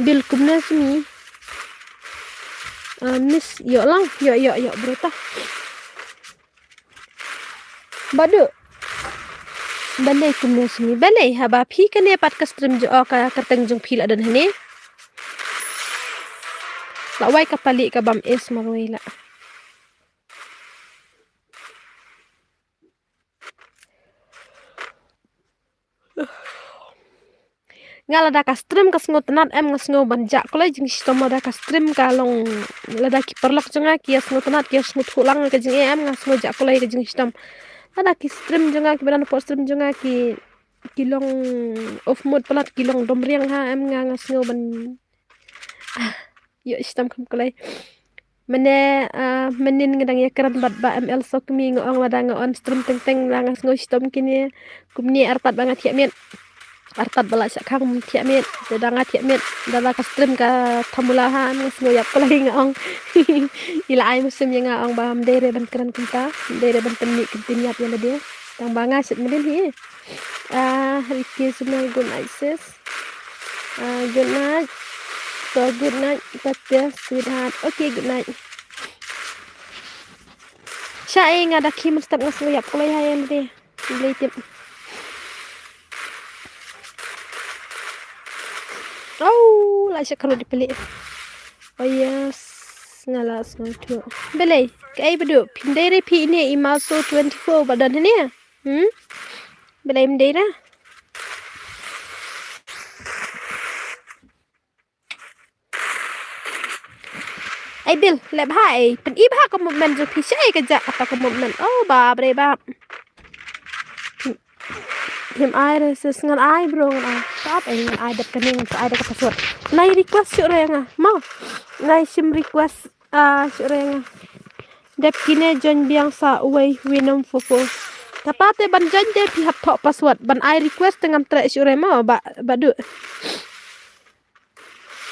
bil kumna sini miss yo lang yo bro ta badu balai kumna sini balai haba phi kane pat ka stream jo ka kateng jung phil adan hane la wai ka pali ka bam es maroi la ngala da ka stream ka sngot nat em ngasngo banja kolai jing stomo da ka stream ka long lada ki perlok jonga ki sngot nat ki sngot hulang ka jing em ngasngo ja kolai ka jing stom lada ki stream jonga ki badan po stream jonga ki long off mode pelat ki long dom riang ha em ngasngo ban yo stom kam kolai mene menin ngedang ya keran bat ba ml sok mi ngong lada on stream teng ngasngo stom kini kumni arpat banget ya miet artat bala sakang tiamit sedang tiamit dala ka stream ka thamulahan ngoyak kolai ngong ila ai musim yang ngong bam dere ban kran kita dere ban tenni kintiniat ya dia tang banga sit medin hi Ricky semua good night sis good night so good night Tatya sweetheart okay good night Syai ngada kim step ngoyak kolai hayan dia beli tip oh lah kalau dipilih oh yes ngalas ngotu belai kai bedu pindere pi ini imaso 24 badan ni belai mendera ai bil lep hai pen iba ko moment jo pi sai ka ja apa ko moment oh ba bre ba him ai reses ngan ai bro ngan stop ngan ai dap kening ai dak password nai request syurenga mau nai sim request syurenga dap kine jon biang sa way winom fofo tapate ban jon de pi hap thok password ban ai request dengan tre syurema ba du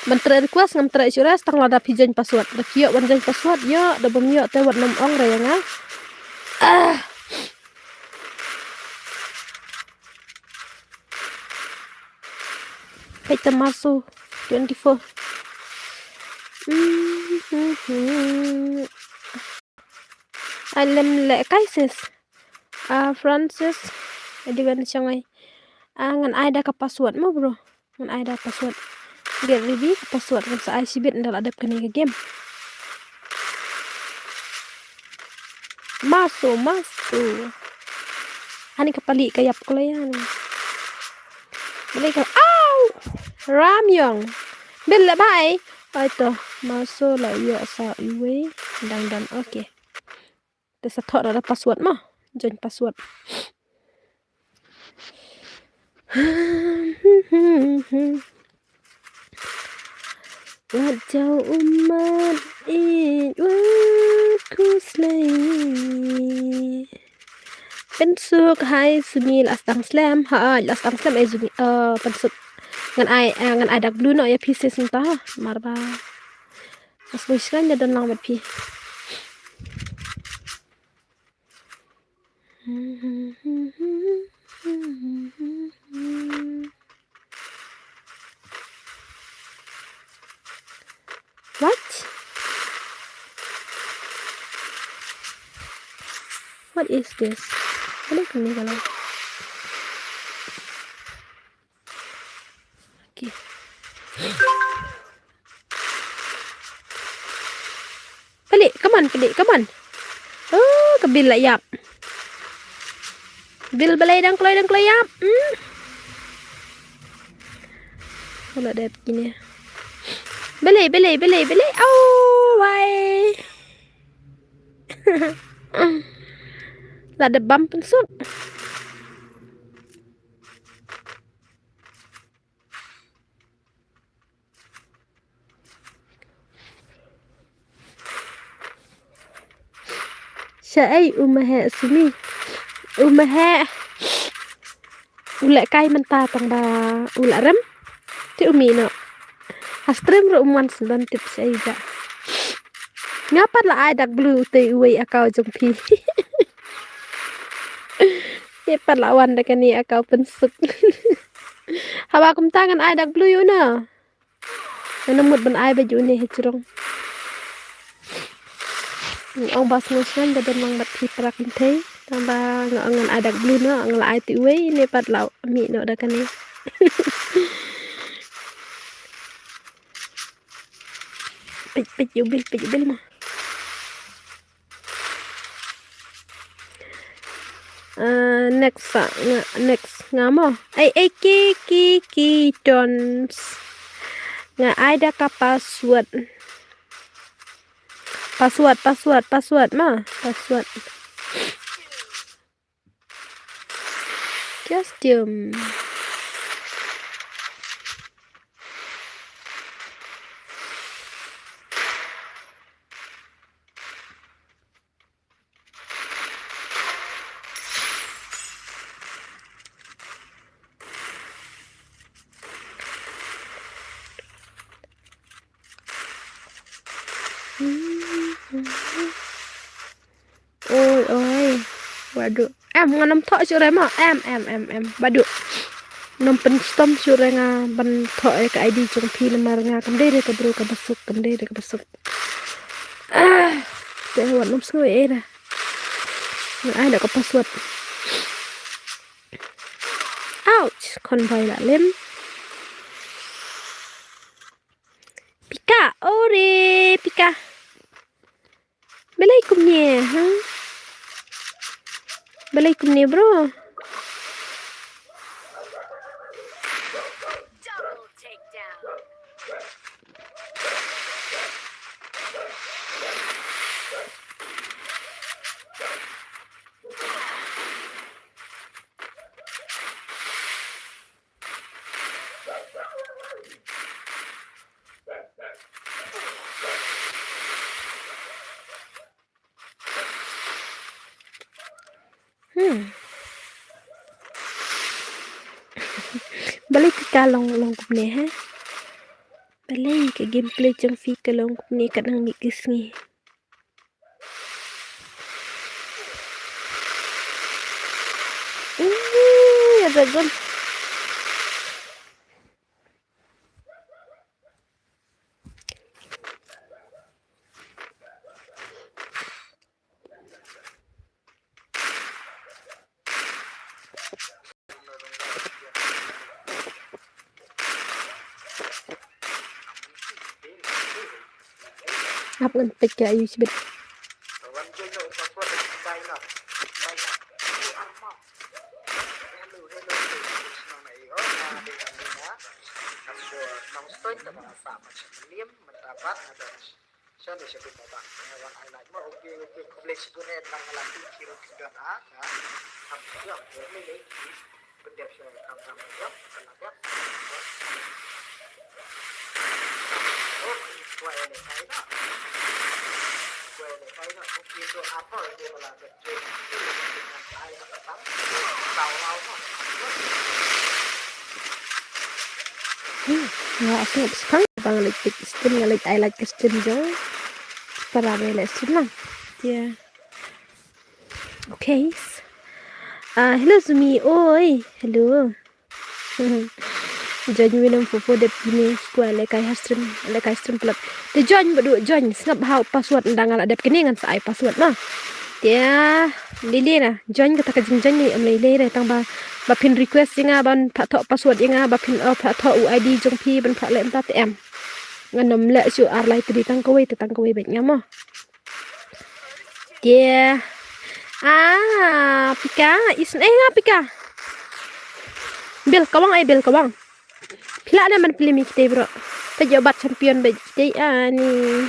ban tre request ngam tre syure stang lada pi jon password dak yo ban jon password yo da bom yo te wat nom ong renga Kita masuk 24 alam le kaisis Francis di ban changai ngan ai da ka password mo bro ngan ai da password get ready ka password kan sa ai sibit ndal adap kene ke game masuk hani kapali kayap kulayan beli ka Ramyong bella bye to masuk la yo sa iwe dan okay Tesa thok ada password mah join password Wajah umat ku selain เป็นสุขให้สุนีละสังสแลมฮะละสังสแลมไอซุนีเป็นสุขngan ai dak blue no ya pieces entah marba as muiskan ya dan lang mat pi what is this boleh kan ni kalau okay pelik come on oh kebil lah yap bil balai dang kloy yap kalau ada begini beli oh why lah ada bam pensuk Syai umahe sumi umahe ulek kai menta tang ba ulek rem ti umi no astrem ro umwan semban tip sai ja ngapa lah ai dak blue te uai akau jongpi ye pat lawan dak ni akau pensuk hawa kum tangan ai dak blue yo na namut ban ai baju ni hecrong ông bas ngusnan da mang bat pi pra kinte tamba ngan adak blue no ngla ai ti we ne pat law mi no da kane pej bil ma next ngamo ai ki tons nga ai da ka password costume ôi waduh nganam thok sure ma badu nom pen stom sure nga ban thok ka id jong phi lemar nga kamde re ka bro ka besuk te wan nom sngoi era ai da ka password ouch kon vai la lem pika Balaikum ni bro Double takedown. Balai ke kalong long kumne ha balai ke gameplay jang fi kalong kumne kadang mikis ni ya dragon apa kan pecah ayu sibet Nggak asli sekali bang like stream nggak like I like stream jauh para bela stream lang ya. Okay. Hello Zumi, oi, hello. Join minum fufu de pini ku lekai stream club. De join badu join snap hau password ndang ala de kini ngan sai password na. Dia lili na join kata kajing join ni am lili re tang ba pin request jinga ban pha tho password jinga ba pin pha tho UID jong pi ban pha lem ta TM. Ngan nom le su ar lai tri tang kawai bet ngamo. Dia Pika is Pika. Bil kawang ay bil kawang. Pila naman pilih mi kita bro. Pejabat champion ba kita ni.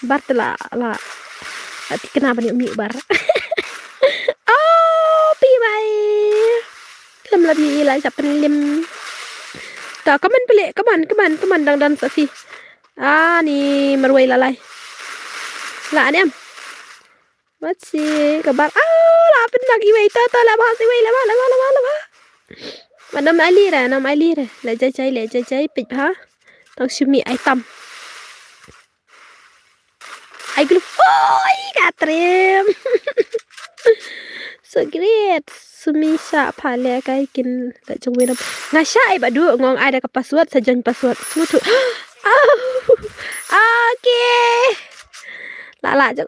Bar tela la. Ati kenapa ni umi bar? Oh, pi bai. Lam labi la sa penlim. Ta kaman pilih, kaman dan safi. Ni marwai lalai. La ni am. Masih kabar la penag iway ta la ba si way la ba nam ali ra la jai pit ha tang sumi ai tam ai glu oi katrim so great sumi sa phale kai kin la chungwe nam ngasha ai ba du ngong ai da ka password sa jon password sutu okay la jok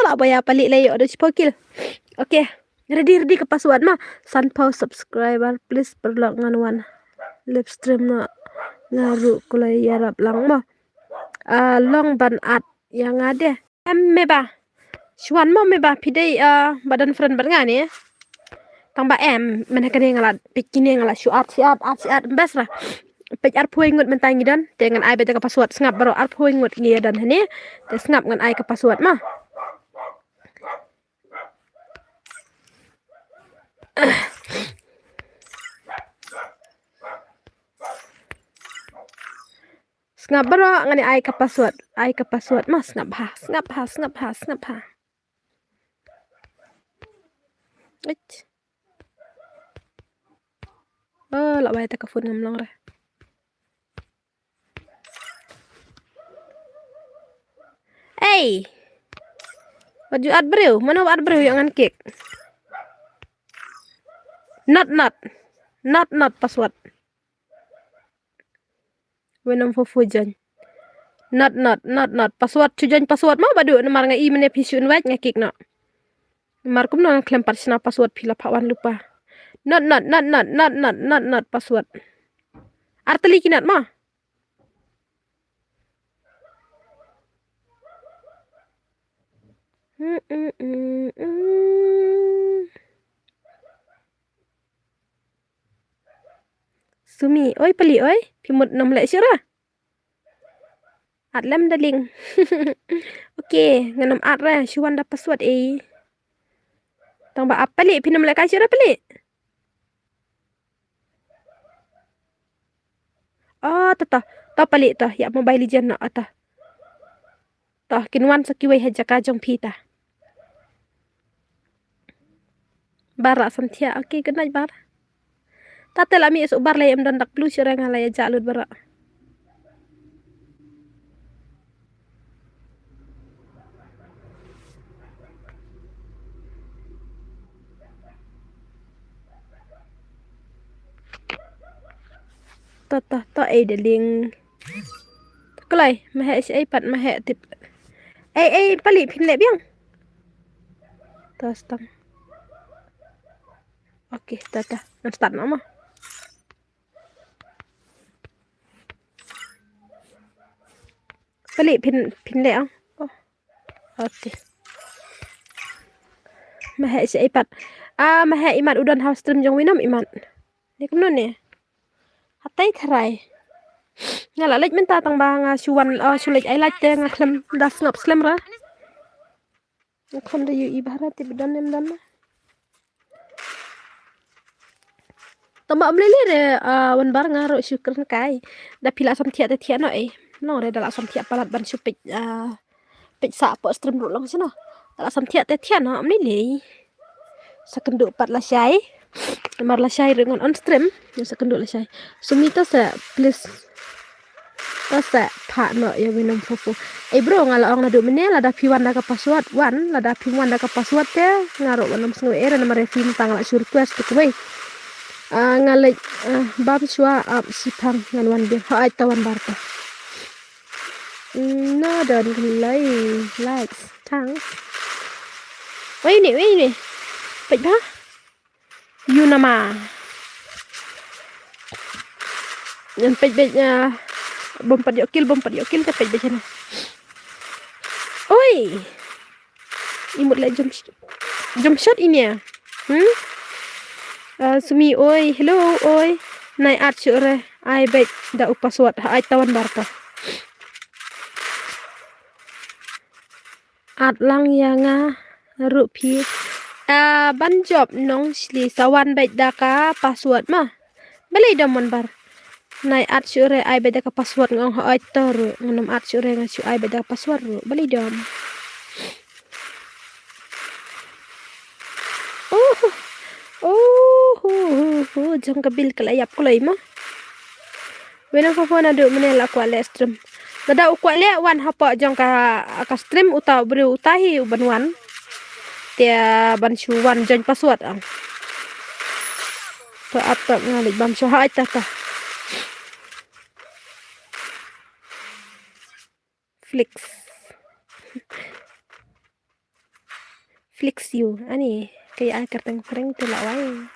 la baya palik layo ada spokil. Okay, ready ke password mah sanpau subscriber please perlok nganuan live stream na ngaru kulai yarap lang mah long ban at yang ada meba shwan mo meba pidai badan friend berngani tang ba mana kene ngala pikini ngala siat besra pej arpoi ngut mentangi dan dengan ai beta ke password ngap baro arpoi ngut ngi dan hene te ngap ngan ai ke password mah ngap baro ngani ai ke password mah ngap ha la bai ta ka phone ngam long ra hey baju ad brew mana ad brew yang ngan kek not password wenam fufujan not password chujan password ma badu nomor ngai mene pisun wait ngakik no nomor kum no klem parsina password pila pawan lupa not password arteli kinat ma Sumi, oi peli oi, pimut nom lek syara. At lem daling. Okay, nganom at ra, syuan da password Tang ba apa li pinam lek syara peli. Oh, tata peli ta, ya mobile legend na ata. Tah kinwan sakiwai haja kajong pita. Bara santia, okay, good night bar. Tatel ami esok bar lay dan dak plus syara ngalay jalud bara. Ta daling. Kelai, mahe si iPad mahe tip. Pali pin le biang. Tas tang. Okay, tata. Nan start nama. Pali pin le ang. Oh. Okay. Mahe si iPad. Mahe iman udan house stream jong winam iman. Ni kumnon ni. Hatai tharai. Ngala lek menta tang ba nga syuan syulek ai lek te nga klem das ngap slem ra. Ngkom da yu ibarat ti bedan nem dan. Tamba amlele re wan bar ngaro syukur kai. Da pila sam thia te thia no no re da sam thia palat ban supik pik sa po stream ru long sino. Da sam thia te thia no amlele. Sakendo pat la syai. Mar la syai dengan on stream, sakendo la syai. Sumita sa please Tasa pak no ya minum fufu. Bro ngala ong nadu menel ada piwan da ka password wan lada piwan da ka password te ngaro wanam snu era nama refin tang la sur request tu we. Ngale bab shwa sipang ngan wan bi ha ai tawan barta. No dan lay likes thanks. Wei ni. Pek ba? You nama. Yang pek bom pat yokil te pej bejana. Oi. Imut la jump shot ini ya. Sumi oi, hello oi. Nai art syure ai bet da password ai tawan barta. Art lang yang rupi. Ban job nong sli sawan bet da ka password mah. Balai damon bar. Nai art syure ai beda ka password ngong ai tor nganam art syure ngasu ai beda password ru bali dom. Jang kabil kalayap kulay mo. Wenang fa na do menel aku ale stream. Nada ukwa le wan hapa jang ka stream uta bru utahi uban wan. Tia ban shu wan jang password ang. To apa ngalik bam shu ha ta. Flix you ani kaya kartang freng tu lawai.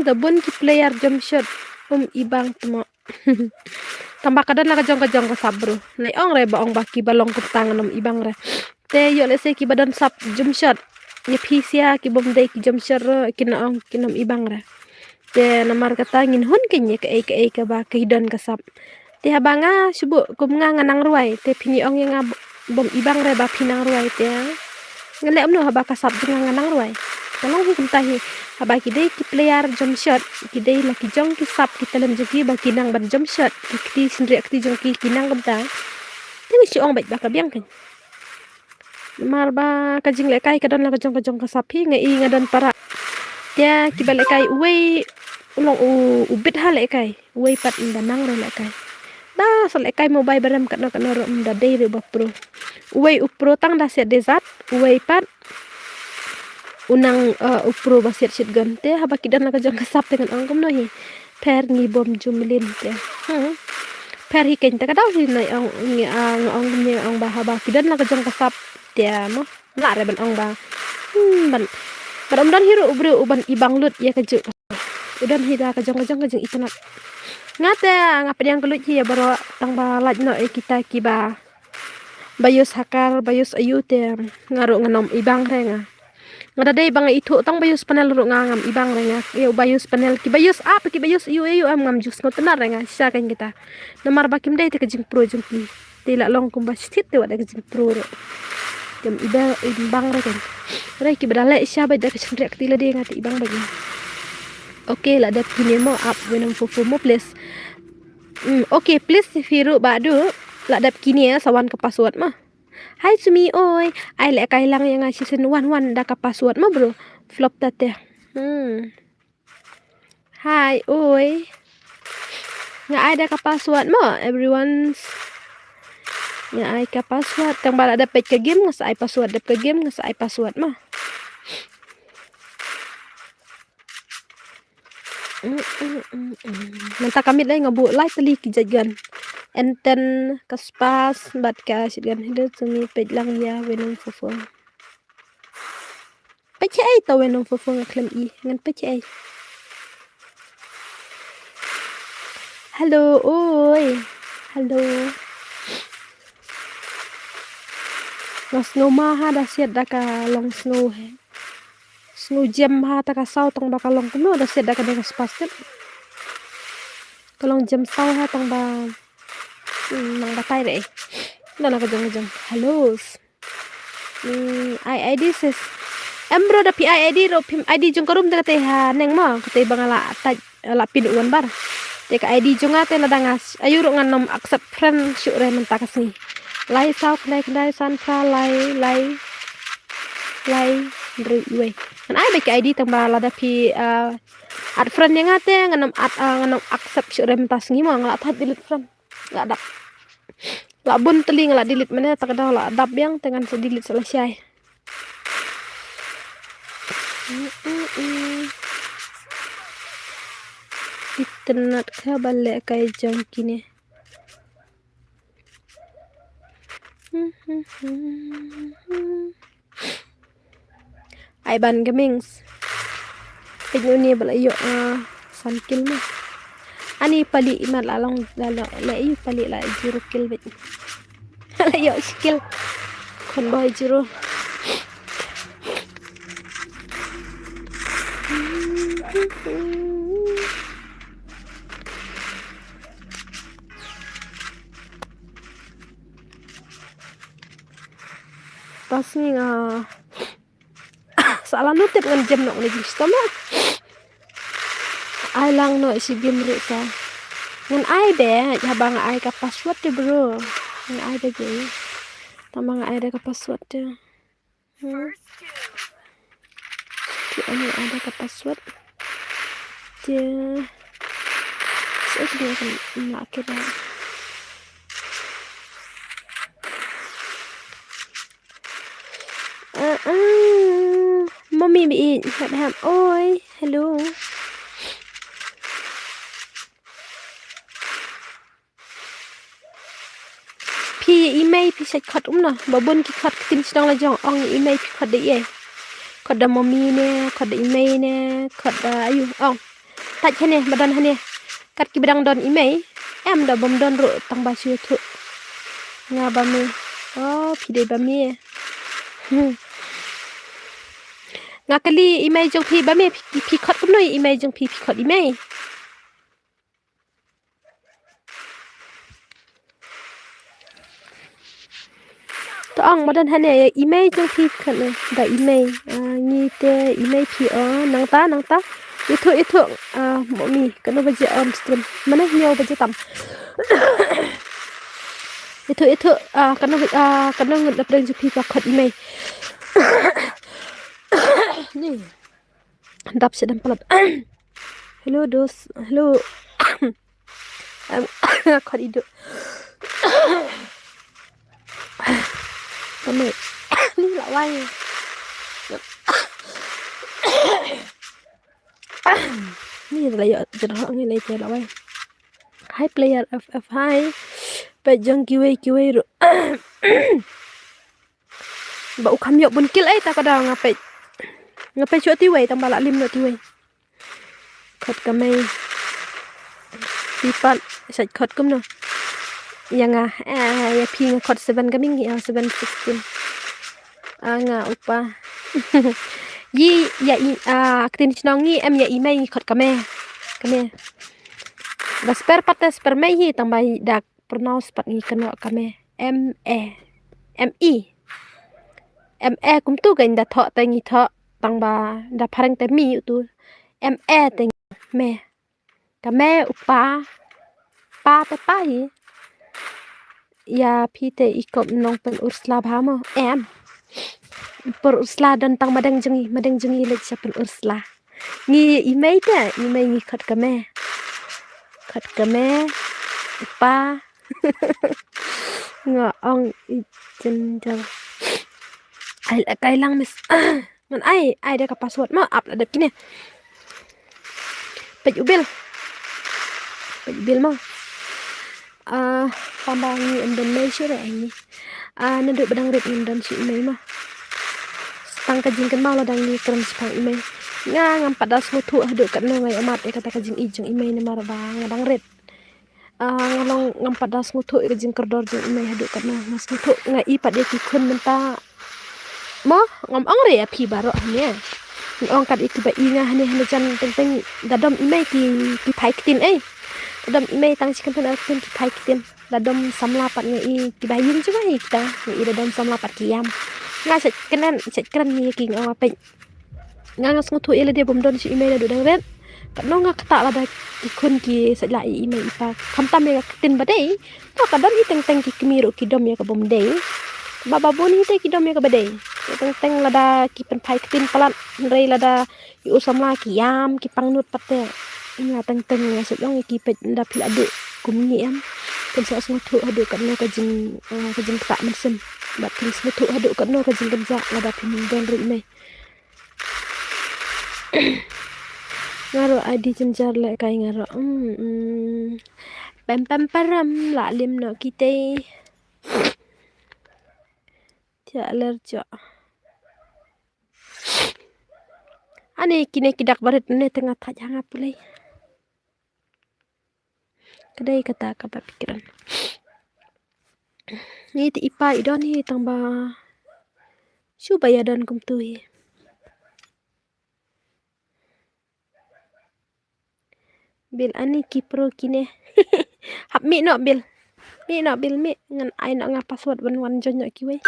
Dabun ki player jump shot ibang temo. Tambah kadan la kajong ka sabro. Nai ong re ba ong baki balong ku tangan ibang re. Te yo le se ki badan sap jump shot. Ni pisia ki bom dai ki jump shot ro kina ong kinam ibang re. Te namar kata ngin hun kenye ke ba kehidan ka sap. Te habanga subu kum nganang ruai te pini ong yang bom ibang re ba pinang ruai te. Ngale amno haba ka sap nganang ruai. Tolong hukum tahi haba kidai ki player jump shot kidai la ki jong ki sap ki talam jagi ba kinang ban jump shot ki sindri ki jong ki kinang benta te si ong baik ba ka biang kan mar ba ka jing le kai ka don la ka jong ka sap hi ngai ngadan para ya ki bale kai we ulong ubit ha le kai we pat banang re le kai da so le kai mobile baram ka no ro da dei re ba pro we upro tang da set desat we pat unang upro basit shit gante haba kidan la kajang kasap dengan angkum no hi per ni bom jumlin te per hi ken ta kadaw hi nai ang ni ang ba haba kidan la kajang kasap te mo la re ban ang ba ban dan hiru ubro uban ibang lut ya kaju udan hida kajang itanat ngate ngapa yang kelut hi ya baro tang ba laj no kita kiba bayus hakar bayus ayu te ngaru nganom ibang re nga ngada dai bang itu tang bayus panel ru ngam ibang renga yo bayus panel ki bayus apa ki bayus yu am ngam jus no tenar renga sya kan kita nomar bakim dai te kajing pro jumpi tila long kum basit te wada kajing pro ro jam ibang re kan re ki badale sya ba da kajing rek tila de ngati ibang bagi oke la da pini mo up wenam fufu mo please oke please firu badu la da kini ya sawan ke password mah. Hai Sumi oi, ai lek kai lang yang season 1 da ka password ma bro. Flop tate. Hai oi. Nga ai da ka password ma everyone's. Nga ai ka password tang bala da page ke game ngas ai password da ke game ngas ai password ma. Nanta kami lai ngabu lai tali ki jagan. Enten kaspas bat ka sigan hidup Sumi page lang ya wenong fufu. Page ai to wenong fufu ngaklam i ngan page ai. Halo oi. Halo. Mas snow ma ha da siat da ka long snow he. Snow jam ha ta ka saw tong ba ka long kuno da siat da ka de kaspas te. Kalong jam saw ha tong ba nang batay re na nakajong halo I this is Bro da pi ID ro pim ID jung karum te kate ha neng mo kate bangala taj la pin uan bar te ka ID junga te la dangas ayu ro nganom accept friend syuk re menta kasni lai sau kedai san fra lai ri we kan ai ke ID tamba la da pi ad friend yang ate nganom accept syuk re menta sngi mo ngala ta delete friend nggak ada la bun teli ngala delete mana tak ada la dap yang dengan delete selesai. Internet ka balik kay jong kini. Ay ban gamings. Pinyo ni bala yo sankil mo. Ani pali imat lalong la iyo pali la 0 kill bit. La yo skill. Kon boy 0. Pas ni salah nutip ngan jam nok ni sistema. Ai lang no si game ru sa. Ngan ai be habang ai ka password de bro. Ngan ai be je. Tambang ai ka password de. Ini ada ke password dia saya sudah akan akhirnya mommy bị ham ôi hello pi email pi sai khat nè bà bun ki khat tin sidang la jong ong email pi khat de khat da mommy nè khat da email nè khat da ayu ong tak hene badan hene kat ki bidang don email em da bom don ro tang ba chu thu nga ba mi pi de ba mi nga kali email jong pi ba mi pi khat kum noi email jong pi khat email to ang badan hane email jong pi khat da email ngi te email pi nang ta itu mommy kanu baje stream mana nyaw baje tam itu kanu ngud dapren jupi ka khot email ni dap sedam palap hello dos hello khot idu kanu ni la wai ni là giờ nghe lại chơi lại hi player ff hi bây giờ kiwi rồi bậu khăm nhậu bún kill ấy ta có đào ngapai chỗ tiwi tang balak lim no tiwi khot kamay pipat sạch khot kum no yang ya pi khot 7 kaming ya 716 nga upa yi ya aktin chnongi em ya email khot kame basper pates per mai tambai dak pronounce pat ngi kano kame me kum tu gain da tho tangi tho tangba da pharang te mi tu me teng me kame upa pa te pa hi ya pi te ikom nong pen ursla bhamo per ursla dan tang madang jengi lek sapel ursla ngi email ngi khat kame pa nga ong ijen jang ai lang mis ngan ai ada ka password ma up ada kini page bil ma pambangi Indonesia re ini nanduk badang red dan si email ma tang kajing kan mau ladang ni keren sepang email ngam padas mutu haduk kat no ngai amat kata kajing ijung email ni mar bang ngadang red ngalong ngam padas mutu kajing kerdor jung email haduk kat no mas mutu ngai i pade ki kun menta mo ngam ong re pi baro hanya ong kat iki ba inga hane jan teng dadom email ki pai kitin dadom email tang sikan pen ki pai kitin dadom samla pat ngai ki bayin juga kita ngai dadom samla pat kiam nga set keren ni king apa nga ngutu ile dia bom don si email do dang ren kan no nga kata la da ikon ki set la email ipa kam tam ya tin badai to kadon i teng ki kemiro ki dom ya ka bom dei baba boni te ki dom ya ka badai teng la da ki pen pai tin palat rei la da i usam la ki yam ki pangnut pate nga teng nga set long ki pet da pil adu kum ni am kan sa ngutu adu kan no ka jing tak mesin bat tulis ngutu adu kan no ka jing kerja la da pin don ri me ngaro adi jenjar le kai ngaro pam pam param la lim no kite tia alerja ane kine kidak baret ne tengah tak jangan pulai kedai kata kabar pikiran ni ti ipa idon ni tambah supaya don kum tui bil ani kipro kine hap mi no bil mi ngan ai no nga password wan jonyo kiwe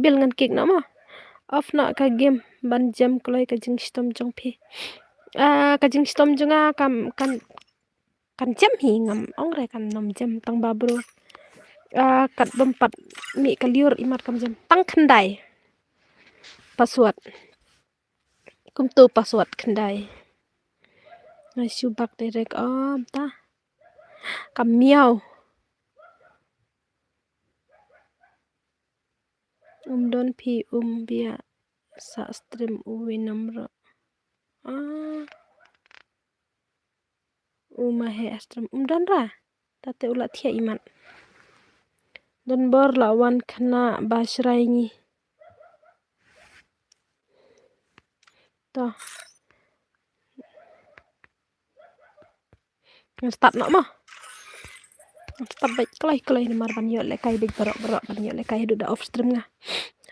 bil ngan kik no mo off no ka game ban jam kloi ka jing stom jong phi ka jing stom jonga kan jam hi ngam ong re kan nom jam tang ba bro kat bempat mi kaliur imat kam jam tang khandai password kum tu password khandai ngai subak direk om ta kam miau don pi bia sa stream uwi namro umahe stream don ra tate ulat thia iman don bor lawan khana basrai ni to start no mo start baik klai nomor ban yo le kai big barok ban yo le kai du da off stream nga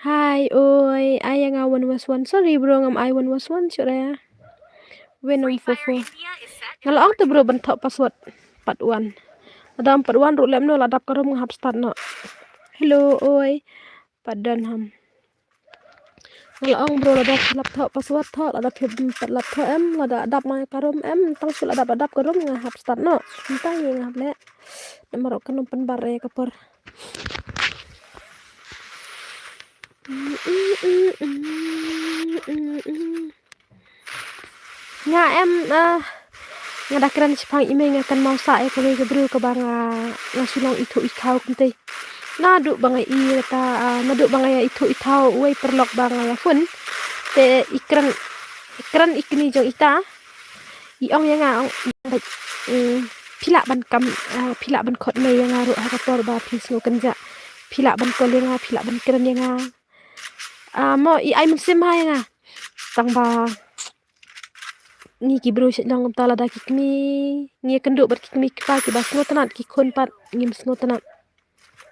hai oi ayang awan was one sorry bro ngam I one was one sure ya Venom Free Fire fofo India is set to kalau ang tu bro bentok password part 1 adam part 1 ru lem no ladap karom ngap start no hello oi padan ham kalau ang bro ladap laptop password tho ladap phim laptop em ladap adap mai karom em tang sul adap karom ngap start no entah ye ngap le nomor kan pen bare kapor nga em nga dakran sipang ime nga kan mau sa e ko ke bru ke banga nga sulong itu ikau kunte nadu banga i ta nadu banga ya itu itau wei perlok banga ya fun te ikran ikni jong ita i ong ya nga ong pila ban kam pila ban khot me ya nga ru ha kapor ba phis ngo kanja pila ban ko lenga pila ban kran ya nga mo i ai musim ha ya nga tang ba ni ki bro sit long tala da kikmi ngi kenduk ber kikmi pa ki bas ngo tanat ki khon pat ngim ngo tanat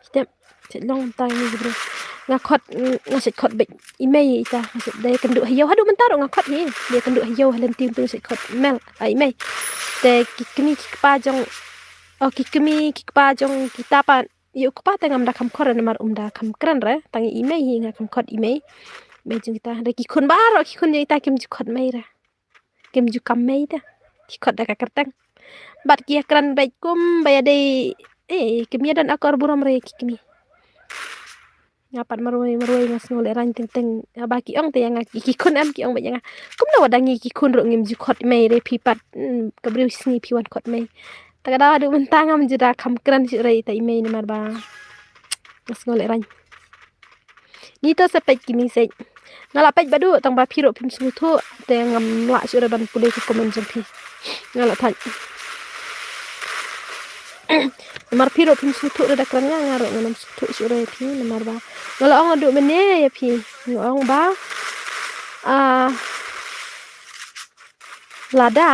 step sit long ta ni bro nga khot nga sit khot be email ita sit dai kenduk hayo hadu mentar nga khot hi dia kenduk hayo halen tim tu sit khot mail ai email te kikmi ki pa jong kikmi ki pa jong kita pa yu pa ta ngam da kam khor na mar da kam kran ra tangi email hi nga kam khot email be jong kita da ki khon bar ki khon ita kim ji khot mai ra kem ju kam mai da ki khot da ka kertang bat ki kran baik kum baya dei kemia dan akor buram re kikmi ngapat maroi ngas ngole ran teng baki ong te yang ki khon am ki ong ba yang kum na wadangi ki khon ro ngim ju khot mai re pipat kabri sni piwan khot mai tagada adu mentang am jeda kam kran si re ta imei ni marba ngas ngole ran ni to sepet kini se ngala pej badu tang ba phiro phim su tho te ngam wa su re ban pule ki komen jam phi ngala than mar phiro phim su tho da kran nga ngaro ngam su tho su re phi mar ba ngala ong adu mene ya phi ngong ba lada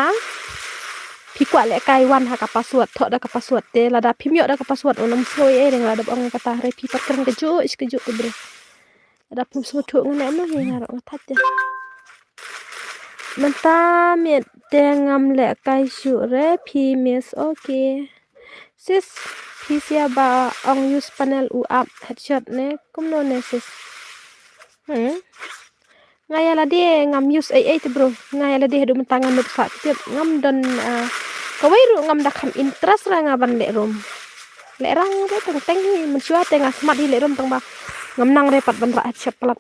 pi kwa le kai wan ha ka password tho da ka password te lada phim yo da ka password onam soi e reng lada ong kata re pi pat kran ke jo ke bro ada phim su tho ngane no he ngaro thatja Menta miet ngam le kai shure pi miss okay. Sis pisia ba ong use panel u up headshot ne kumno ne sis. Ngaya la dia ngam use ai bro. Ngaya la dia du mentangan nup sak tiap ngam don kawairu ngam dakam interest ra ngaban le rom. Le rang re teng teng hi mensua tengah smart hi le rom teng ba ngam nang repat ban ra headshot pelat.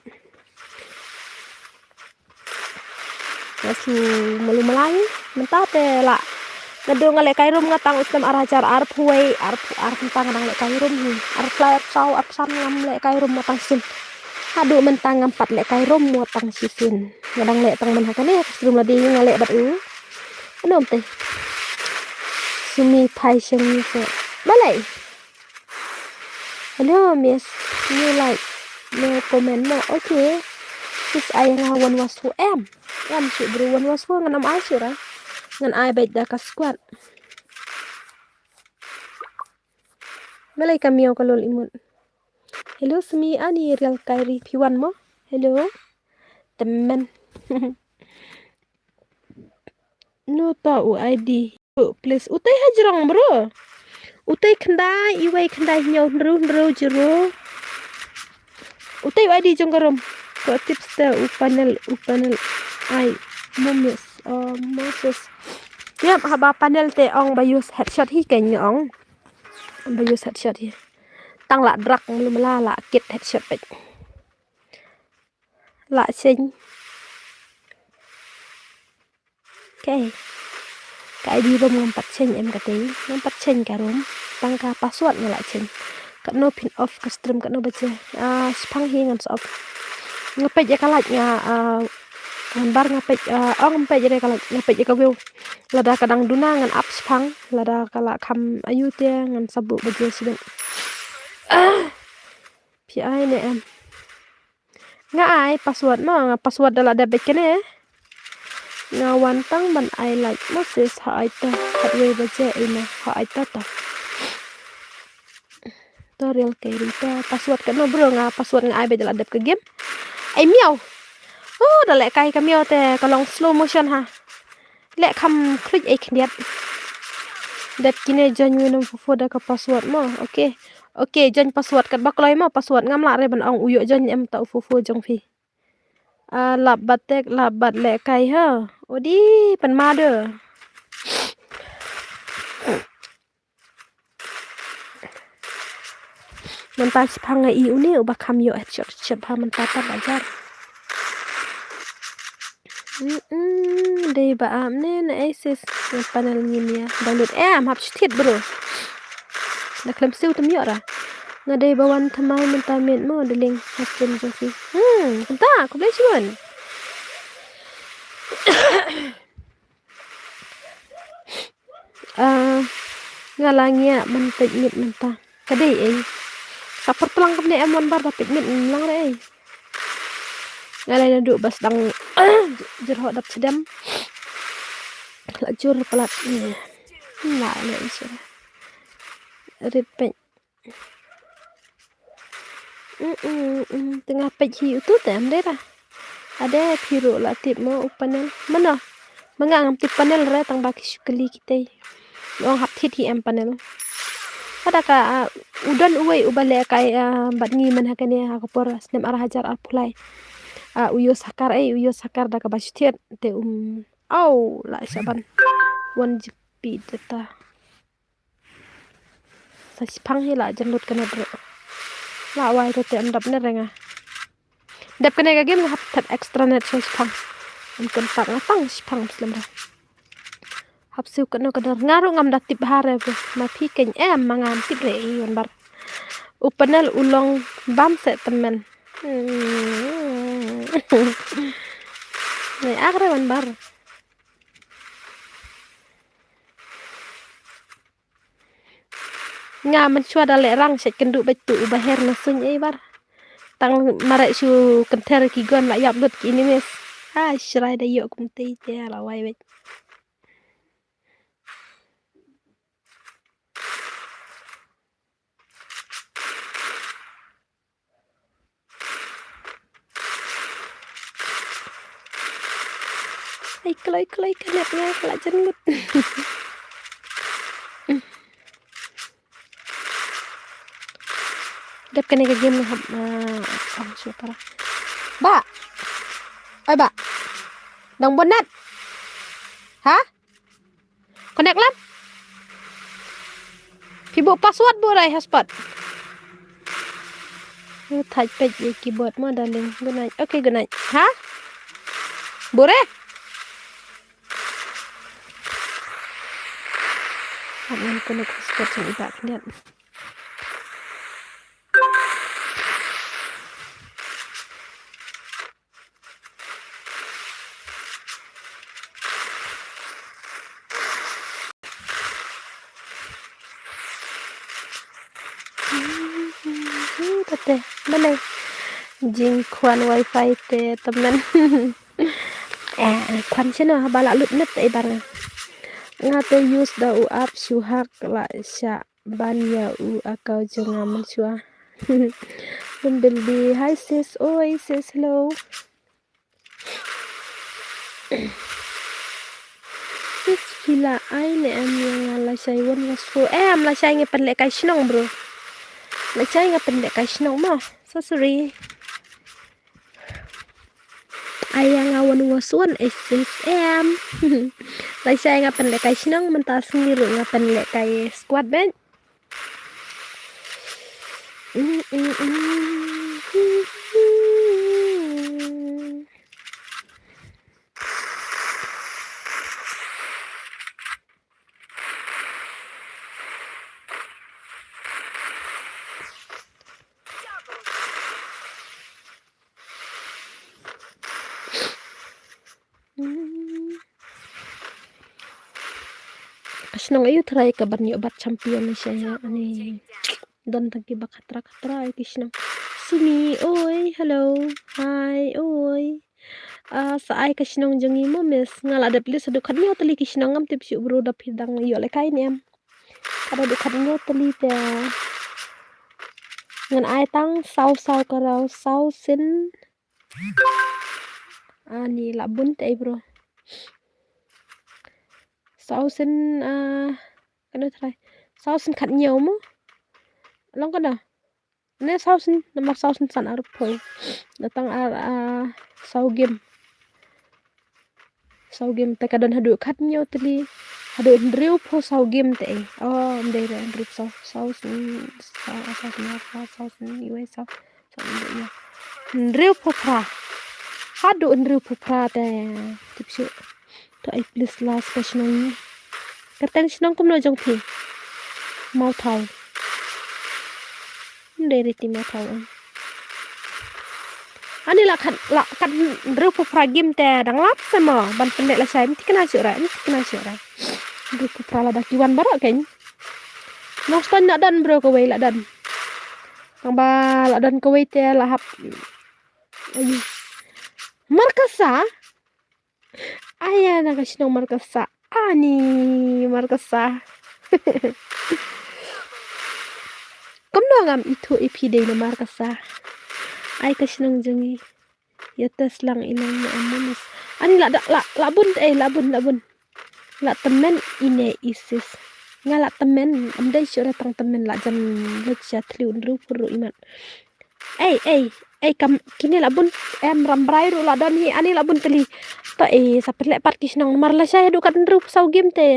Nasu malu malai mentate la ngado ngale kai rom ngatang ustam arajar arp huai arp tang nang le kai rom hi arp la sau arp sam ngam le kai rom matang sin hadu mentang empat le kai rom matang sisin ngadang le tang man hakane rum ladi ngale bat u anom teh sumi pai sheng se balai hello miss you like no comment no okay sis ayang wan was fu em su bro wan was fu nganam ai su ra ngan ai baik da ka squad balai kamio kalol imut hello sumi ani real kairi piwan mo hello temen no tahu ID please utai hajrong bro utai kendai iwai kendai nyaw nru jero utai ID jonggarom ko tips ta panel ai momis moses yap haba panel te ong bayus headshot hi ken ong bayus headshot hi tang la drak belum la kit headshot pet la sing okay cái ID rom ngompat ceng em kate ngompat ceng ka rom tangka password ngala ceng kat no pin off custom kat no baca spang hi ngan off ngepet ya kalat nga gambar ngepet ngepet ya kalat ngepet ya kawil lada kadang duna ngan up spang lada kala kam ayu te ngan sabu baca siben pi ai ne em nga ai password mo password dala da bekene ngawan tang ban I like moses ha aita hatwe baca ina ha aita ta tutorial kayak gitu password kan no bro nga password nga ai be dala dap ke game ai miau oh da lek kai ka miau te kalong slow motion ha lek kam klik ai kniat dat kine join minum fofo da ka password mo okay join password kat bakloi mo password ngam la re ban ong uyo join em ta fofo jong fi labat lek kai ha odi pan ma de mentas panga i uni ubah kam yo headshot ha mentata bajar dei ba amne na isis panel ngin ya download am hap shit bro na klam siu tem yo ra ngadei bawan thamai mentamin mo deling hastem jofi entah aku boleh cuan ngalangia mentek mit mentah kadei sapar pelang kene M1 bar dapat mit lang re ngalai na du bas dang jerho dap sedam lajur pelat la le isu repet tengah pej hi tu tem deh lah ada piro la tip mo panel mana mengang tip panel re tang baki syukeli kita ong hap thit hi em panel pada ka udan uwei ubale kai bat ngi man hakane ha kopor snem arah hajar al pulai uyo sakar da ka bashtiet te au la saban 1 GP data sa spang hi la janut kana bro la wai to te andap ne renga dap kana ga game hap tat extra net so spang kan tak ngatang spang slam da hap siu kana kadar ngaru ngam da tip hare bro ma pi ken mangam tip re yon bar upanel ulong bam se temen Nih agre wan bar nga menchua dale rang set kendu betu baher na sun ei bar tang mare su kenter ki gon la yap lut ki ini mes shrai da yo kum te la wai bet Ay kloy kanep nga kala jenggut. Dap kene ke game hab super. Ba. Oi ba. Dong bonnet. Hả? Connect lắm. Thì bộ password bộ này hotspot. Touch page với keyboard mà darling. Good night. Okay, good night. Hả? Bộ re? Aman connect hotspot sa iba kanyan. Tate, mana? Jing kwan wifi te temen. Kwan sino bala lut net ay barang. Nga te use da u app suhak la sya ban ya u akau jangan mensua. Bumblebee, hi sis, oi sis, hello. Sis villa ai ne em yang la shay won was for em la shay nge pen le kai shnong bro. La shay nge pen le kai shnong ma. So sorry. Ayang awan was one sis em. La shay nge pen le kai shnong mentas ngiru nge pen le kai squad ben. Kasnong ayu try ka ban yo bat champion siya ani don tagi bakatra ay kisnong sumi oi hello hi oi sa ay kasnong jangi mo mes ngala da pili sadu khanyo tali kisnong am tip syu bro da pidang yo le kai nem kada du khanyo tali te ngan ai tang sau karau sau sin ani labun te bro sau sin ano try sau sin khat nhiều mo long ka na ne sau sin nomor sau sin san arep poi datang sau game te kadon hadu khat nhiều tli hadu ndriu po sau game te ndere ndriu sau sin iwe sau ndriu po pra hadu ndriu po pra te tipsu to ai please last question katang sinong kumno jong pi mau thau dari tim mau thau ani la kan ndru po pra game te dang lap sama ban pendek la sai mti kena syura ndru po pra la dakiwan barak kan no stan nak dan bro ko wei la dan bang ba la dan ko wei te la hap ayu markasa aya na kasinong markasa ani markasa kamno ngam itu ipide na markasa ay kasinong jangi yatas lang ilang na amunis ani labun la temen ine isis nga la temen amday syura tang temen la jan lecha tliu ndru puru iman kam kini labun em rambrai ru la don hi ani labun teli to sapet le pat kisnong marla saya du kat ndru sau game te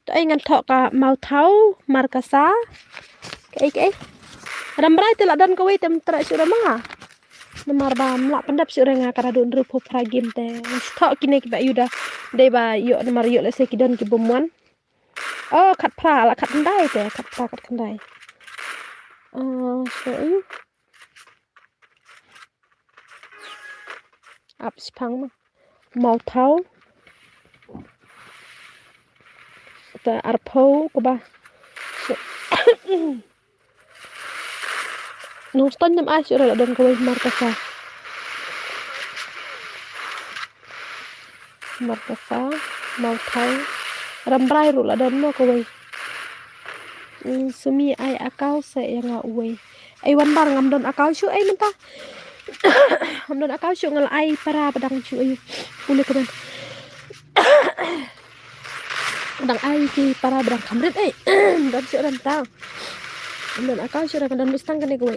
to ngan thok ka mau thau markasa ke rambrai te la don ko wei tem tra syura manga nomor bam la pendap syura nga kada du ndru po pra game te thok kini ki ba yuda de ba yo nomor yo le se ki don ki bomwan kat pra la kat ndai te kat pra kat ndai so ap spang mau thau ta arpo ko ba no stan nam as ora dan ko markasa mau thau rambrai ru la dan mo ko wei sumi ai akau se nga wei ai wan bar ngam don akau shu ai menta ngam don akau shu ngal ai para padang shu ai ule ko Dang ai ki para berang kamret dan si orang tahu dan akal si orang dan mistang kan gue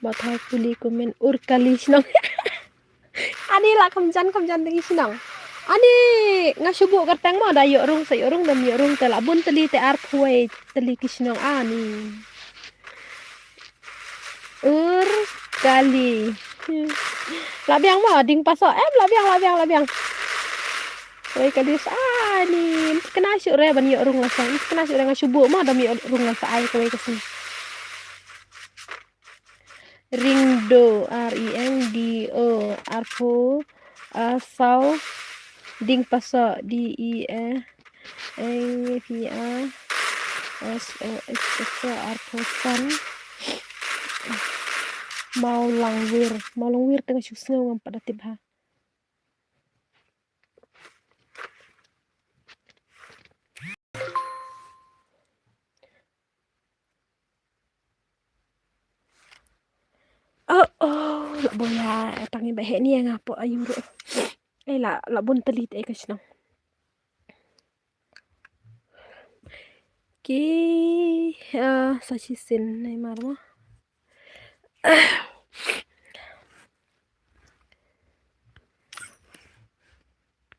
batai puli komen urkali sinang ani lah kamjan lagi sinang ani ngasubu katang mo da yorung sa yorung dan yorung tela bun teli te arpue teli kisinang ani urkali labiang mo ding paso labiang Wai kadis ani kena syuk re ban yorung lah sang kena syuk re ngasubu mo da yorung lah sa ai kawai kasih Ringdo RINDO arpo asau ding paso DIE VA SOS arpo san mau langwir tengah susno ngam pada tibha la boya tangi bahe ni yang apa ayu ro la bun telit kasno ki sachisin nay marmo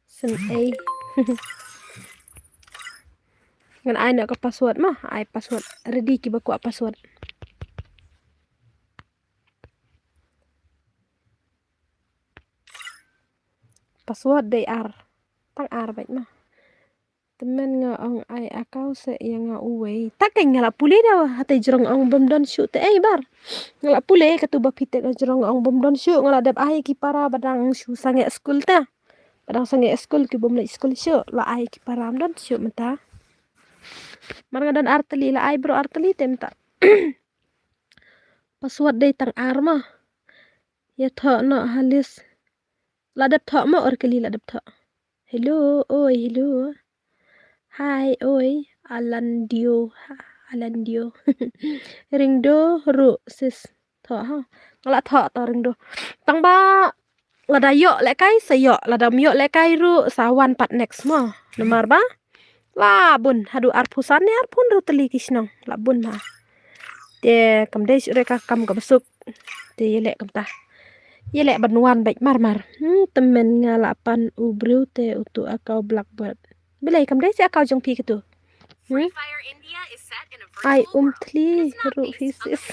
sen ngan ai nak ke password mah ai password ready ki baku password password day tang baik mah temen nga ang ai akau se yang nga uwe takai ngala pule dah hati jerong ang bom don shoot bar ngala pule katuba pitek jerong ang bom don shoot ngala dap ai ki para badang shu sange school ta badang sange school ki bom la school shoot la ai ki para don shoot mata marga dan arteli la ai bro arteli temta password day tang mah ya tho no halis ladap tho ma or kali ladap tho hello hi oi alandio ringdo ru sis tho ha ngala tho to ringdo tang ba lada yo le kai sayo lada myo le kai ru sawan pat next ma nomor ba la bun hadu arpusan ne arpun ru teli kisnong la bun ma te kam dei sure ka kam ka besuk te yele kam ta yele banuan baik mar temen ngalapan ubriu te utu akau blackbird belai kam dei si akau jong pi gitu Free Fire India is set in a ai virtual world. tli It's not ru based on the fisis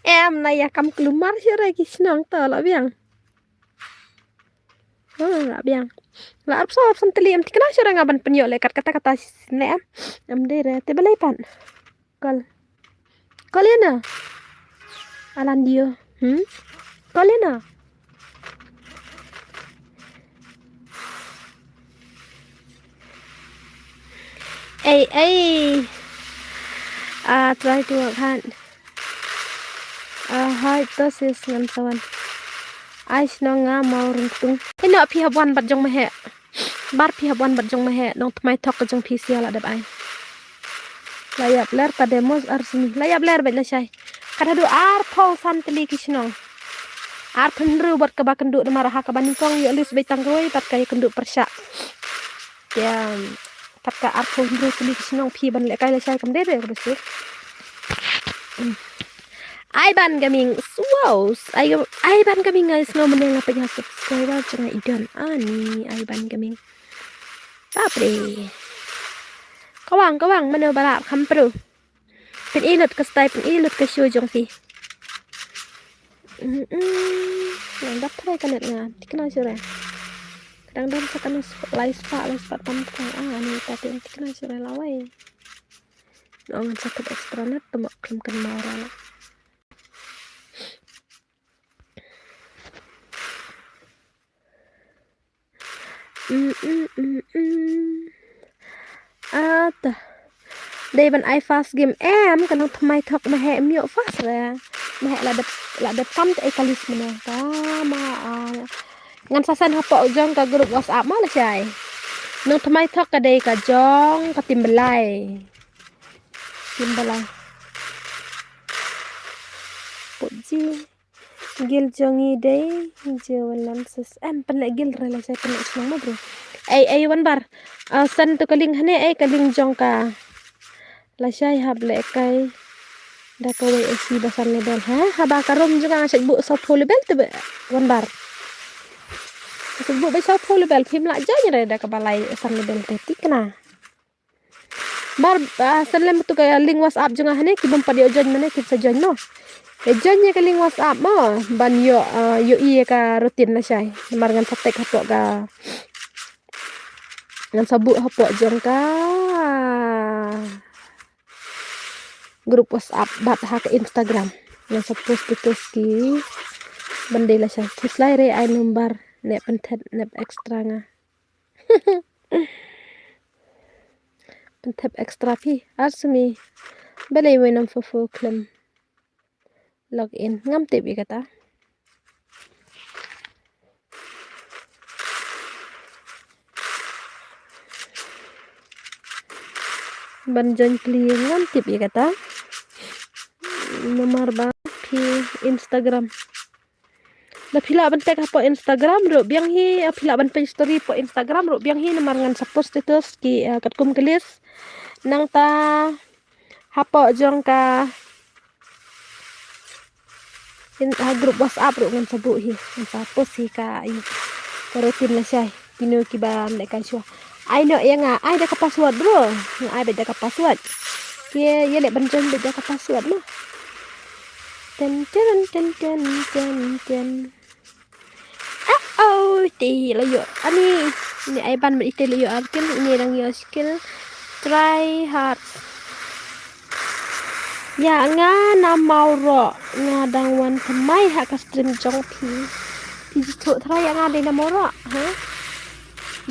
em na ya kam kelumar sure kisnong to la biang la biang la arso sam teli em tikna sure ngaban penyo le kata-kata ne em de re te belai pan kal yana alan dio kal yana try to work hard hard to sis ngam sawan ai snong nga mau rungtung ina pi habwan bat jong mehe bar pi habwan bat jong mehe dong tmai thok jong pi sia la dab ai layap ler ta demos arsini layap ler bet la shai kada du ar pho san teli kisnong ar pendru bat ka ba kendu marah ka baning kong yo lis betang roi pat kay kendu persya ya pat ka ar pho pendru teli kisnong pi ban le kai la shai kam de re besu ai ban gaming wow ai ban gaming guys no meneng apa ya subscriber jangan idon ani ai ban gaming papre kawang mana balap kampru pen ilut ke stay pen ilut ke show jong si yang dapat kan nga tikna sure kadang sa kan live spa tampang ani tapi tikna sure lawai nongan sakit ekstra net temak klem kan maura đây bạn ai fast game em kan nang thamai thok ma he myo fast ra ma he la dep kam te kalis mena ta ma ngan sasan hapo jong ka grup WhatsApp ma la chai nang thamai thok ka dei ka jong ka timbalai puji Gil jongi day jawalan sus penlek gil rela saya penlek senang mo bro. Ay wan bar. San to kaling hane ay kaling jong ka. La saya hable kai da ka way esi basan lebel haba karom juga ngasik bu sa lebel tu wan bar. Ngasik bu sa lebel phim la janya da ka balai san lebel tetik na. Bar san tu ka link WhatsApp juga hane ki bom padio join mana ki sa join no. Jannya ka link WhatsApp mo ban yo iya ka rutin na siya mar ngan satek hapok ka ngan sabuk hapok jong ka grup WhatsApp bat ha ke Instagram ngan sa post ki bende la siya kis lai re ai number ne pentet ne extra nga pentet extra pi asmi bele wenam fo klem login ngam tip kata ban join kli ngam tip kata nomor ba pi Instagram na pila ban tek po Instagram ro biang hi pila ban page story po Instagram ro biang hi nomor ngan sa post status ki katkum kelis nang ta hapo jong ka grup WhatsApp ro ngan sabu hi ngan sa post hi ka rutin la siya pinu ki ba nek ka syo ai no yang ai da ka password bro ai da ka password ye le ban join da ka password no ten ti layo ini ai ban ite layo arkin ini lang yo skill try hard ya nga na mauro nga dangwan kamay ha ka stream jong pi to try nga de na mauro ha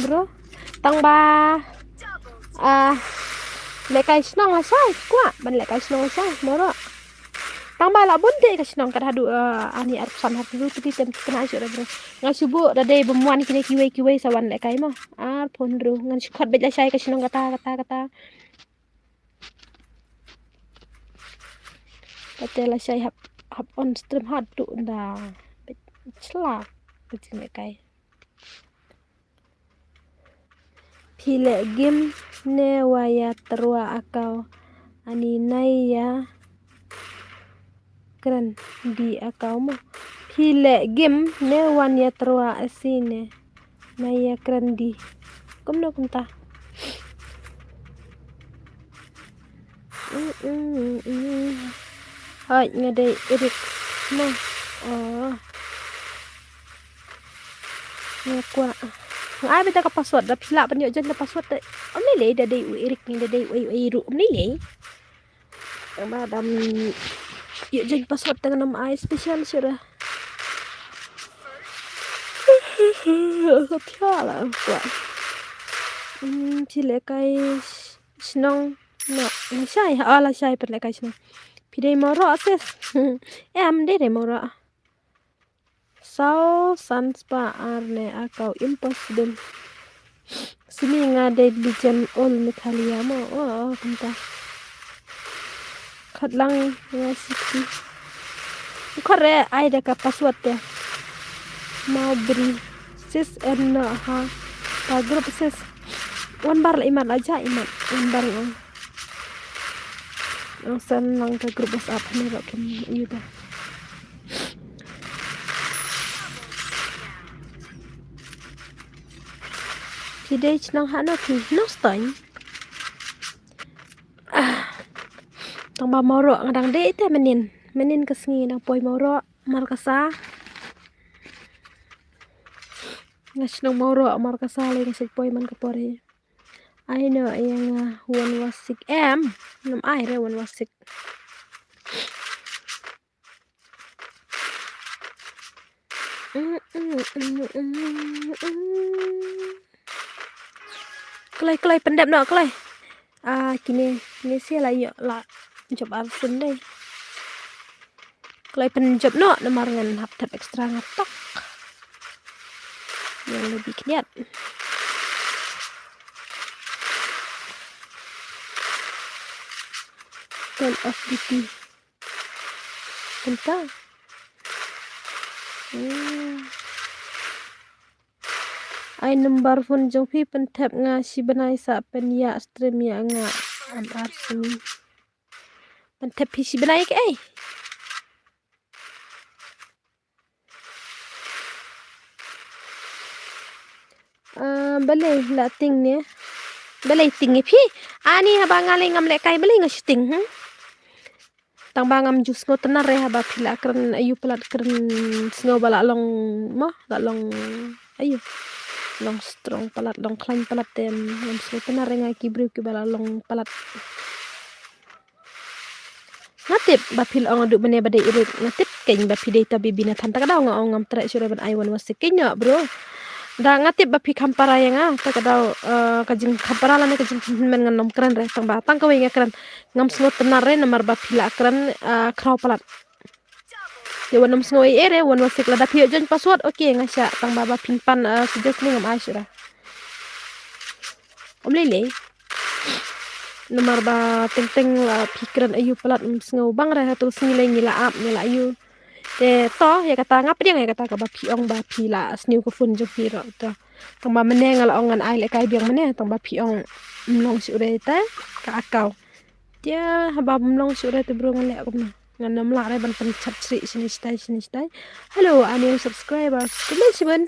bro tang ba lekay snong la sai kwa ban lekay snong sai mauro tang ba la bonde ka snong kada hadu ani arsan har dulu tu tem kena asyuk bro ngasubu da de bemuan kini kiwe sawan lekay mo pondro ngan sikhat bet la sai ka snong kata Patela saya hap on stream hadu nda celak kucing kai pile game ne waya terwa akau ani nai ya keren di akau mo pile game ne wan ya terwa asine nai ya keren di kumno kumta Hai ngade erik mo ngakwa ngai beta ka password da pila pan yo jan da password da omni le da dei erik ni da dei ru omni le ba dam yo jan password da nam ai special sura Tiala kwa chile kai snong no sai ala sai per le kai snong pidei moro ses em de moro sau sanspa arne akau impossible sini ngade bijan ol mikalia mo kunta khatlang ngasiki kore ai da ka password ya mau beri sis en ha ta grup sis wan bar la iman aja iman wan bar sen lang ke grup WhatsApp ni ro kem yuda Pidei nang hana ki nostan tang ba moro ngadang de te menin kesengi nang poi moro markasa ngas nang moro markasa le ngasik poi man kapore ai no yang wan wasik nam ai re wan wasik kelai pendap no kelai kini sih lah yuk lah coba arsen deh kelai penjab no nomor ngan hap ekstra ngatok yang lebih kiat turn off DP entah ai number phone jong phi pen thep nga si banai sa pen ya stream ya nga am arsini pen thep phi si banai ke ai balai la ting ne balai ting phi ani haba ngalai ngam le kai balai ngasting tang bangam jus ngo tenar re haba phi la kren ayu pelat kren sngo bala long mo la long ayu long strong pelat long klan pelat tem ngam sngo tenar re ngai kibru ki bala long pelat ngatip bapil ong adu bene bade irit ngatip keng bapi data bibina tan tak daw nga ong ngam tra sure ban ai wan wasik kenya bro da ngatip bapi kampara yang tak daw kajing kampara la ne kajing men ngam kran re tang ba tang ka wenga kran ngam sngo tenar re namar bapi la kran kraw palat de wanam sngo ere wan wasik la dapi jon password okay ngasya tang baba pinpan suggest ni ngam asyura om lele nomor ba teng pikiran ayu pelat sngo bang re hatul snilai ngila ap ngila ayu te to ya kata ngap dia ya kata ka ba piong ba pila sniu ko fun jo piro to tong ba meneng ala ongan ai le kai biang mene tong ba piong mlong si ure ta ka akau dia ba mlong si ure te bro ngale ko na ngan mla re ban pen chat sini stai halo ani subscribers kemana sih ban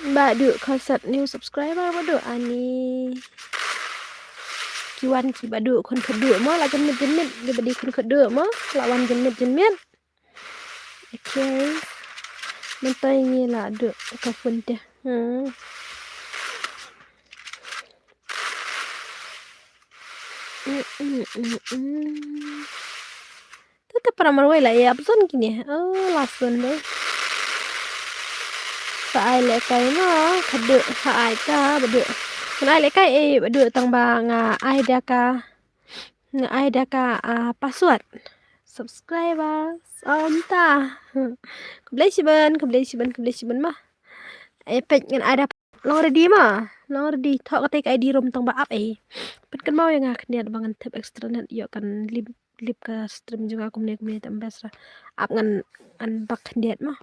Badu konsert new subscriber badu ani kiwan ki badu kon kedua mo la jenit dia badi kon kedua mo lawan jenit okay mentai ni la du ka fun dia tetap para marwai la ya abson kini lasun deh sa ai le kai no khadu sa ai ta badu kan ai le kai badu tang ba nga ai da ka password subscribers ta keblai siban mah pet ngan ada long ready thok katek ID rom tang ba up pet kan mau yang kniat bangan tap extra net yo kan lip ka stream juga kumne tambasra up ngan an bak kniat mah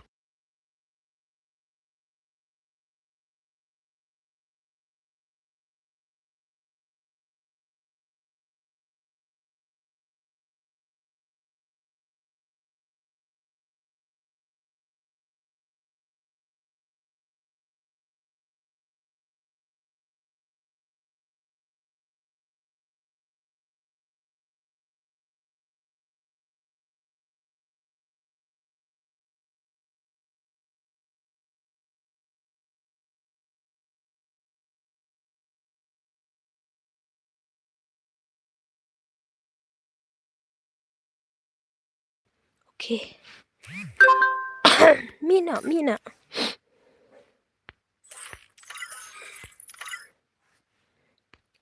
okay Mina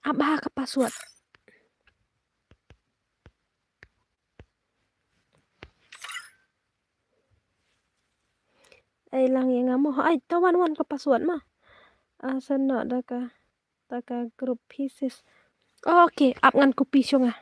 abah ka password ai lang yang ngamo ai tawan ka password mah sana da ka group pieces okay up ngan kopi syong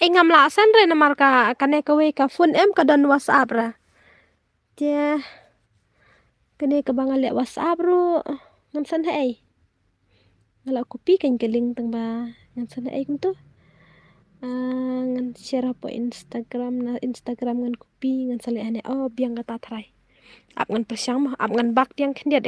ngam la san re namar ka kane ka we ka phone em ka dan whatsapp ra dia kene ka bangal le whatsapp ro ngam san hai ngala kopi kan ke link tang ba ngam san hai kum tu ngan share po Instagram ngan kopi ngan sale ane biang kata trai ap ngan persyang mah ap ngan bak yang kendia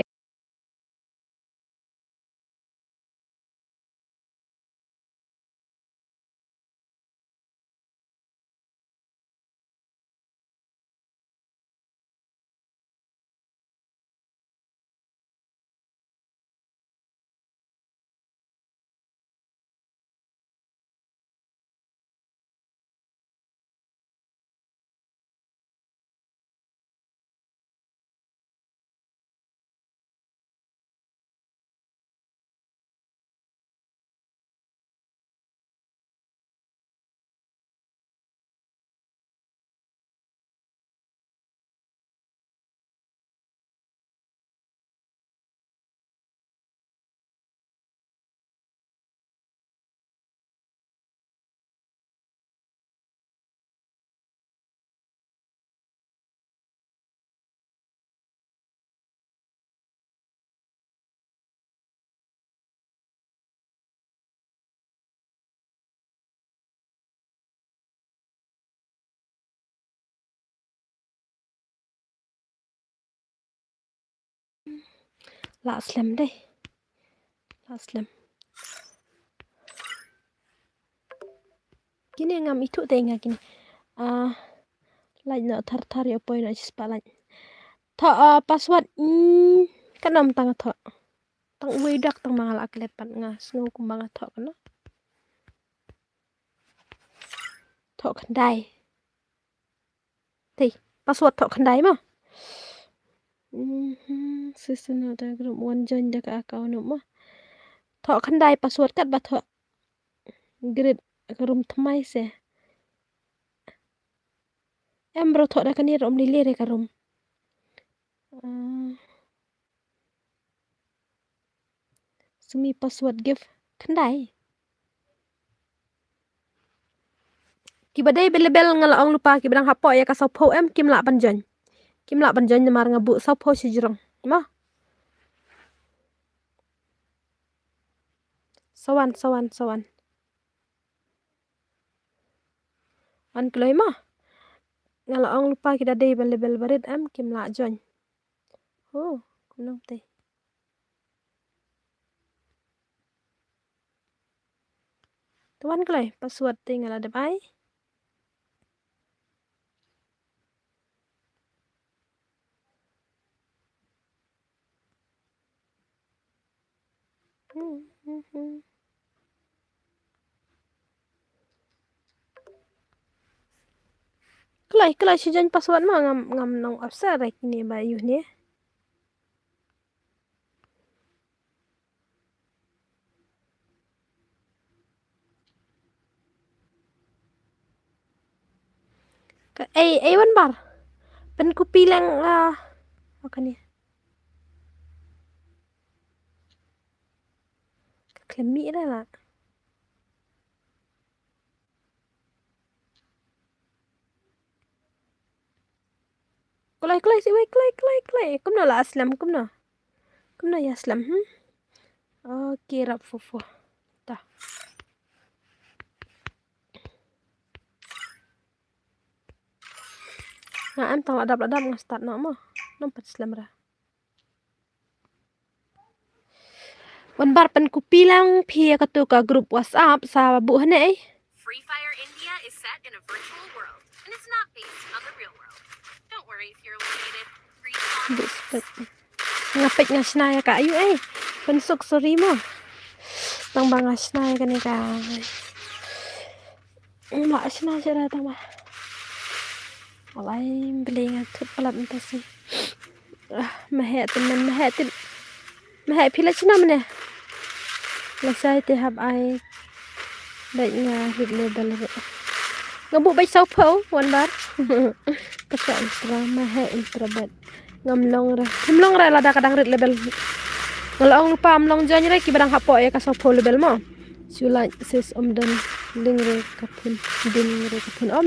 La slam deh. La slam. Gini ngam itu tengah gini. Lain nak tar ya poin nak sepalan. Tha password kanam tang tha. Tang wedak tang mangal aklepan ngas ngau kumbang tha kana. Tha khandai. Ti password tha khandai mah. Season ada grup one join dak account mah. Tha khandai password kat ba tha. Grid room thamai se. Em bro tha dak ni rom lile re ka room. Sumi password give khandai. Kibadai bel-bel ngalaong lupa kibadang hapo ya ka saupo em kim la banjon. Kim la banjon namar ngabu saupo si jurong. Mah. Sawan. An kloy mah. Ngalaong lupa kita dai bel-bel barit em kim la join. Oh, kunong teh. Tuan kloy password tinggal ada bai. Kelai si join password mah ngam nong apsa rek ni bayu ni. Wan bar. Pen ku pilang apa ni? Klemi dah lah. Kelai si wei kelai. Kumna la aslam kumna. Kumna ya aslam. Okay rap fufu. Dah. Nah, em tang ladap ngastat nak mah. Nampak aslam dah. Wan bar pen ku pilang pia ka tu ka grup WhatsApp sa bu hane eh. Free Fire India is set in a virtual world, and it's not based on the real world. Don't worry if you're eliminated. Ngapit ngasna ya ka ayu eh. Pensuk sorry mo. Tang bang ngasna ya ka ni ka. Mak asna sira tang ba. Alai beli ngatut pelat entasi. Mahet pila cina mana? Lasai te hab ai baik nga hit level ngabu baik saupo wan bar. Pasal intra mahet intra bat ngamlong ra lada kadang hit level ngalong lupa amlong join re ki badang hapo ya ka saupo level mo. Sulai sis dan ding re kapun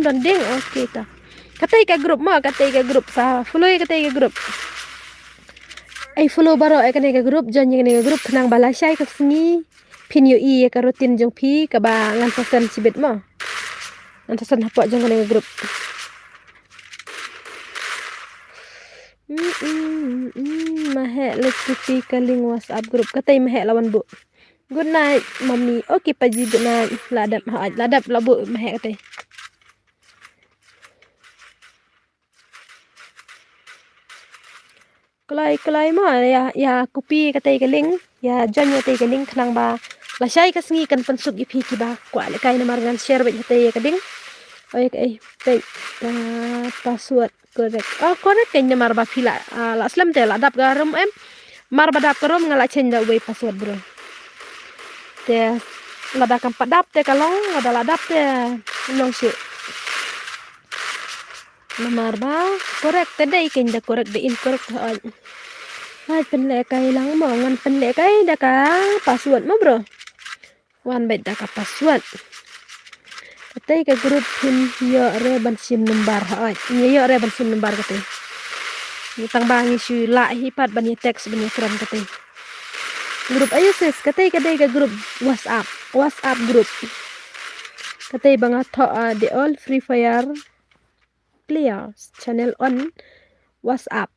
dan ding okay ta. Katai ka grup mo katai ka grup sa follow katai ka grup. Follow baro ka ni ka grup join ni ka grup kenang balasai ka sini pin yu i ka rutin jong pi ka ba ngan pesan sibit mo. Ngan pesan hapo jong ka ni ka grup. Mahek letupi kaling WhatsApp grup katai mahek lawan bu. Good night mami. Okay paji good night. Ladap labu mahek katai. Kelai mah ya kopi katai kaling ya join katai kaling kenang ba lasai ka sengi kan pensuk ipi ki ba kwa le kai namar ngan share ba katai kading baik password correct correct kan namar ba pila la aslam te ladap garum em mar badap garum ngala change da way password bro te ladakan padap te kalong ada ladap te nong si namar ba correct te dai kan da correct de incorrect hai penle kai lang mo ngan penle kai da ka password mo bro wan bet da ka password katai ka grup pin yo re ban sim number hai yo re ban sim number katai ni tang bang isu la hipat ban teks ban kram katai grup ayo sis katai ka grup WhatsApp grup katai bang the all Free Fire players channel on WhatsApp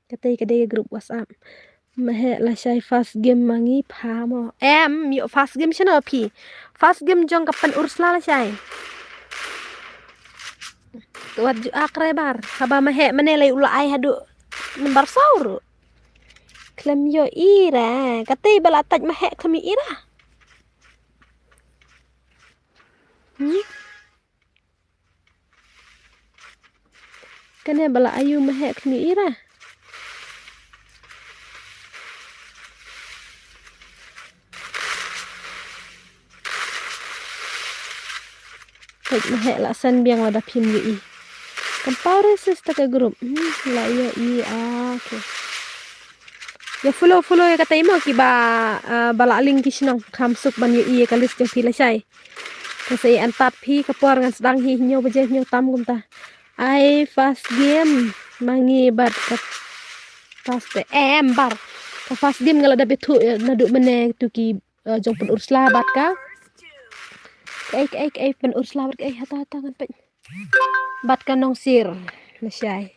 katai ka grup WhatsApp Mahe la shai fast game mangi pha mo. Yo fast game chana phi. Fast game jong kapan ursla la shai. Tuat ju akrebar. Haba mahe menelai ula ai hadu nembar sauru. Klem yo ira. Katei bala taj mahe kami ira. Kene bala ayu mahe kami ira. Taj mahe la san biang wada pin yo i. Kampau resist ke grup. La yo i okay. Ya follow ya kata imo ki bala aling kisnong kamsuk ban yo i kalis jeng pila syai. Kasi antat pi kapor ngan sedang hi nyo beje nyo tam kum ta. Ai fast game mangi bat kat fast bar. Ka fast game ngala da betu nadu mene tu ki jong pen ursla bat ka. Ai pen ursla bat hata ngan pet. Bat ka nong sir na syai.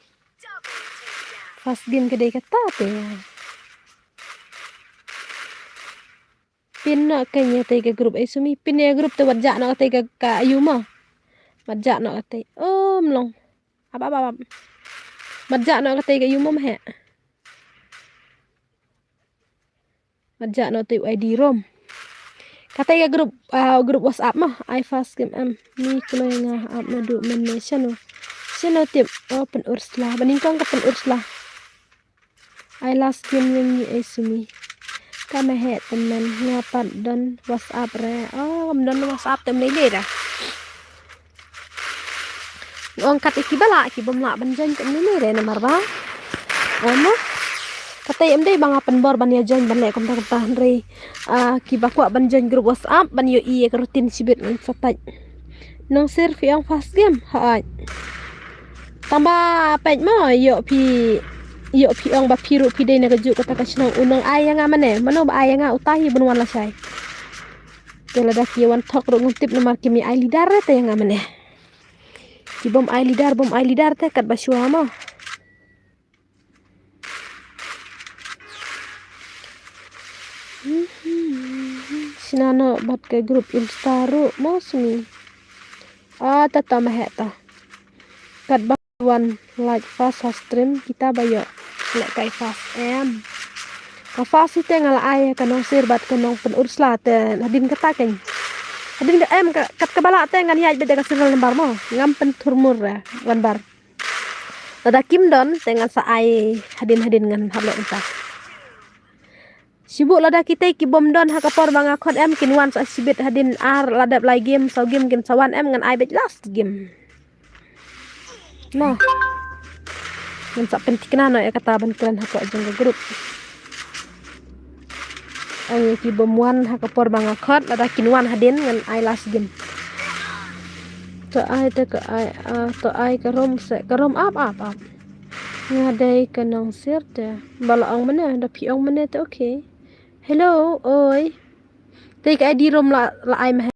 Fast game kedai kata te. Pin na kanya tay ka grup ay sumi pin ya grup to wadja na tay ka ayu mo. Wadja na tay. Mlong. Apa. Wadja na tay ka ayu mo mahe. Wadja na tay ID rom. Katay ka grup WhatsApp mo. I fast game ni kulo nga na du men siano. Siano tip pen ursla. Baningkong ka pen ursla. I last game yang ni ay sumi. Kami he temen ngapat don WhatsApp re. Don WhatsApp temen ini dah. Ngkat iki bala iki bomla banjan temen ini re nomor ba. Ono. Katay deh bang apen bor ban ya join ban le kom ta re. Ki bakwa banjan grup WhatsApp ban yo i ke rutin sibit ngan sataj. Nong sir fi ang fast game ha. Tambah pej mo yo pi ong ba piru pi dei na gaju kata kasnong unong aya nga mane mano ba aya nga utahi bunwan la sai kala da ki wan tok ro ngutip nomor kimi ai lidar te nga mane ki bom ai lidar te kat basua mo sinano bat ke grup instaru mo sumi tata maheta kat one like fast stream kita bayo lek kai fast ka fast itu ngala ay kanong sirbat kanong pen ursla te hadin kata ken hadin kat kabala te ngan yaj beda ka sirul lembar mo ngam pen turmur wan bar tada kim don dengan sa ay hadin ngan halo entah sibuk lada kita ki bom don ha kapor bang akon kin wan sa sibit hadin ladap lai game so game kin sawan ngan ay bet last game no ngan sa pentikna no ya kata ban klan hako jeng grup ay ki bomwan ha kapor bang akot lada kinwan hadin ngan ai last game to ai karom up ngadai kanong sirte balaang mana da piong mana te okay hello oi take ID rom la ai mah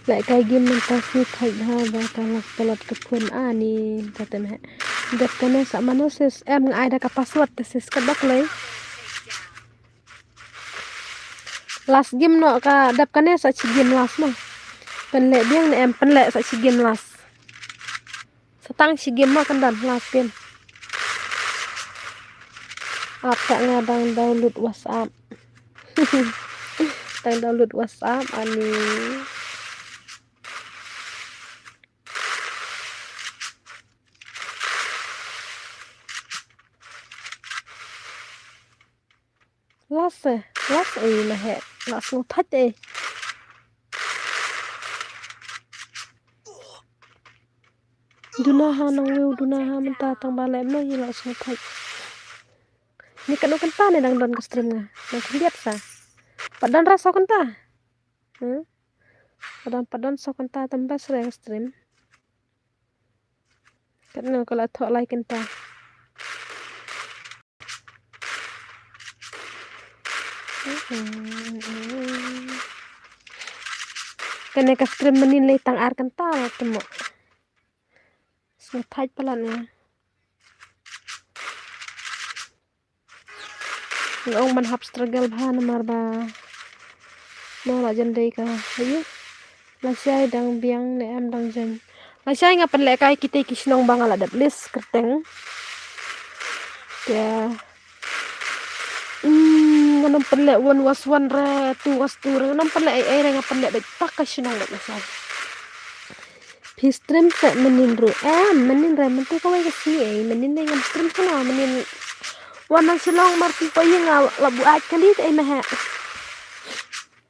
lại cái game mình ta suy thay ha và ta lọc pelat ke pun ani kata meh dak kana sa manosis ai da ka password tes ka dak lay last game no ka dap kana sa chi game last no pen le biang ne pen le sa chi game last setang chi game ma kan dan last game apa ngadang download WhatsApp download WhatsApp ani last mà hệ last nó thách đi Dunaha nang weu dunaha mentah tang balem no yela sotai. Ni kan ta ne dang don stream nga. Nang lihat sa. Padan rasa ta. Padan so ta tambah sering stream. Kan kalau thok like ta. Kene ka stream menin le tang ar kan ta temo. Sotai pelan ya. Ngong man hap struggle bhan marba. Mo la jandai ka. Ayo. Lasai dang biang ne am dang jan. Lasai nga pen le kai kita kisnong bangala dat list kerteng. Ya. Nganong pen le one was one re two was two re nganong pen le ai nga pen le bet tak kisnong dat lasai. Stream se menin ru. Menin re mentu kawai kasi menin ngam stream kana menin. Wana silong marti pa nga labu at kali ay maha.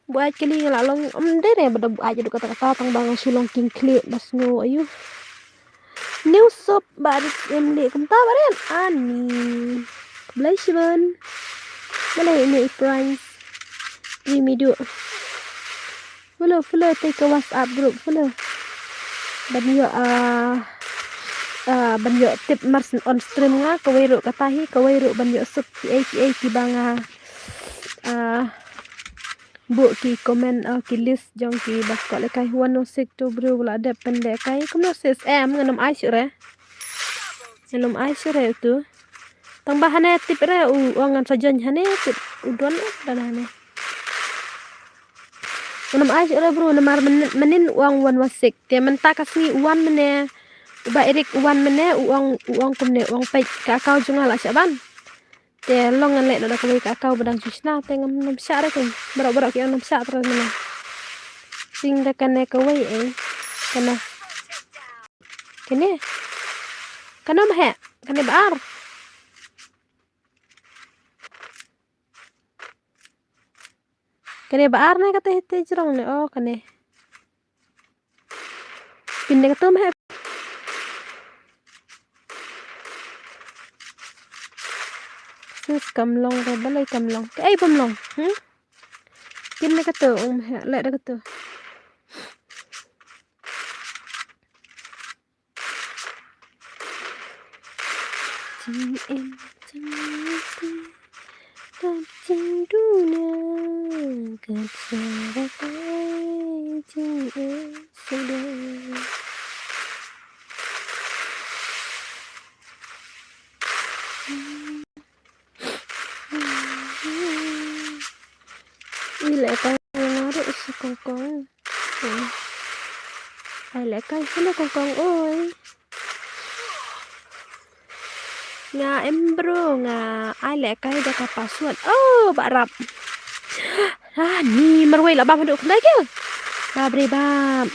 Buat kali nga long dere bada buat jadi kata-kata tang bang silong king klik bas ngo ayu. New sop baris emle kumta baren ani. Belai siban. Belai ini price. Ini du. Follow take a WhatsApp group follow. Banyo banyo tip mars on stream nga kawairu katahi kawairu banyo sup ki banga bu ki komen ki list jong ki bakko le kai 106 to bro la de pende kai kumno ses nganam ai sure nganam ai sure tu tambahane tip re uangan sajon hane tip udon dan hane nganam ai sure bro namar menin uang 116 te menta kasni uan mene ba erik uan mene uang kumne uang pek ka kau junga la saban te longan le da kawai ka kau badang susna te ngam nam sya re kun berak yang nam sya terus mene sing da kane kawai kana kana mah kane baar ne kata hete jerong ne kane pinde kata mah sus kamlong re balai kamlong ai pamlong pinde kata le da kata Ching em ching tam ching dunia kacau ching em sedang lại coi nó được con ai lại coi nó con ơi nga em bro nga ai lại coi đã cả password bạn rap ni marway là ba được đấy kìa ba bre ba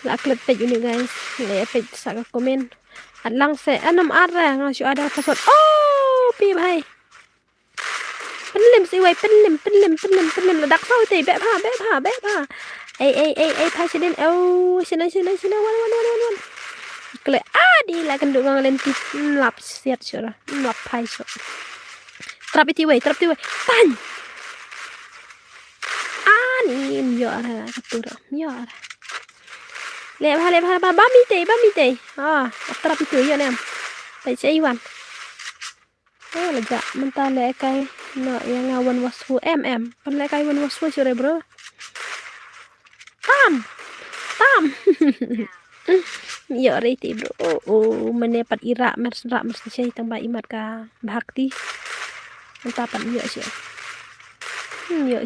là clip page ini guys le page sa ka comment at lang se anam ara nga syu ada password pi bhai penlim si wai penlim là đặc soi thì bé pha ai president sini wan kle đi là kan dung lên ti lap siat sura lap phai so trap ti wai pan ni yo ara katura yo ara le bha ba mi te trap ti yo nem tai sei wan là dạ mình ta lẽ cây nợ yang ngawan wasfu pan lẽ cây wan wasfu sure bro tam yo re ti bro mene pat ira mers sei tambah imat ka bhakti menta pan yo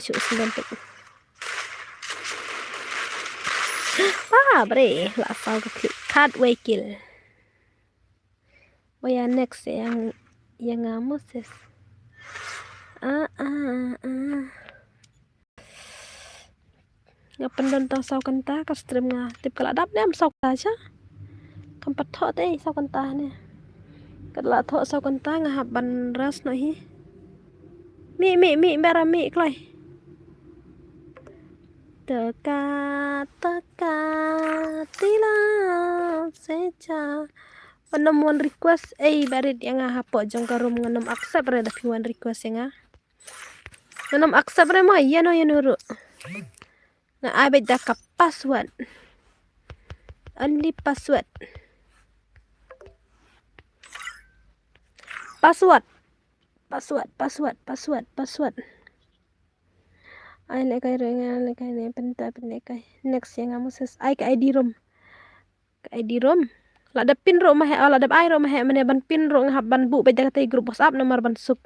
syu segan tu bre la sao ka click card way kill next yang Moses ngapan don tang sau kanta ka stream nga tip kala dap nem sau ta cha kam pat tho te sau kanta ne kala tho sau kanta nga hab ban ras no hi mi bara mi klai teka tila seja. Penem one request barit yang hapok jong karum ngenem accept re tapi one request yang ngenem accept re mah iya no ya nuru. Nah abet daka password. Only password. Password. Ai le kai renga le kai ne penta penne kai. Next yang kamu ses ai ke ID room. Ke ID room. La da pin ro mah la da ai ro mah mene ban pin ro ngah ban bu beda kata grup WhatsApp nomor ban sup.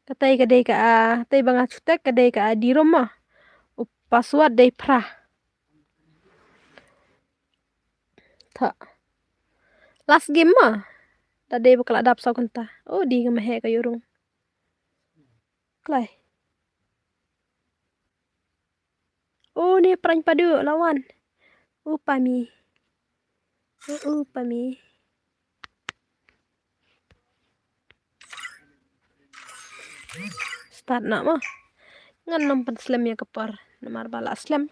Katai kadai ka tai banga chutek kadai ka di room mah. Password dai pra. Tha. Last game mah. Tadi bakal ada apsau kenta. Oh di ngemehe ka yurung. Klai. Oh ni perang padu lawan. Upami. Upami. Start nak mah. Ngan nompan slam ya kepar. Nomor bala slam.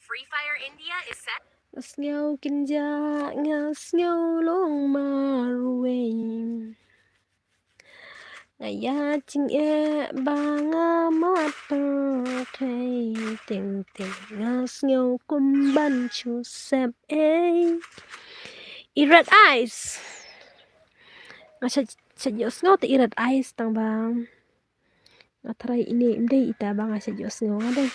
Free Fire India is set. Ngasnyaw kinja. Ngasnyaw long marwe. Ngaya ching banga mata thầy tình tình ngas nhau kumban chu sep Red eyes ngasa sajos ngau te red eyes tang bang ngatrai ini imdei ita bang ngasa jos ngau ngade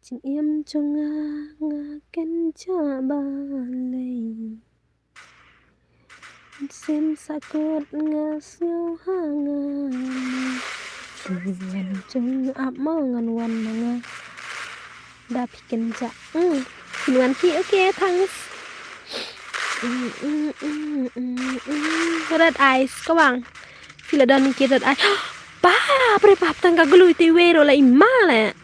ching im chunga ngaken cha balei sim sakut ngas ngau hangan tuan chung ap mangan wan manga da piken ja wan ki okay thanks red eyes các bạn khi là đơn kia red eyes ba pre pap tang ka glu ti wero la imale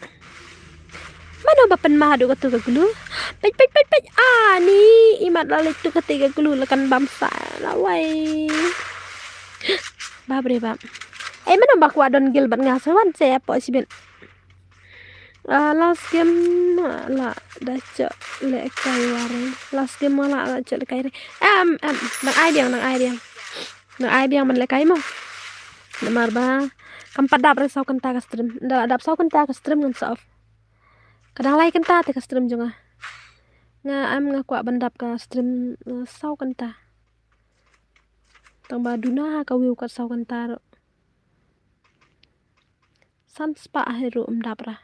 mana bapan ma do ka tu ka glu pej ni imat la le tu ka ti ka glu la kan bam sa la wai ba pre pap mana bakwa don gilbert ngasawan saya po sibin last game la da cho le kai wareng last game la cho le kai nang ai biang man le kai mo namar ba kampat dap re sau kenta ka stream nda dap sau kenta ka stream ngan sof kadang lai kenta te ka stream jonga nga kwa bandap ka stream sau kenta tang ba duna ka wiu ka sau kenta ro san spa hero dap ra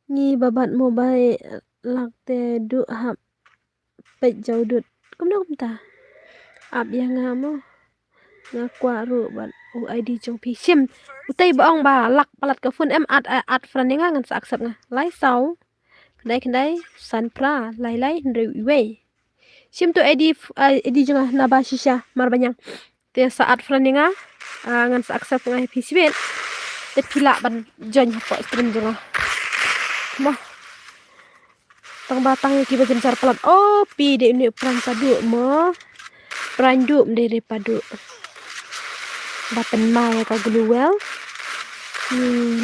Nhi babat mobile lakte du hap pej jau dut kum ta ap yang ngamo ngakwa ru ban UID jong pi sim utai baong ba lak palat ka phone at friend nga ngan sa accept nga lai sau kendai san pra lai ndre sim tu ID jong na ba shisha mar banyang te saat friend nga ngan sa accept nga pi sibet te pila ban join po stream jong mah tang batang ki bagen car pelat oh pi de ni perang padu mo perang du dari padu bapen ma ya ka gluwel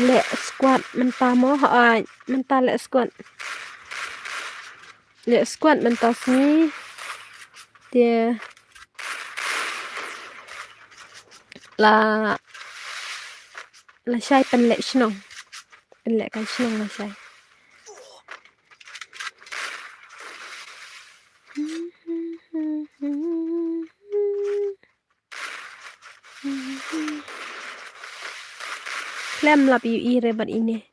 le squad menta mo menta le squad menta sini dia la syai pen le snong pen le kan snong la syai Klem lap yu rebat ini.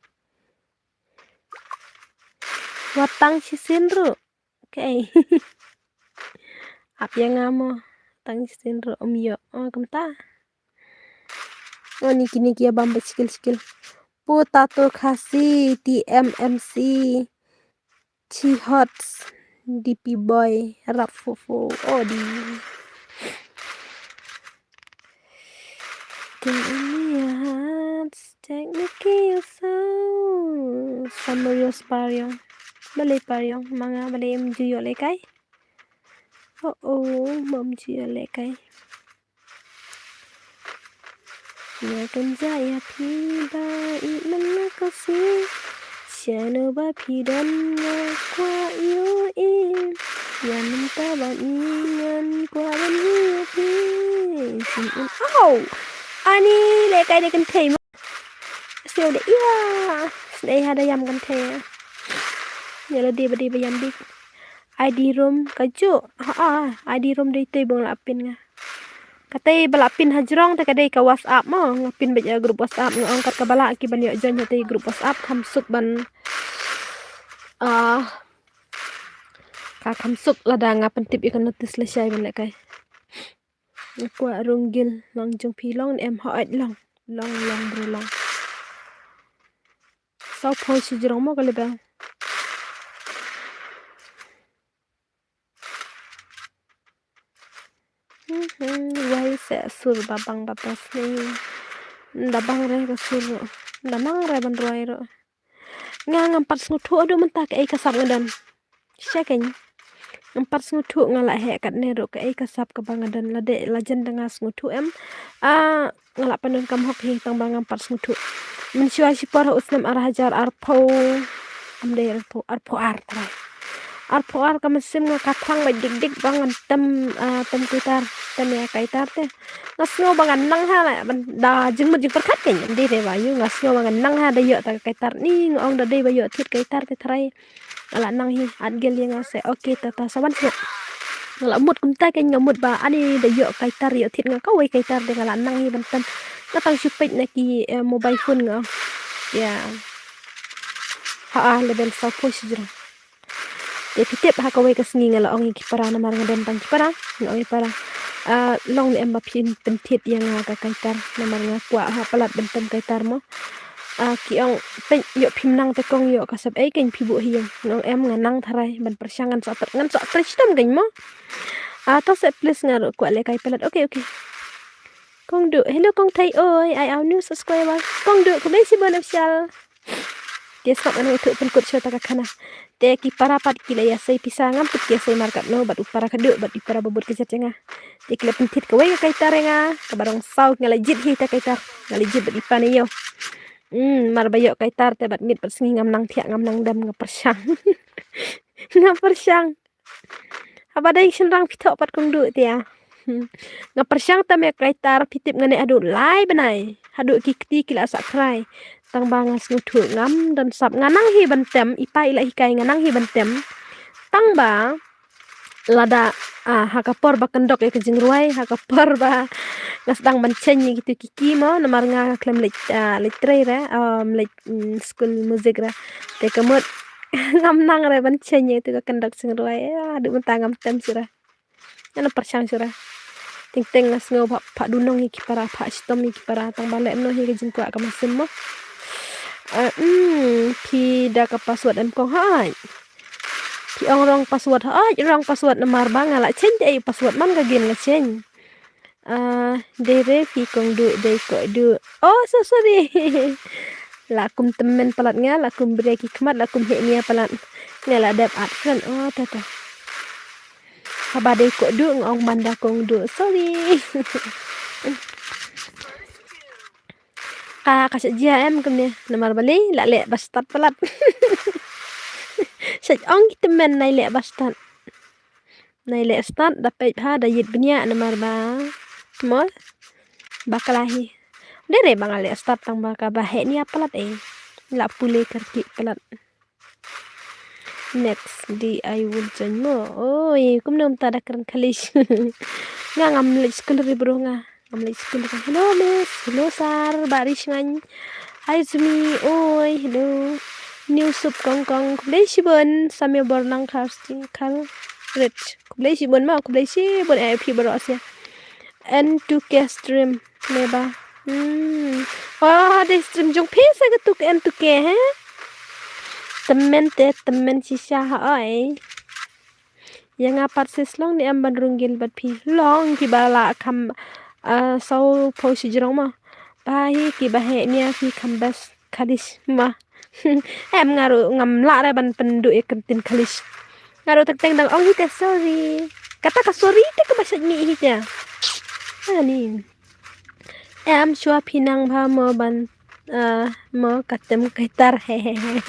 Watang sisinru. Okay. Ap yang ngamo. Tang sisinru om yo. Oh kamta. Oh niki ya bamba skill. Potato kasi TMMC. Chihots. DP boy. Rap fofo. Oh di. Sing in your hearts, take me kill soul. Samurios Paryong. Balik Paryong, mga balik em juyo lekay. Mom juyo lekay. Nhà cần dạy phi ba ít năm có xí. Chả nô ba phi đâm ngà qua yếu im. Nhà mình ta bạn ngàn qua bên hiu phi. Sing in. Ani lekay dia kan thei. Siêu để đây ada yam kan thei. Nyala dia badi bayam dik. ID room kaju. ID room dei tei bong lapin nga. Katay balapin hajrong ta kadai ka WhatsApp mo ngapin baja grup WhatsApp ngangkat ka bala ki ban yo join hati grup WhatsApp kamsuk ban ka kamsuk lada ngapan tip ikan notis lesai ban lekai kwa runggil long jong pilong em hoit long bro long sau phoi si jrong mo kali bang wai se sur babang bapas ni dabang re ka sur danang re ban roi ro ngang empat ngutu adu mentak ai kasap ngadan second empat ngutu ngala he kat ne ro ka ai kasap ka bangadan lade lajen dengas ngutu em ngala pandon kam hok he tang bang empat ngutu mensyua si por usnam arah hajar arpo amde arpo ar ka mesim nga kathang ba dik bangan tem kuitar tem ya kaitar te ngasngo bangan nang ha la ban da jing mut jing perkat ken di re ba yu ngasngo bangan nang ha da yo ta kaitar ni ngong da de ba yo thit kaitar te thrai ala nang hi adgel yang ase okay tata sawan se ngala mut kum ta ken ngamut ba ani da yo kaitar yo thit nga kawai kaitar de ngala nang hi ban tem katang supet na ki mobile phone nga ya level sa push jero te pitip ha kawai ka sngi ngala ong ki para na mar ngaden pan para ngoi para long em ba pin pentit yang ka kaitar na mar nga kwa ha palat bentem kaitar mo ki ong pe yo phim nang te kong yo ka sab ai ken phi bu hiang ngong em nga nang tharai ban persangan sa ngan sa tristam gen mo to se please ngar kwa le kai palat okay kong du hello kong thai ơi ai ao new subscriber kong du ko be si bon official dia stop anu itu penkut syota kakana te ki para pat kila ya sai pisangam put ya sai markat no bat upara kadu bat ipara bobot ke cenga te kila pentit ke wai kai tarenga ke barong sau ngalajit hi ta kai tar ngalajit bat ipane yo mar bayo kai tar te bat mit bat sengi ngam nang thia ngam nang dam ngapersang ngapersang apa dai senrang pitok pat kong du te ya ngapersang ta me kai tar pitip ngane adu lai banai hadu ki kila sak krai tang bangas ngutu ngam dan sap nganang hi bantem ipa ila hikai nganang hi bantem tang ba lada hakapor ba kendok ya kejing ruai hakapor ba ngasdang bancen gitu kiki mo namar nga klem litre re school musik re te kemut ngam nang re bancen itu ka kendok sing ruai adu mentangam tem sira ana persang sira ting ngas ngo pak dunong iki para pak stom iki para tang balek no hi kejing kwa ka masim mo pi da ka password em kong hai pi ong rong password namar bang ala chen ai password man ka gen la chen dere pi kong du de ko du so sorry lakum temen palat nga lakum breki kmat lakum he nia palat ngala dap adsen tata habade ko du ngong manda kong du sorry kasih em kemnya namar bali la le bastat palat sej ong temen nai le bastat nai le stat dapat ha da yit benya namar ba mo bakalahi dere bang le stat tang ba ka ba he ni palat la pule kerki palat next di I will join mo kum nom ta da kran khalis nga ngam le school ri bro nga ngam le school hello miss hello sar baris ngan hai Zumi hello new sub kong kublai sibon sambil bornang casting kal rich kublai sibon ma kublai sibon ip baros ya N2K stream meba de stream jong pesa ke tuk N2K he temen sisa hai yang apat seslong ni amban runggil bat pi long ki bala kam sau posi jerong ma Bahi ki bahe nia fi kambas kalis ma. Em ngaru ngam la ra ban penduk e kentin kalis. Ngaru tek teng dang ong hita sorry. Kata ka sorry te ka basat mi hita. Ani. Em chua pinang ba mo ban mo katem kaitar hehehe.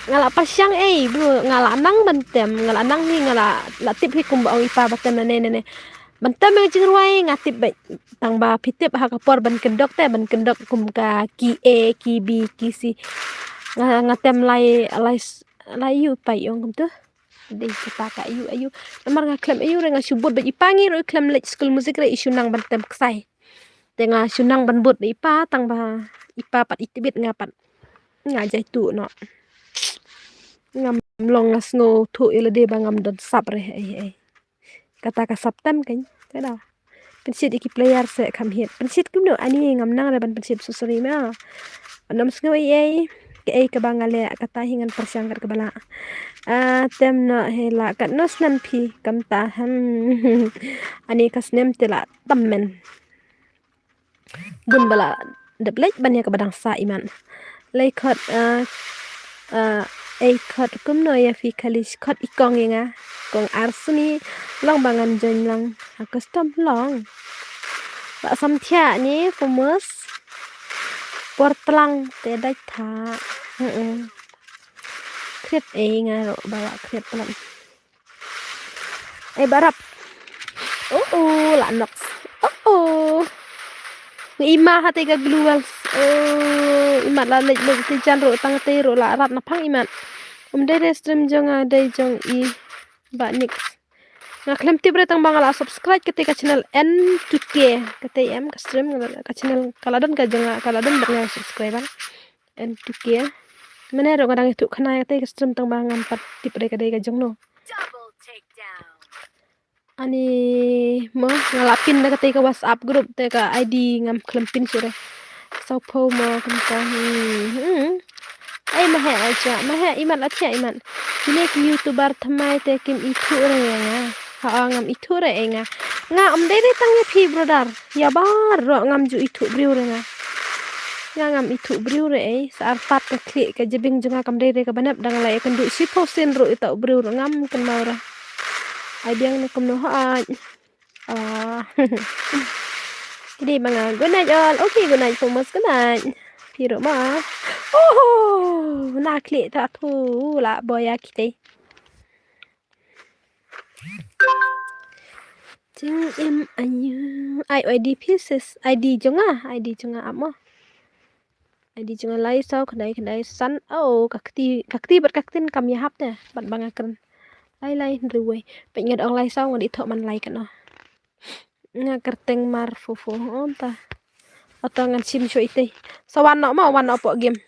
Ngala pasyang bro ngala nang bantem ngala nang ni ngala latip hi kum ong ipa batem na ne bantem yang jingruai ngatip ba tang ba pitip ha kapor ban kendok te ban kendok kum ka ki a ki b ki c ngatem lai yu pai ong kum tu dei kita ka ayu namar ngaklem ayu re ngasubut ba ipangi ro klem lek school musik re isu nang bantem ksai tenga sunang ban but ipa tang ba ipa pat itibit ngapat ngajai tu no ngam long ngas ngo thu ile de bangam don sap re kata ka saptam kan tada pensit iki player se kam hit pensit kum no ani ngam nang re ban pensit susuri ma nam sngo ke ka bangale kata hingan persyang kat kebala tem no hela kat nos nan pi kam ta ani kas nem tela tammen bun bala deblek ban ya ka badang sa iman laikot khot kum no ya fi kalis khot ikong inga kong arsuni long bangan jon lang custom long ba sam thia ni famous portlang te dai tha kret nga ro bawa kret pelan barap la nox ima hate ga glual imat la lek te jan ro tang te ro la rat na phang imat dai stream jong dai jong I ba nix na klem tibre tang bangala subscribe kete ka channel N2K kete em ka stream ka channel kaladan ka jong kaladan bang subscribe N2K mene ro kadang itu khana kete ka stream tang bangam pat tibre ka dai ka jong no Double takedown. ani mo ngalapin na kate ka WhatsApp group te ka ID ngam klempin sure so po mo kumta mahe aja mahe iman aja iman kini ki youtuber thamai te kim itu re nga ha ngam itu re nga dere tang ya phi brother ya bar ro ngam ju itu briu re nga ngam itu briu re sar pat ka klik ka jebing junga kam dere ka banap dang lai kan du si posin ro ita briu ro ngam kan maura ai biang na kum no ha jadi mga good night all okay good night famous good night piro ma na klik ta thu la boya kite jing em anyu ID pieces ID jonga amo ID jonga lai sau khnai san kakti bat kaktin kam ya hap te bat banga kan lai ruwe pengen ong lai sau ngadi thok man lai kan no nga kerteng mar fofo onta atau ngan sim show ite sawan no ma wan opo game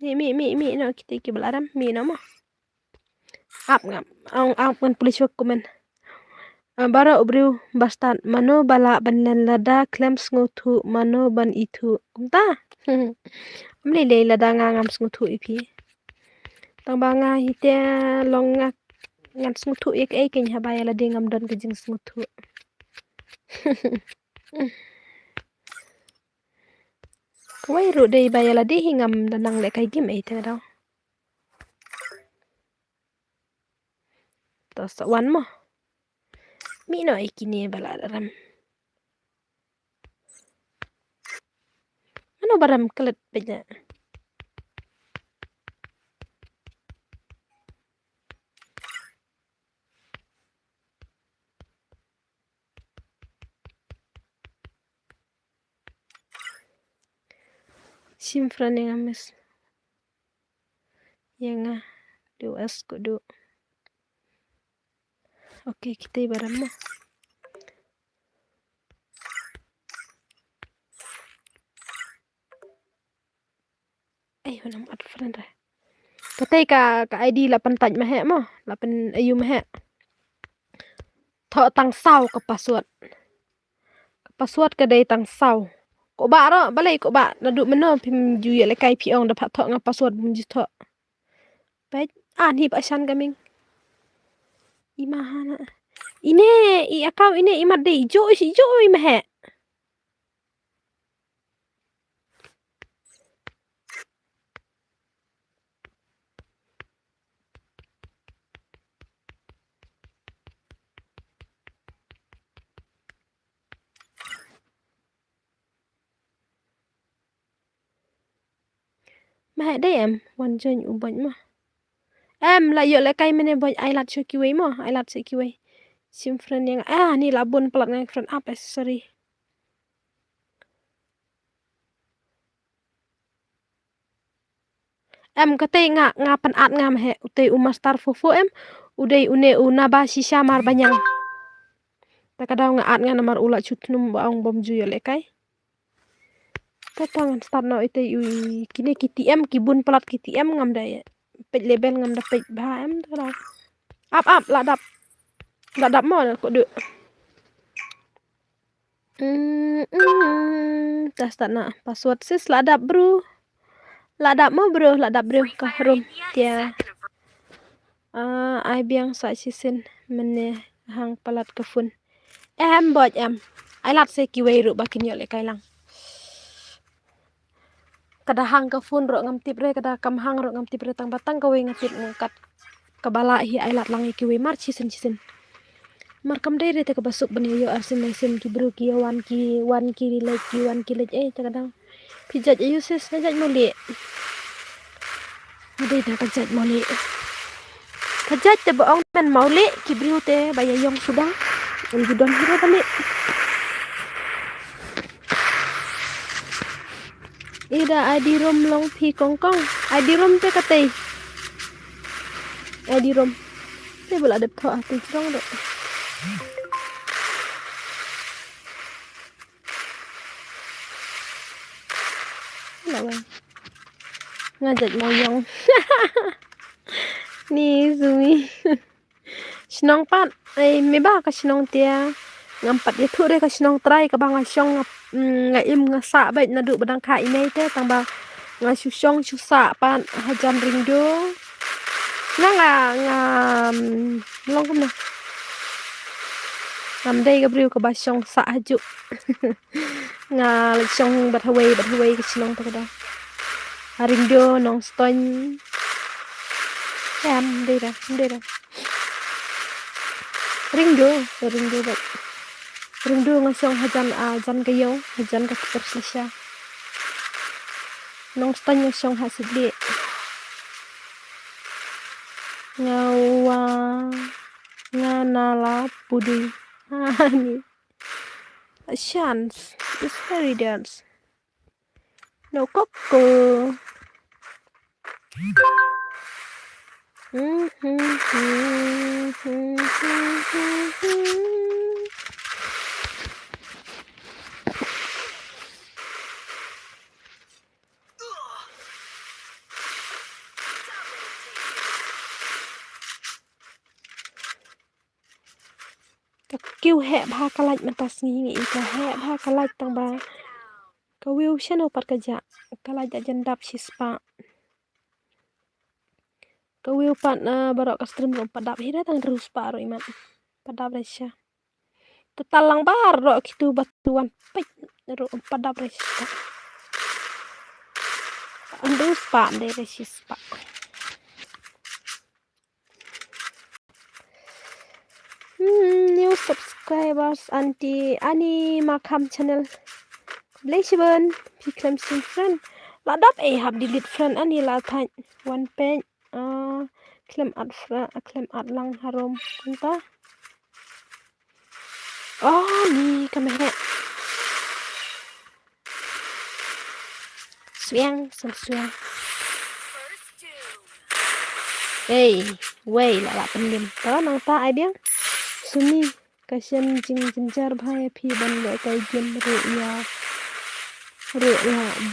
mi no kita ki balaram mi no ma ap ngam ang pun pulis komen bara ubriu bastan mano bala banlen lada clams ngotu mano ban itu kumta amli le lada ngam ngotu ipi tang banga hite long ngan ngotu ek ken habaya la dingam don ke jing ngotu Kawai ro dei bayala di hingam danang le kai game te daw tos wan mo mi no ikini bala ram ano baram kelet penya simfran yang ames yang duas kudu oke kita baram mo honam at friend re katay ka ID 8 taj mahe mo 8 ayu mahe tho tang sau ka password ka dai tang sau ko ba ro balai ko ba na du meno pim ju ye le kai pi ong da phat tho nga password mun ji tho pet Ni pasyan kaming. Imahana. Ine I akau ine imat de ijo imahe. Mahe de em wan jen ubon mah. Em la yo le kai mene boy ai lat kiwe mo, ai lat kiwe. Sim friend yang ni labun pelat ngai friend apa sorry. Em kate nga pan at nga mahe ute umastar fofo em udai une una ba shisha mar banyang. Takadaw nga at nga namar ula chutnum baong bom ju yo le kai. Tangan start now ite kini KTM kibun pelat KTM ngam daya pej label ngam da pej BHM takadaw. Up ladap mo kok du. Tas tak nak password sis ladap bro. Ladap mo bro ka room tia. Ai biang sa sisin mene hang palat ke fun. Em bot em. Ai lat se kiwe ru bakin yo le kai lang. Kada hang ke fun ro ngam tip re kada kam hang ro ngam tip re tang batang kawe ngatip ngkat kabala hi ai lat lang kiwe mar sisin. Mar kam dai re te ka basuk bani yo arsin lesin ki bro ki wan ki lek takadang pijat ayo ses najat moli. Ada dah kajat moli. Kajat te baong men mauli ki bro te bayayong sudah. Ungudon hira balik. Ida ID rom long pi kongkong. ID rom te katay. ID rom. Te bola de tho ati trong do. Lawan. Ngajak moyong. Ni Zumi. Sinong pat ai meba ka sinong tia. Ngampat ya thu re ka sinong try ka bang asyong nga im nga sa bai na du badang kha ine te tang ba nga syong sa pan hajan ringdo nga long kum na ngam dei ka briu ka ba syong sa haju nga syong bat hawai ka sinong ta da ringdo nong ston em dei da ringdo bat ringdo nga syong hajan kayo hajan ka persisya nong ston nga syong hasidli ngawa nga nala pudi ni a chance is very dance no coco kêu hẹ ba kalaj matas ngi ka hẹ ba kalaj tang ba ka wiu channel pat ka ja kalaj ajan dap sispa ka wiu pat barok ka stream ro padap hira tang terus pa ro iman padap resya total lang bar ro kitu batuan pek ro padap resya andus pa de resya new subscribers ani makam channel Blasiban Piklam sim friend ladap hab delete friend ani la than one page klem ad lang harom kunta ni kamera suang wey la pendim ta nang ta ai biang sumi kasian jinjar bhai phi ban le kai jin ru ya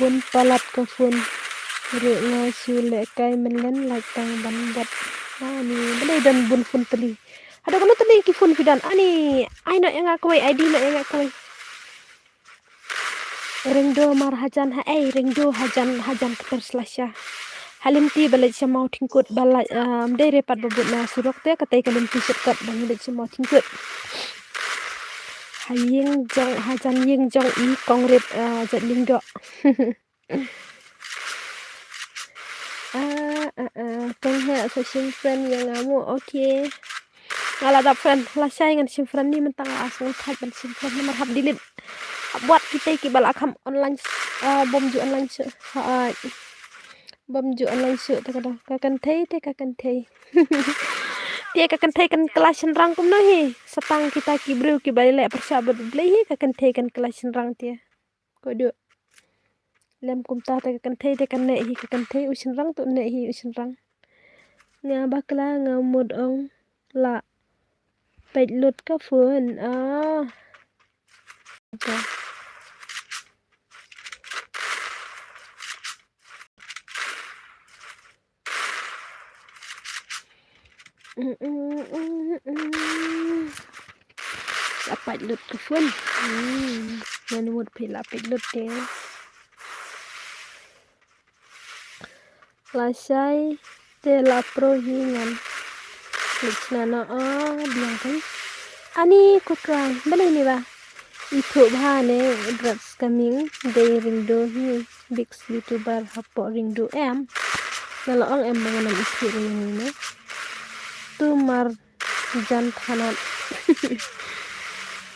bun palat ka fun ru nga su le kai melen la tang ban bat ni balai dan bun fun teli ada kono teli ki fun fidan ani ai no yang aku ID no yang aku ringdo mar hajan ringdo hajan keterslasya halim ti balai siya mau tingkut balai day repat babut na surok te katai kalim ti sekat dan balai siya mau tingkut haying jong hajan ying jong i kong rep jat ling do kong he so sim friend yang ngamu okay ngala da friend lah saya ngan sim friend ni mentang asal type ban sim friend nomor hab dilit buat kita ki bal akam online bom ju online se bom ju online se ta kada kakan thei te kakan thei dia kakan thei kan kelas rang kum no hi sapang kita ki bru ki bale persahabat blei hi kakan thei kan kelas rang tia ko do lem kum ta ta kakan thei te kan ne hi kakan thei usin rang tu ne hi usin rang nga bakla nga mod ong la pet lut ka phun okay. Dapat lut ke phun yang mod pet lapit lut dia lasai te la pro hingan lichna biang kan ani ko try bale ni ba itu bhane drugs coming day ringdo hi big youtuber hapo ringdo nalong manganam itu ring ni tumar jan thanat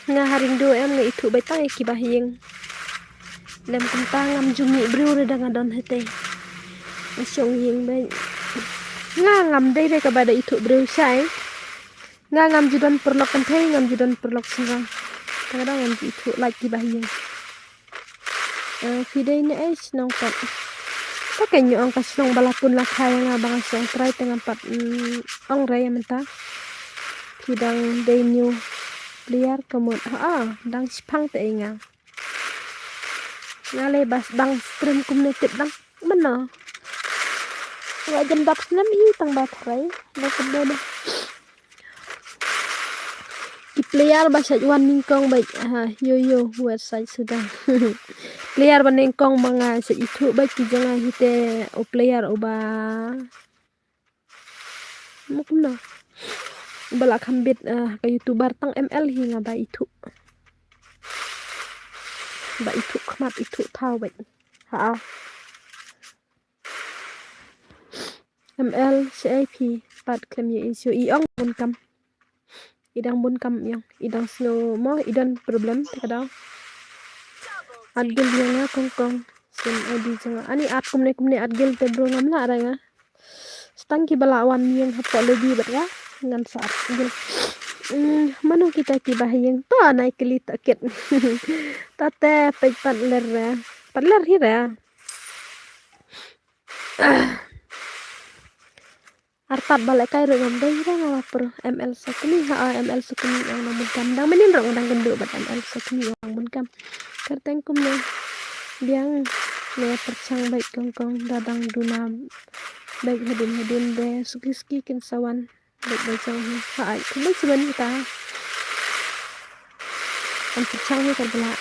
nga haring do nga itu baitang ki bahing lem kentang am jumi bru redang adon hete asyong ying bay nga ngam dei be ka bada itu bru sai nga ngam judan perlok kentei ngam judan perlok sirang kadang ngam itu like ki bahing video ni nong pat pakai nyong kasong balapun lakai nga bang song try tengah pat ong raya menta hidang day new liar kemud dang sipang te inga ngale bas bang stream community dang mana wa jam dap senam hi tang baterai na kemud di player bahasa Juan ningkong baik yo website sudah player banengkong mga sa itu baik ki janga hite o player oba mukum na balak hambit ka youtuber tang ml hi nga ba itu kmat itu tau baik ml cap pat klem ye isu iong bun kam idang bun kam yang idang snow mo idan problem kada adgil yang kongkong sim id janga ani at kumne adgil te bro ngam la ra stang ki balawan yang hapo lebih bat ya ngan saat adgil manu kita ki bahayang to anai keli taket tate pe padler hira artat balai kai ngam dai ra ngala per ml sakni ml sakni yang namun kam dang menin rong dang gendo bat ml sakni yang mun kam karteng kum ne biang le percang baik kongkong dadang duna baik hadin be suki kin sawan baik bacang hai kuma seban kita an percang ni terbela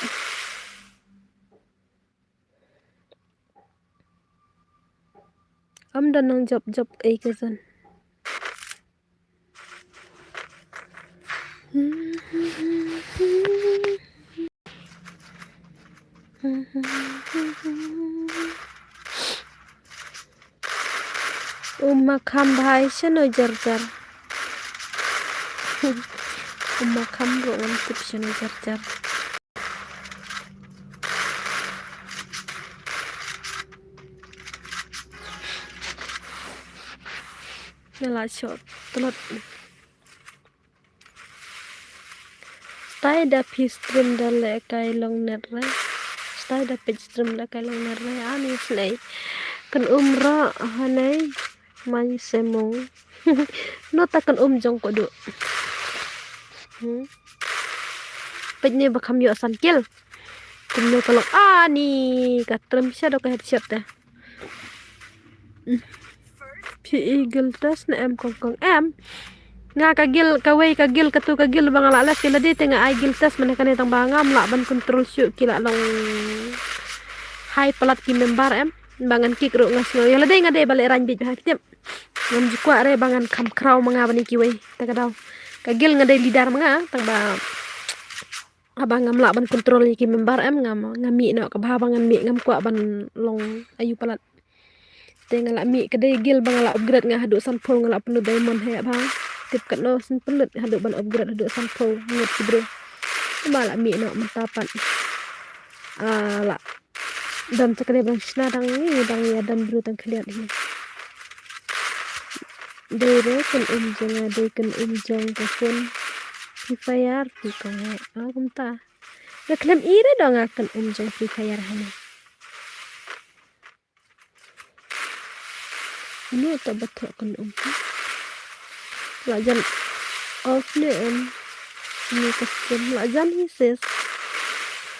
am dan nang job kezan makam bhai shano jar makam ro tip shano jar nela shot telot stay da stream dale kai long net re stay da stream da kai long net re ani slay kan umra hanai mai semong no takan jong ko do penya bakam yo asan kill kumno kalau ani katram sha do ka headshot ta pi eagle tas na kongkong nga kagil kawai kagil katu kagil bang ala kila di tengah ai gil tas mana kan tang bangam la ban control shoot kila long high pelat ki member bangan kik ro ngas yo la dai ngade balik ranbit ha kitep ngam jukwa re bangan kam kraw manga bani kiwe takadaw kagil ngade lidar manga tang ba abang ngam la ban kontrol ki member em ngami no ka ba bangan mi ngam kwa ban long ayu palat te ngala mi kade gil bangala upgrade nga hadu san pol ngala pelu diamond he ba tip kat no sin pelut hadu ban upgrade hadu san pol ngut bro bala mi no mentapan la dan sekali bang sna dang ni dang ya dan bro tang kalian ni dere kan umjong ka phone Free Fire fi kong kumta reklam ire dong akan umjong Free Fire hani ini tak betul kan lajan off ni ini custom lajan hisis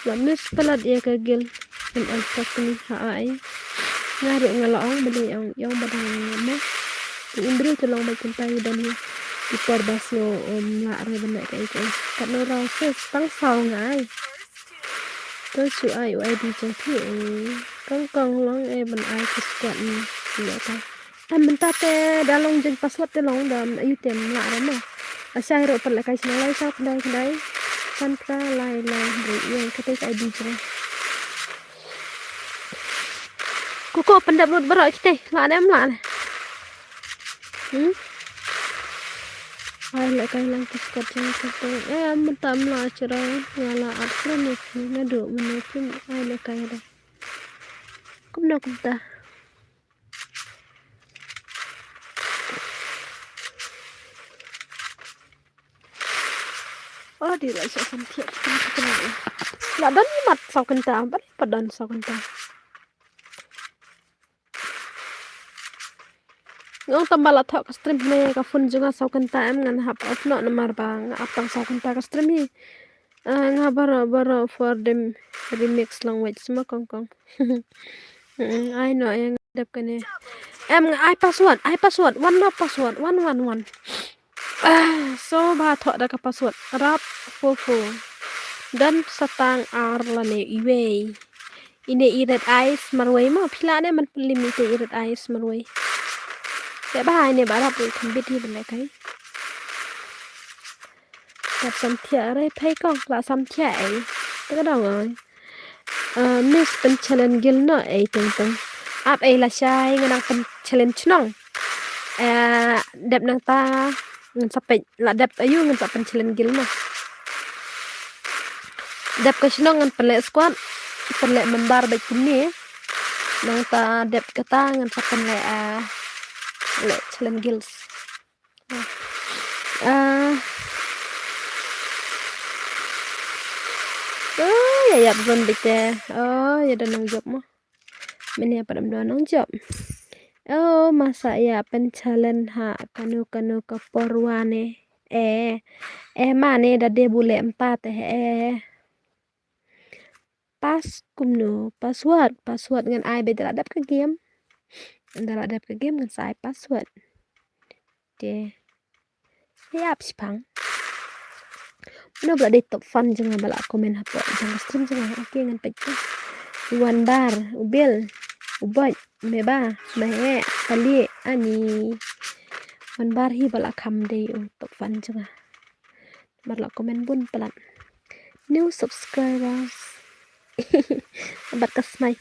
lamis pelat ya kagil dan alfak ni haai ngaruh ngalaong beli yang badang mah indri tolong macam tayu dan ni dipor basno la re bana kai kat no ra ses tang sao ngai tôi su ai di chang thi kong long ban ai ku squat ni ya ta menta te dalong jen password te long dan ayu tem la ra ma asai ro per la kai sna lai sa dai kan pra lai ri yang kate id jang koko pendap lut berak kita la dem la ai lại cái lăng kích cột trong cái em mình tạm lại cho đây là áp lên này nó được mình nói chung ai lại cái đây cũng đâu cũng ta đi lại sẽ thân thiện cái này là đánh mặt sau cân ta bắt đần sau cân ta ngong tambala thok stream me ka fun juga sau kanta em ngan hap of no namar bang apang sau kanta ka stream hi nga bara for them remix language semua kong I know yang dap kane em I password one no password 111 so ba thok da ka password rap fofo dan satang ar lane iwe ine iret ice marway ma phila ne man limite iret ice marway cái bài này bà đọc được không biết đi bên này cái đọc xong thẻ đây thấy con là xong thẻ cái đầu rồi miss pen challenge gil no ai tung tung ap ai là sai ngang pen challenge nong đẹp nang ta ngan sapet là đẹp ayu ngan pen challenge gil no đẹp cái nong ngan pen squad pen le member baik ni nang ta đẹp cái ta ngan pen le challenge gills ya yap zon bite ya dan nang job mo meni apa dam nang job masa ya pen challenge ha kanu ka porwane mane da de bule empat pas kumno password ngan ai be dap ke game ndala dap ke game ngan sai password de siap sipang no bla de top fun jangan bala komen hapo jangan stream jangan oke ngan pek wan bar ubil ubat meba mehe pali ani wan bar hi bala kam de top fun jangan bala komen bun pelan new subscribers abat kasmai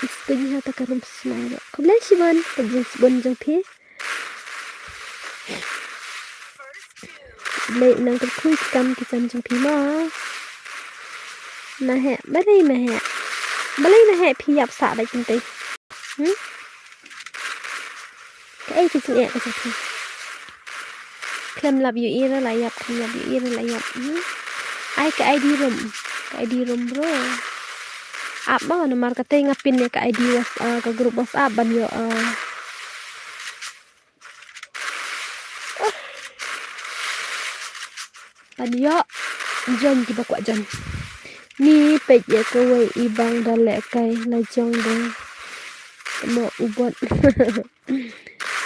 iskunya ta karum smai komlen siban pejin jeng phe lệ nang cái khui cam cái chân trong phí mà hẹ bắt đây mà hẹ phi dạp xả đây chúng tôi cái thì chị hẹ cái gì klem lab yu ira lại dạp klem lab yu ira lại dạp ai cái ID room bro app ba na marketing ngapin ya cái ID ke grup WhatsApp ban yo Padio John tiba kwa John ni pej ya kawai ibang dale kai la jong dong mo ubot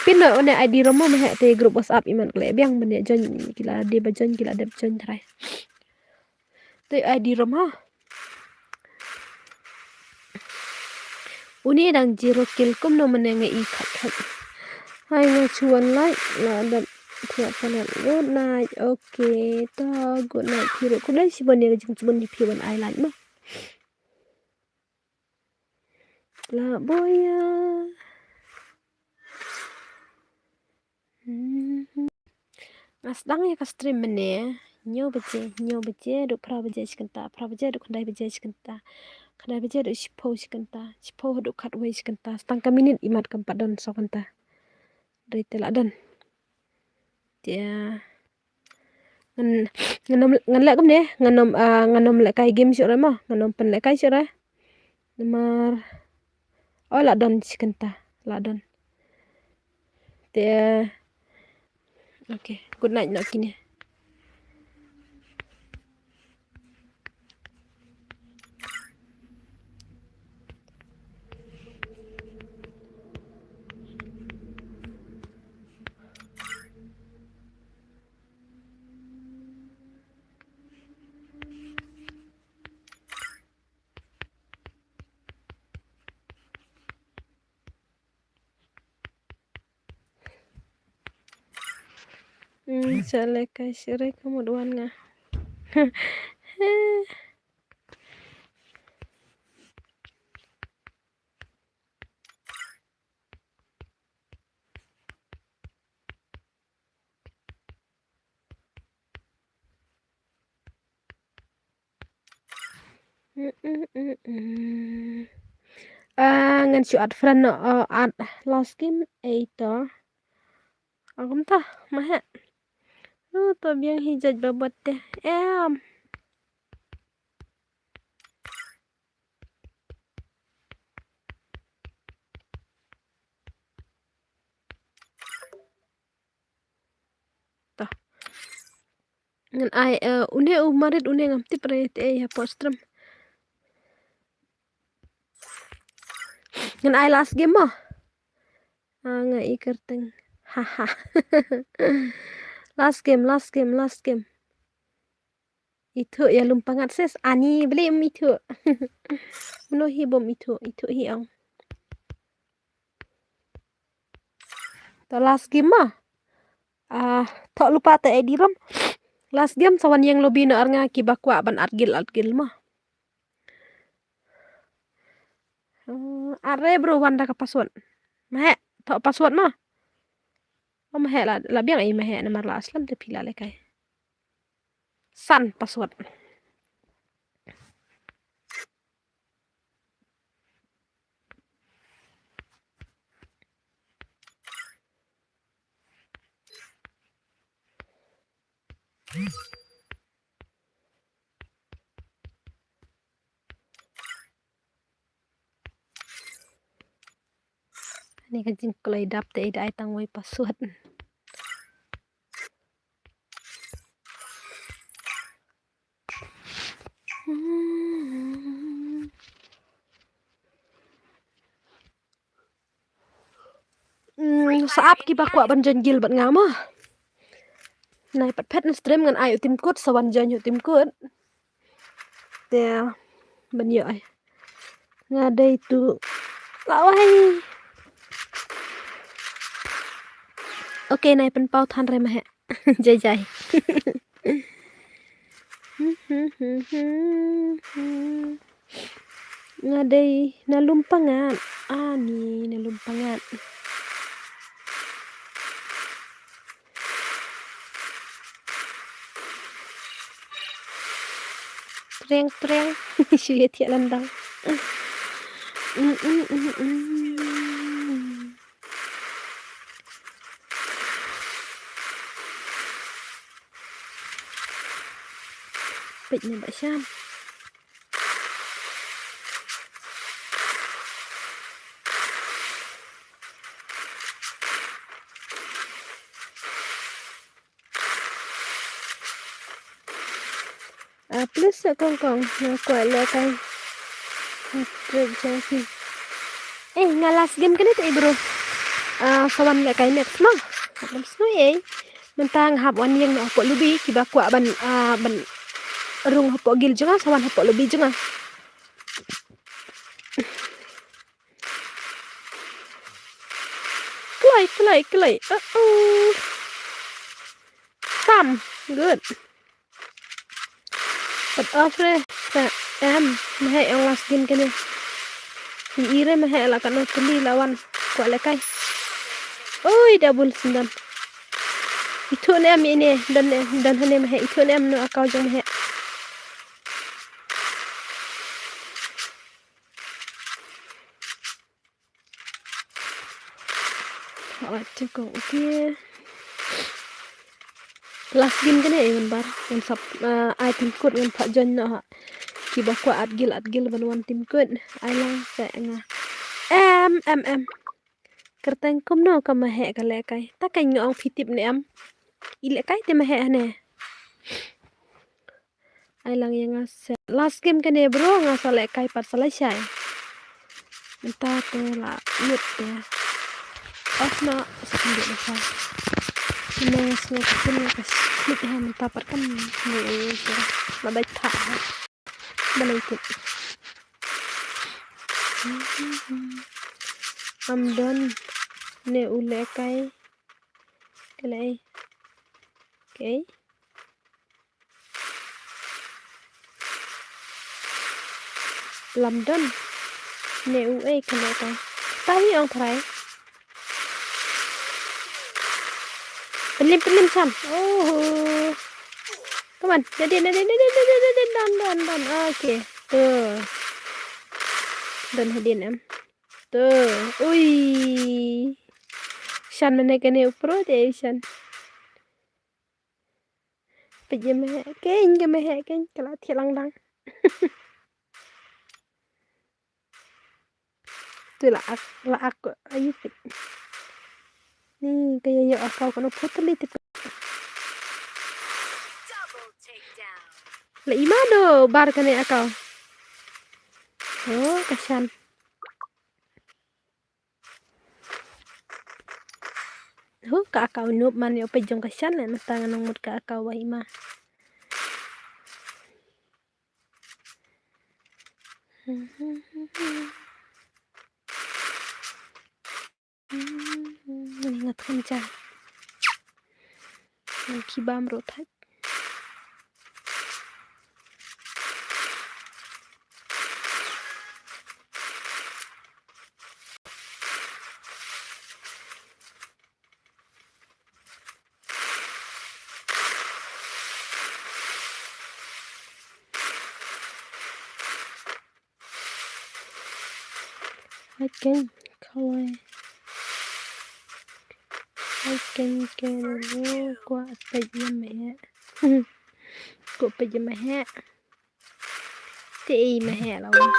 pino one ID romo meh te grup WhatsApp iman kle biang ben John kila de ba John kila de John trai te ID romo Uni đang zero kill kum no menenge I khat. Hai nga chuan lai la dan thia panan good night. Okay, to good night phiro ko dai si bani jing chubon di phiwan ai lai ma. La boya. Asdang ya ka stream mene. Nyo beje do pra beje do kandai beje skenta. Kandai beje do sipo do kat wei skenta. Stangka minit imat kampat don sokanta. Dari telak dan. Dia ngan lek kum ne nganom lek kai game syok ma nganom pen lek kai syok nomor la don skenta la don. Dia okay, good night nak kini. Selekai sirai kamu duan nga. Ngan si at friend no at last game eito. Agam ta mahe. To biang hijaj babot teh. Ta. Ngan ai une marit une ngam tip re ya postrum. Ngan ai last game mah. Nga ikerteng. Haha. Last game. Itu ya lumpangat ses ani beli itu. Meno hibom itu hiang. To last game mah. Tak lupa te ediram. Last game sawan yang lobby na arnga kibakwa ban argil mah. Are bro wanda ka password. Mahe tak password mah. Mahe la biang ai mahe namar la aslam te pila le kai. San password. Ni kan jing kelai dap te ai tang wei password. Saap ki bakwa ban janjil bat ngama. Nai pat pet stream ngan ayu tim kut sawan janyu tim kut. Dia ban yo ai. Ngada itu lawai. Oke nai pen pau than re mahe. Jai. Ngadai nalumpangan. Ani nalumpangan. Treng. Syuya tiak landang. Baiknya Mbak Syam. Plus kong na kuat le kai. Ngalas game kan itu bro. Sawan le kai next mah. Nam snoy mentang hab wan yang na pok lubi kiba kuat ban rung hapok gil juga sawan hapok lubi juga. kelai. Tam, good. But after mahe yang last game kene. Ire mahe la kan tuli lawan ko lekai. Oi double 9. Itu nem ini dan hane mahe itu nem no akau jong mahe. Ceko okay. Last game kene yon bar yon sap item code yon Pak Jon no ha. Kiba ko atgil ban one team code. Ai lang sa nga. Kerteng kom no ka mahe ka lekai. Ta kai ngong pitip ne am. Ile kai te mahe hane. Ai lang yang last game kene bro nga sa lekai par selesai. Entah te la yut te. Asna sendiri masa. Ini semua kecil klik yang mentapar kan nih baik tak balik I'm done ne ule kai kelai okay London ne ue kelai kai tahu yang try pelim sam oh come on jadi dan oke tuh dan hadin em tuh ui shan mana kene upro deh shan pejam keng kalau thilang dang tuh lah aku ayu nih kayak yo akau kono putli tipe Double takedown. la imado bar kene akau oh kasan ka akau noob man yo pejong kasan le tangan nomor ka akau wa ima ingat kencang kibam rotat Aken kawaii Aken kero kwa pejam ko pejam ti mahe lawan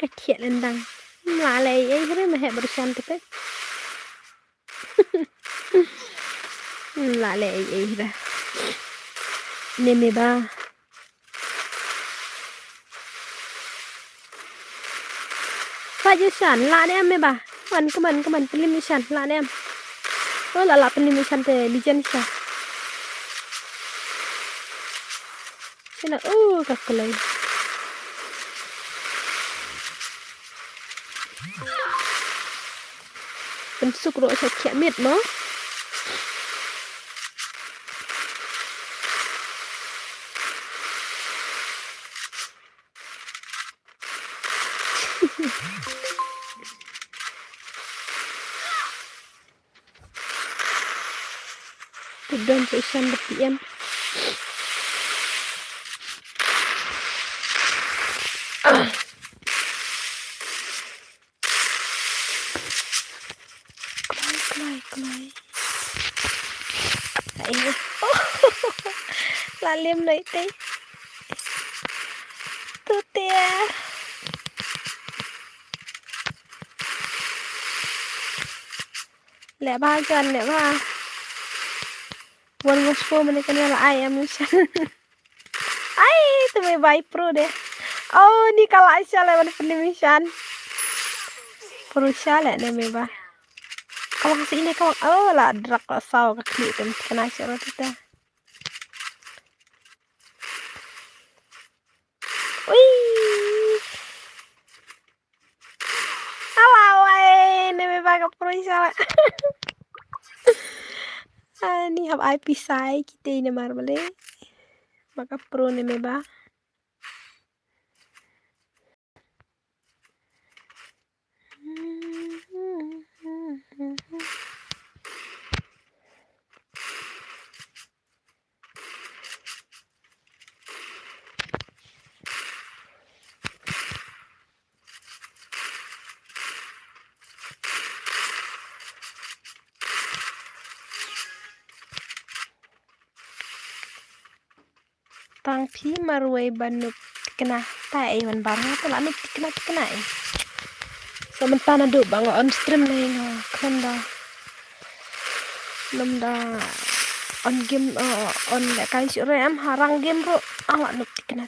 kecil lendang malai ini mahe berusan tepe lalai dah neme ba Pajusan la em me ba kaman pelimisan la em oh la pelimisan te lijan sha sina kakulay pensuk ro sa kiamit mo Tudon sa isang batian Kelai Ayo lalim na ite tutia lẹ ba one was four menit kanila ayam misan ay itu may buy pro deh oh ni kala siya lewat penimisan pro siya lẹ ne may ba kalau kasi ini kau lah drak saw kakli tem kena siya kita wih salah. Ni hab ai pisai kita ni mar bale. Maka pro ni meba. Tang pi marway banuk kena tai man barang tu lah nuk kena. Sementara duk bang on stream ni kan dah. Nam dah on game on kai si ram harang game ro awak nuk kena.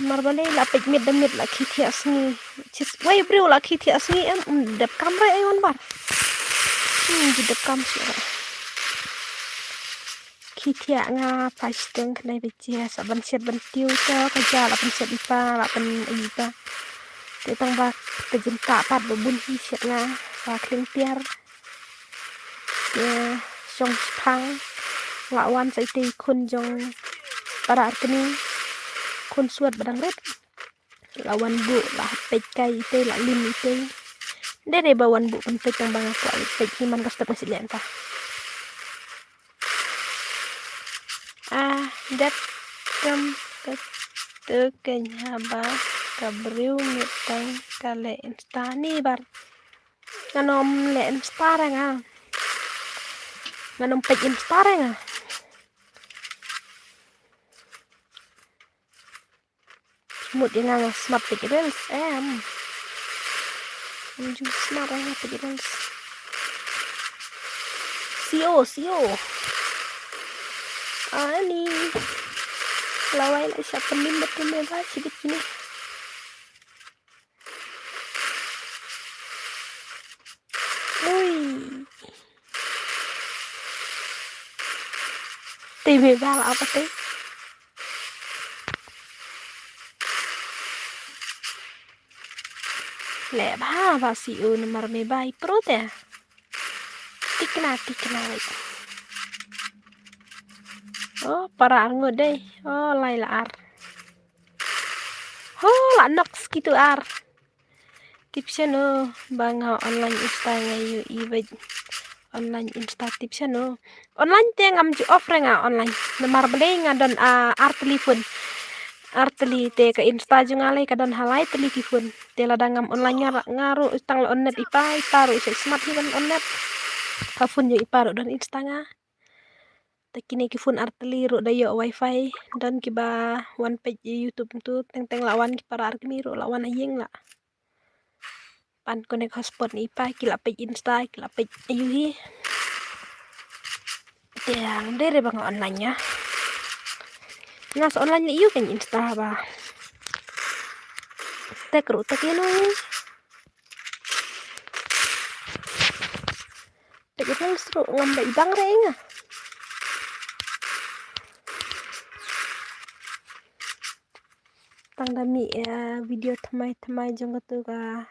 Mar bale la pek mit demit la khiti asni. Cis way bro la khiti asni dep kamera ai on bar. Dep kam si Kitia nga pasteng kena becia saban siat bentiu to kerja la pen siat ipa la pen ipa tetang bak kejenta pat bebun hi siat nga sa kling piar ya song pang lawan sa ite kun jong para arkeni kun suat badang red lawan bu la pek kai ite la lim ite dere bawan bu pen pek tang bang aku pek himan kas tak masih entah dat kam ke kenyaba kabriu mitang kale instani bar nganom le instaranga nganom pek instaranga mut yang smart pek reels menuju smart yang pek reels sio ani lawai la siya penimbat ni ba sigit kini uy TV bal apa teh le ba si nomor me bai pro teh tikna oh para arngo deh oh lai la ar oh la nox gitu ar tipsnya no bang online insta ngayu ibet online insta tipsnya no online teh ngam ju offering online nomor beli ngadon art telefon art teli te ke insta jungalai kadon halai teli kifun te ladangam online ngaru tang onnet iparu smart hiban onnet kafun ju iparu don insta nga tekini kifun arteli ro dayo wifi dan kiba one page YouTube tu teng lawan ki para arkni ro lawan ayeng la pan connect hotspot ni pa kila page insta kila page ayuhi yang dere bang online nya ngas online yu kan insta ba tekru tekino tekino seru ngambe ibang renga tang dami video thamai jong tu ka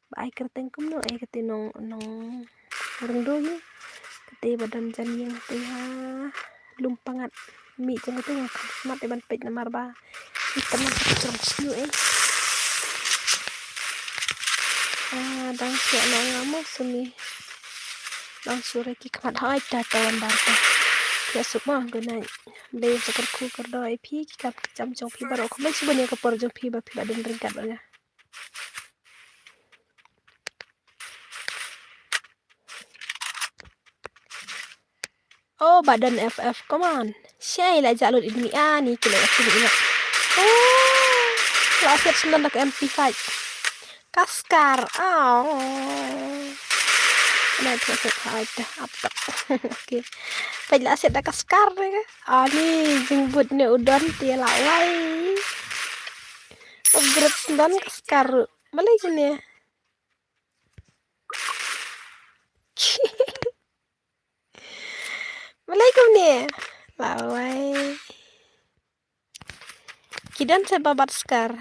bai kerteng kumno kete nong rengdo ni kete badan jan yang te lumpangat mi jong tu smart ban page nomor ba ikan terus nu dang siya na ngamo sumi dang sure ki kamat hai tawan barta ya sukma guna be sakar ku kerdo ip ki kap jam jong pi baro ko mai subanya ka por jong pi ba den ringkat ba oh badan ff come on syai la jalur ini ani kilo ini laser 9 mp5 kaskar nah terus ada apa oke pala aset kaskar ani jingbut ne udon ti lawai upgrade 9 kaskar malay gini malay gini lawai kidan saya babat skar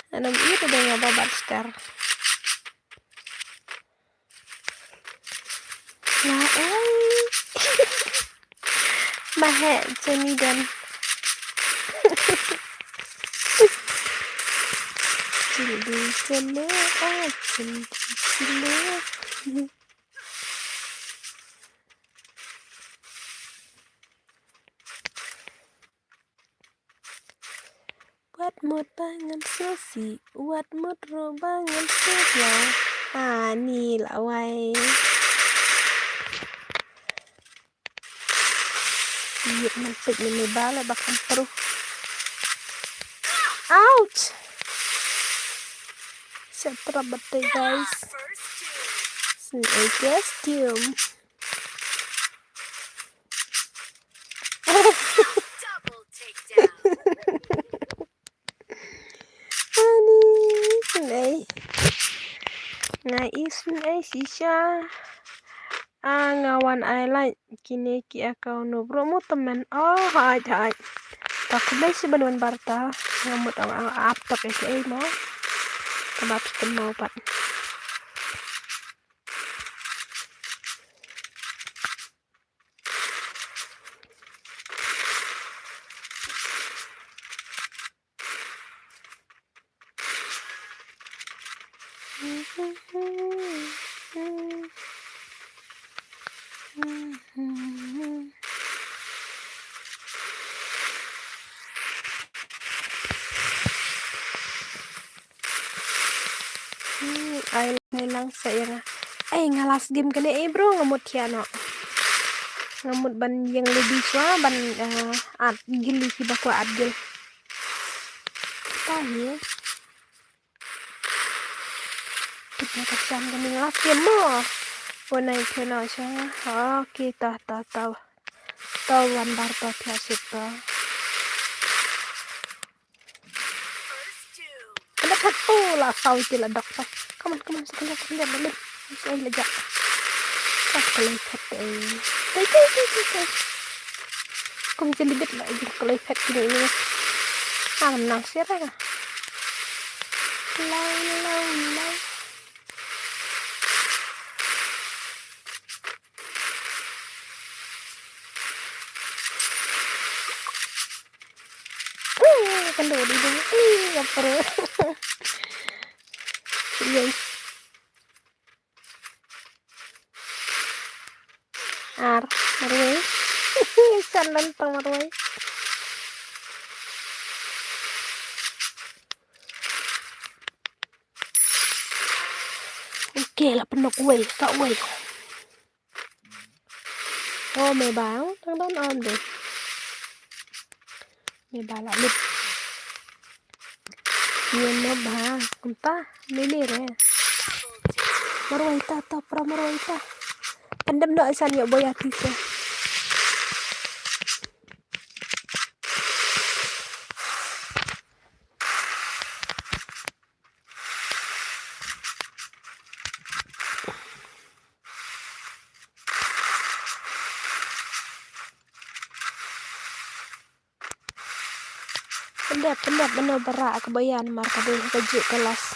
anam itu dengan babat skar Là ơi. Bà hẹ cho mi đần. Chừng đi chân nữa, chừng nữa. Buat một bangan sushi, buat một bangan sebelah. Ni lah wai. Iya, mantik ni may bala bakang paruh. Ouch! Setra batay guys. Snake costume. Double takedown. Ani, snake. Nais snake sisya. Ngawan I like kini ki akau no promo teman. Oh, hai. Takut dai sebenarnya barta ngamut aptop SE mo. Kebab mau pat. Ay lang saya nga. Ay ngalas game kani bro ngamut ya no. Ngamut ban yang lebih swa ban at gili ki bakwa adil. Tahi. Kita kasihan kani ngalas game mo. Wanai kena sya. Oke tahu. Tawan barta piasit to. Ada satu lah sau tila dokter. Come on, sekali balik. Saya lega. Kalau pet Tay. Kung jelibet lah aja kalau pet ini. Menang sih ya. Lau. Kan dulu dulu. Ya perlu. Iya. Marwai. Sandan tang marwai. Oke là penok quay sợ quay. Mày báo thằng đó ôm đi. Mày bà lại lịch. Nhiên nó bà cùng ta mili re. Marwai ta pra marwai ta. Pandam do san ya boy atisa. Pendap benar berak kebayan marka deh kejuk kelas.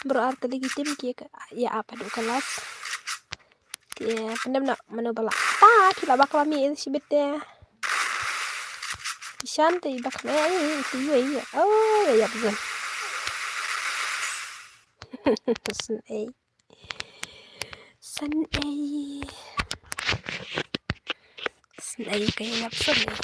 Berarti legitim kia ya apa duk kelas. Ya pendap nak mana balak. Tidak bakal mi si bete. Shanti bakal ini itu ya. Oh ya betul. Snake kayak apa nih?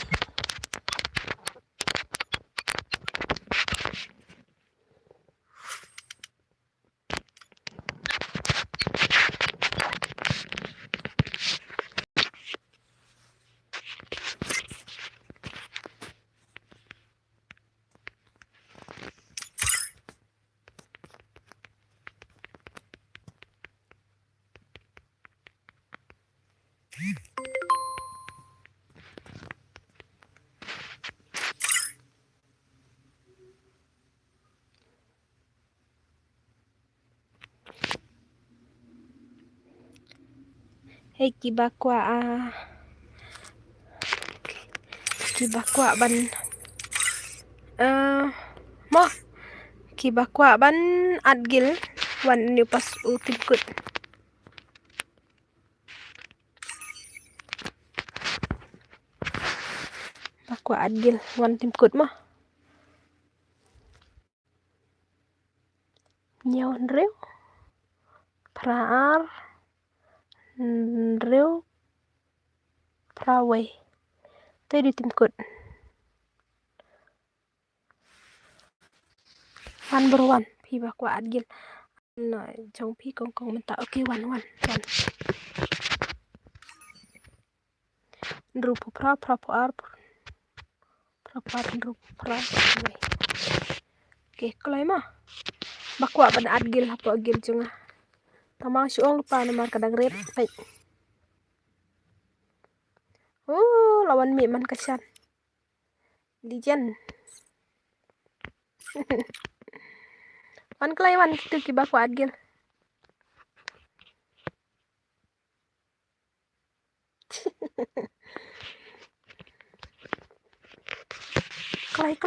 Hey kibakwa ban mo kibakwa ban adgil wan ni pas utim kut Aku adil wan tim kut mah. Nyawan reu. Praar. Reu. Praway. Tay di tim kut. Wan berwan. Pi aku adil. Nah, trong pi kong kong minta. Oke, wan. Rupu pra prapuar. Prapuar rupu pra. Oke, kalau mah. Bakwa pada adil apa adil cunga. Tamang syuong lupa nomor kadang red. Baik. Lawan mi man kasihan. Lijan. Wan kelaiwan itu ki bakwa adil. Kelai.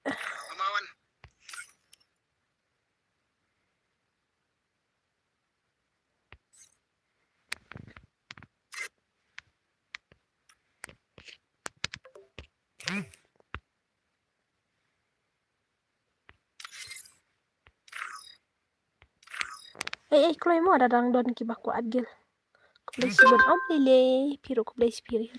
Kemauan. Kelai mo ada dang don ki bakwa adil. Kublai sibon om lele. Piro kublai spiri.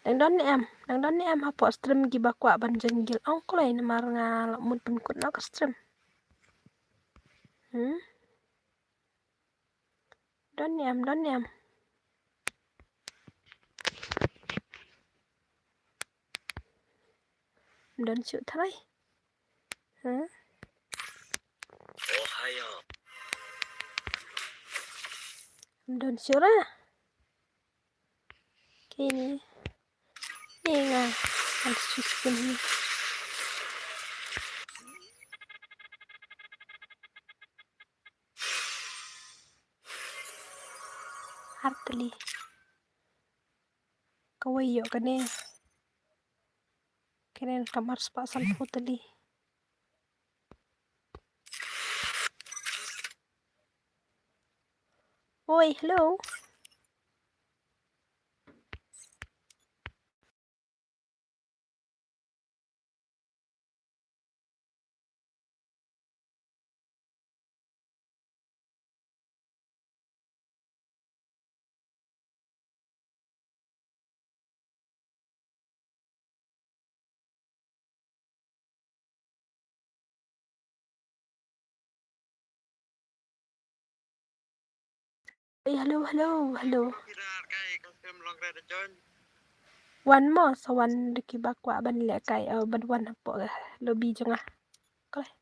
Nang don em ha po stream gi bakwa ban jenggil ong klei na mar nga mun pun kut na stream. Don em. Don chịu thay. Don chịu ra. Kini. Ni nga. Ang suskin ni. Hartali. Kawayo ka ni. Kenen kamar spasan putali. Oi, hello. Oi, hello. Kira kay confirm long red join. One more so one deki bakwa ban le kai ban one po lobby janga. Kale.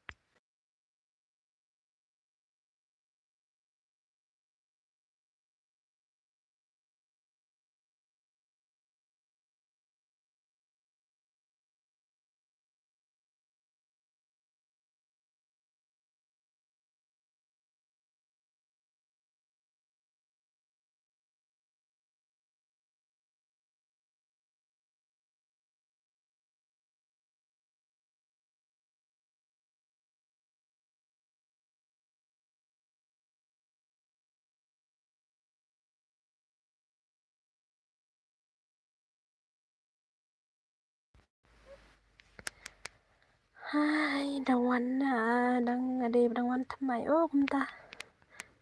Hai, dang ade dang wan thamai kumta.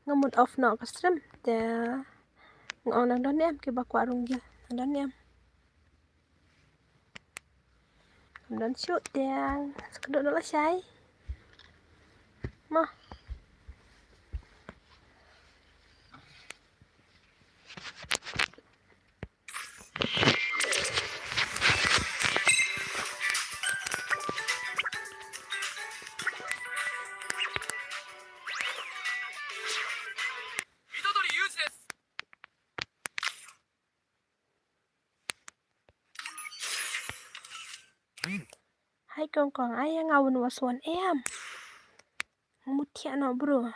Ngamut off no ka stream. Te ngong nang don em ki bakwa runggil. Nang don em. Don shoot tiang. Sekadut dulu syai. Mah. Hai kong ai ngawun waswan em. Ngamut kia no bro.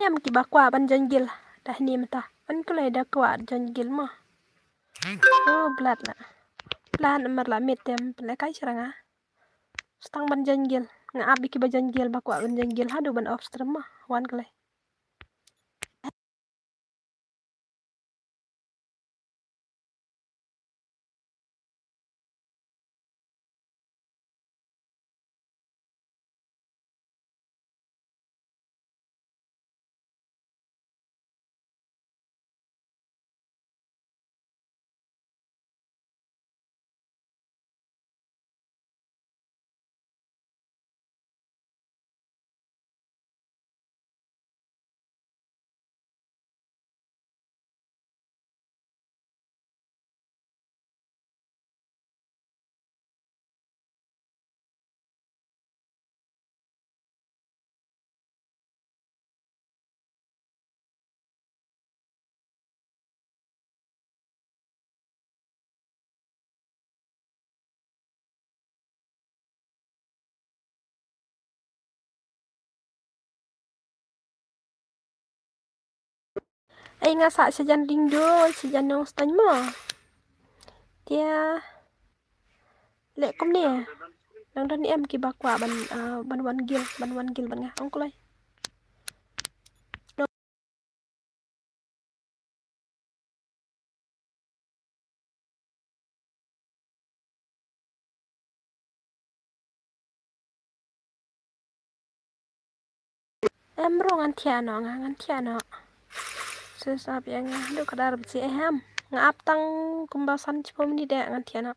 Em ki bakwa ban janggil. Dah ni mata. Ban kulai dah kwa janggil mah. Oh, blood na. Blood nomor la metem pelai kai seranga. Stang ban janggil. Nga abi ki ban janggil bakwa ban janggil hadu ban off stream mah. Wan kulai. Ai ngasak sejan ringdo, sejan nong stany mo. Tia lek kom ni. Nang dan em ki bakwa ban wan gil ban nga ong kulai. Em ro ngan tiano. Susah yang do kadar besi eham. Ngap tang kumbasan cipom ni dek ngan tiano.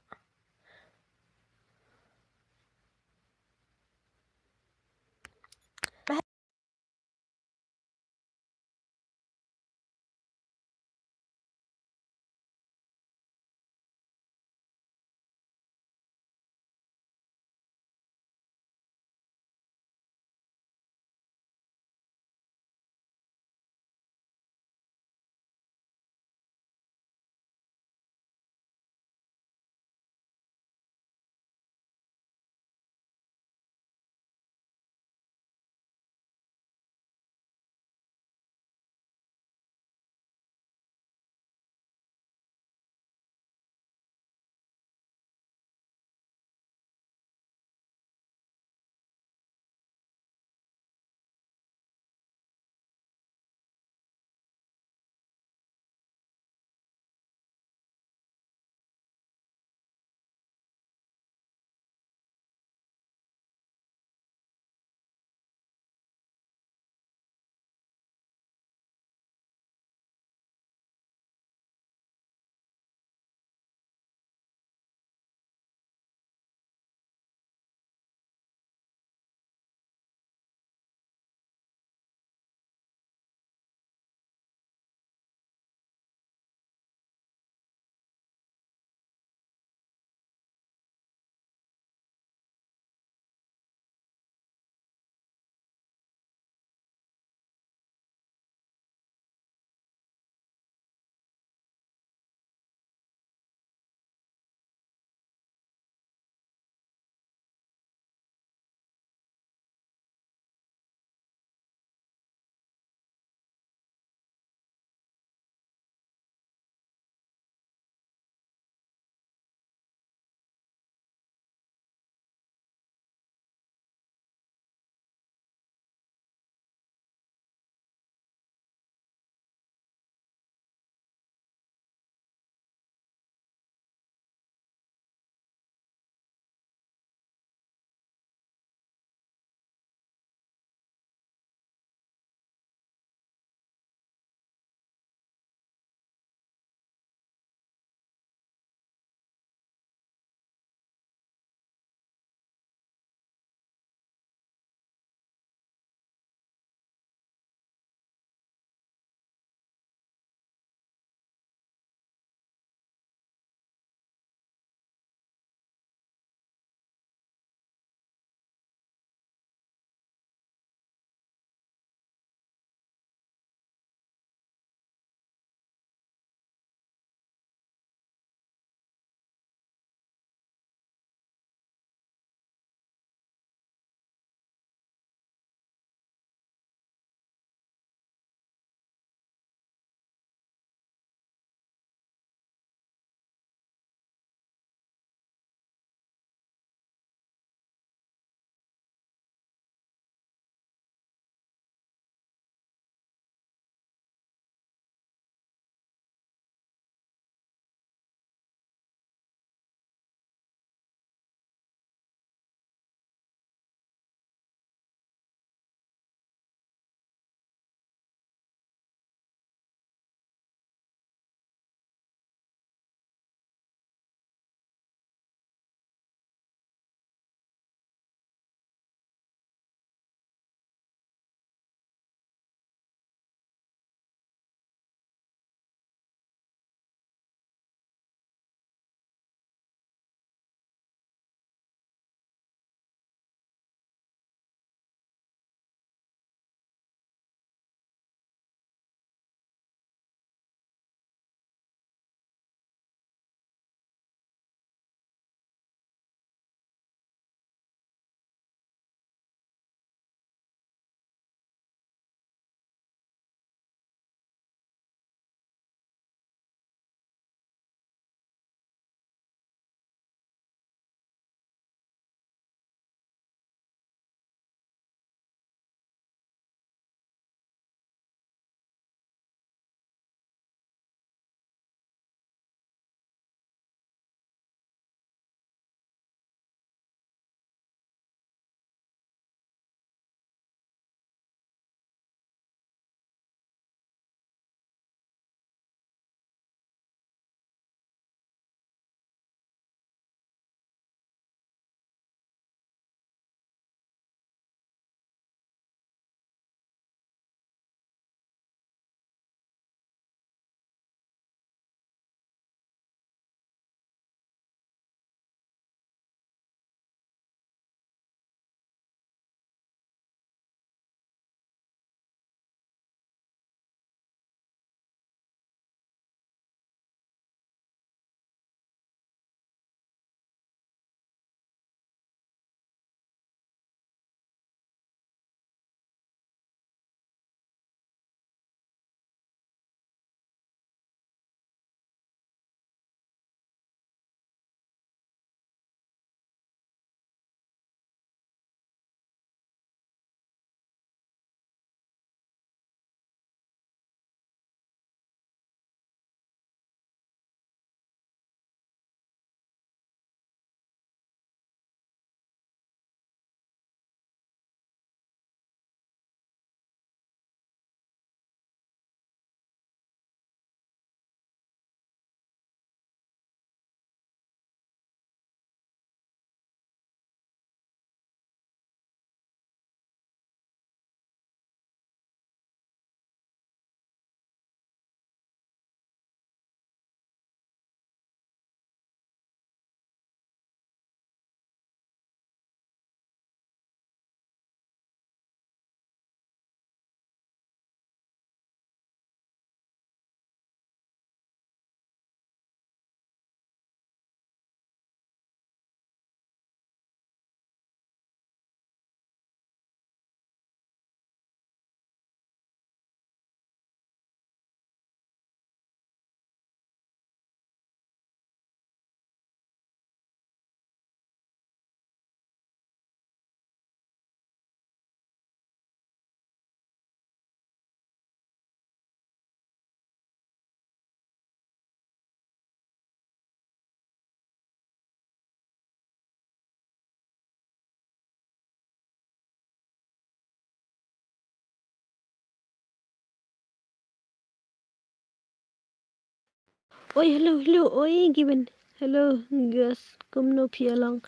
Oi, hello. Oi, given. Hello, guys. Kom no pialang.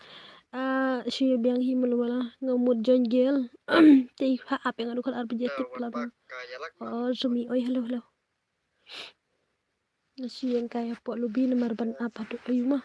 Siya biang himul wala ngamut jonjel. Tei ha apa yang adu kal arbijetik Wan pelabang. Pak Yalak Oh, Zumi. Oi, hello. Nasi yang kaya pok lubi nomor ban apa tu ayu mah.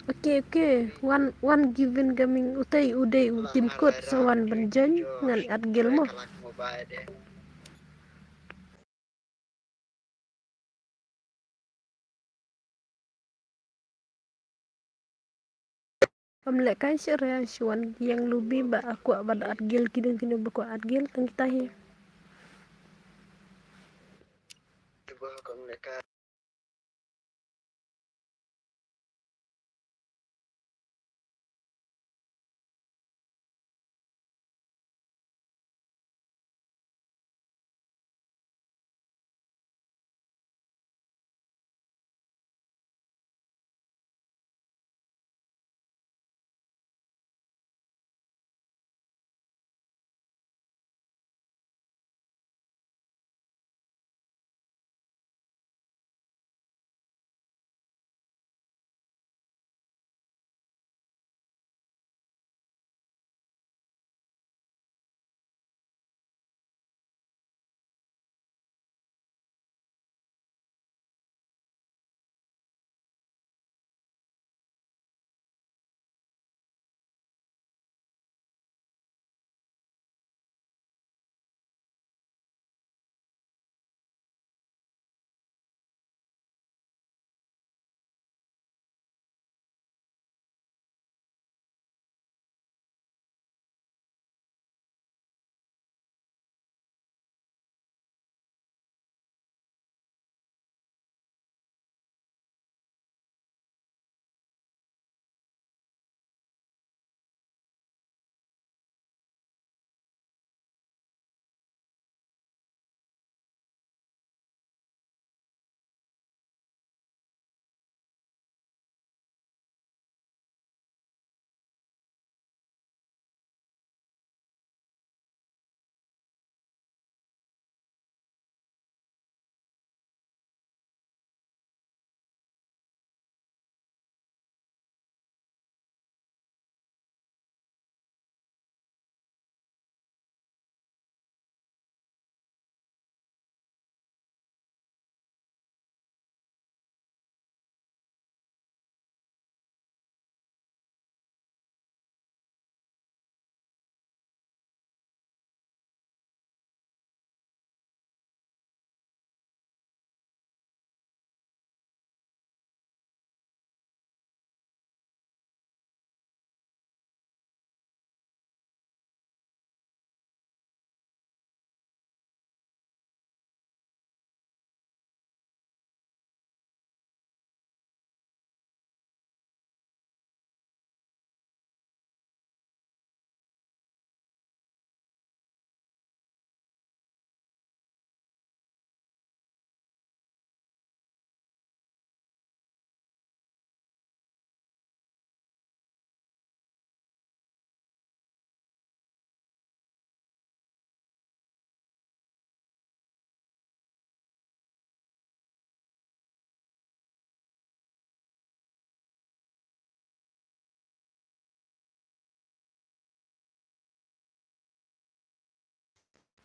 Okay. One given gaming utai uday tim code sawan benjen ngan at gel mo. Kalak mobile deh. Pamlek kan si rea shuan yang lubi ba aku abad at gel kini bako at gel tang tahi. Coba kalau mereka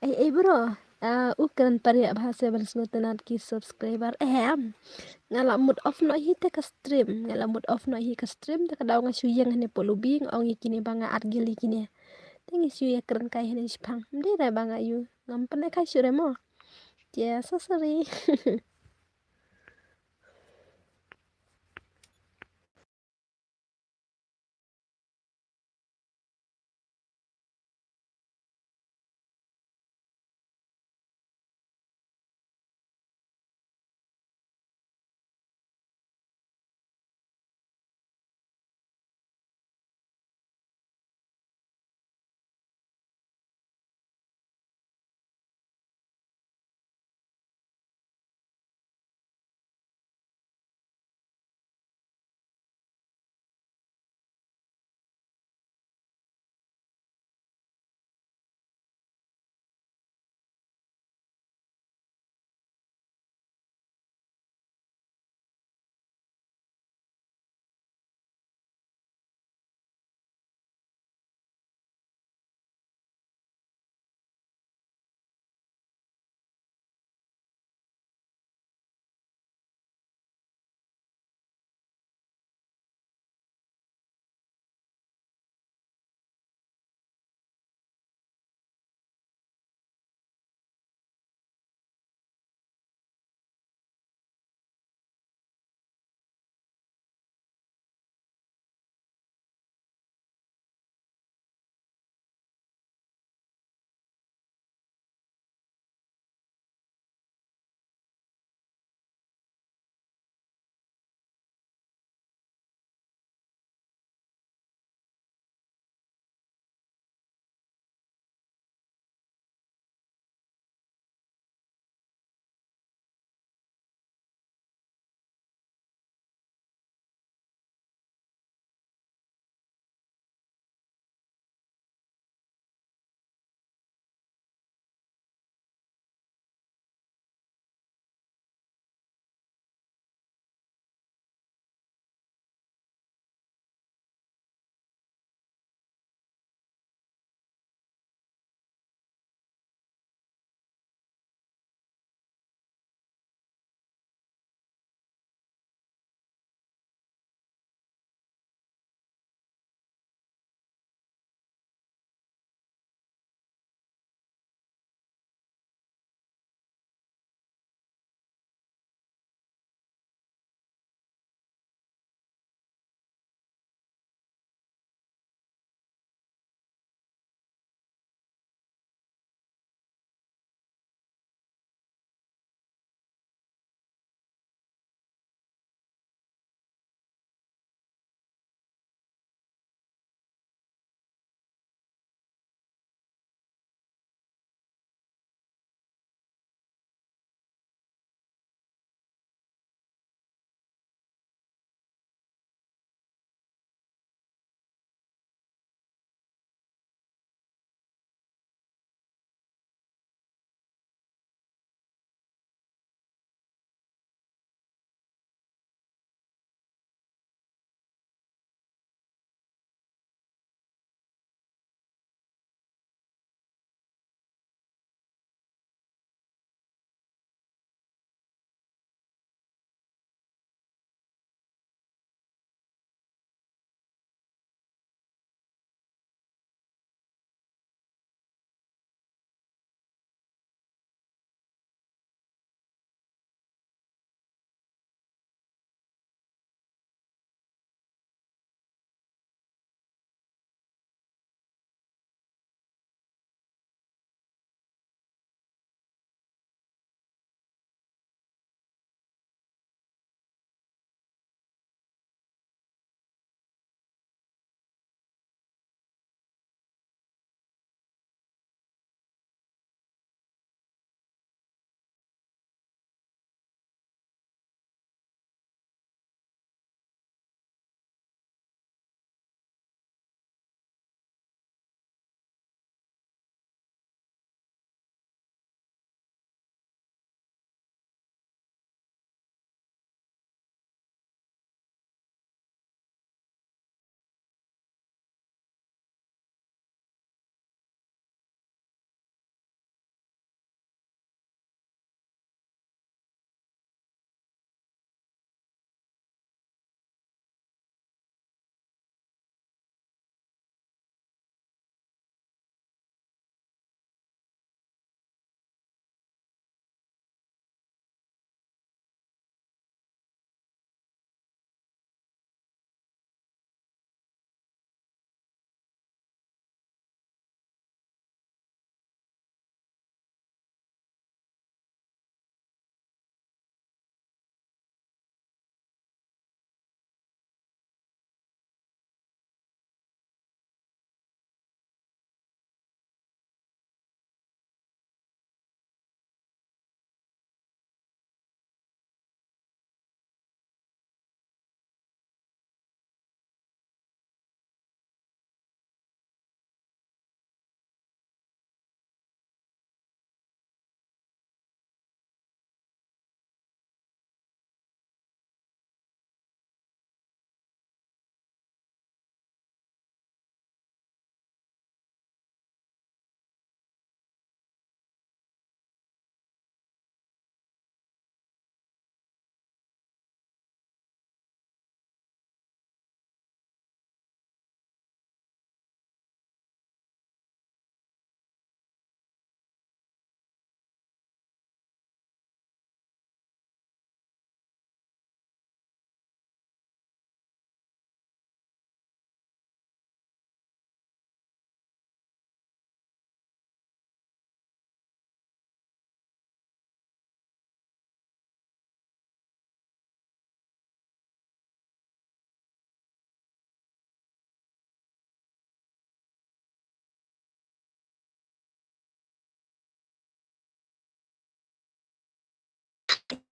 bro, ukan pariak bahasa balas ngotenat ki subscriber ngala mood off no hi te ka stream ngala mood off no hi ka stream te ka daw nga suyang hene polubing ong ikini banga argili kini tengi suya keren kai hene jipang mde ra banga yu ngampane kai sure mo ya so sorry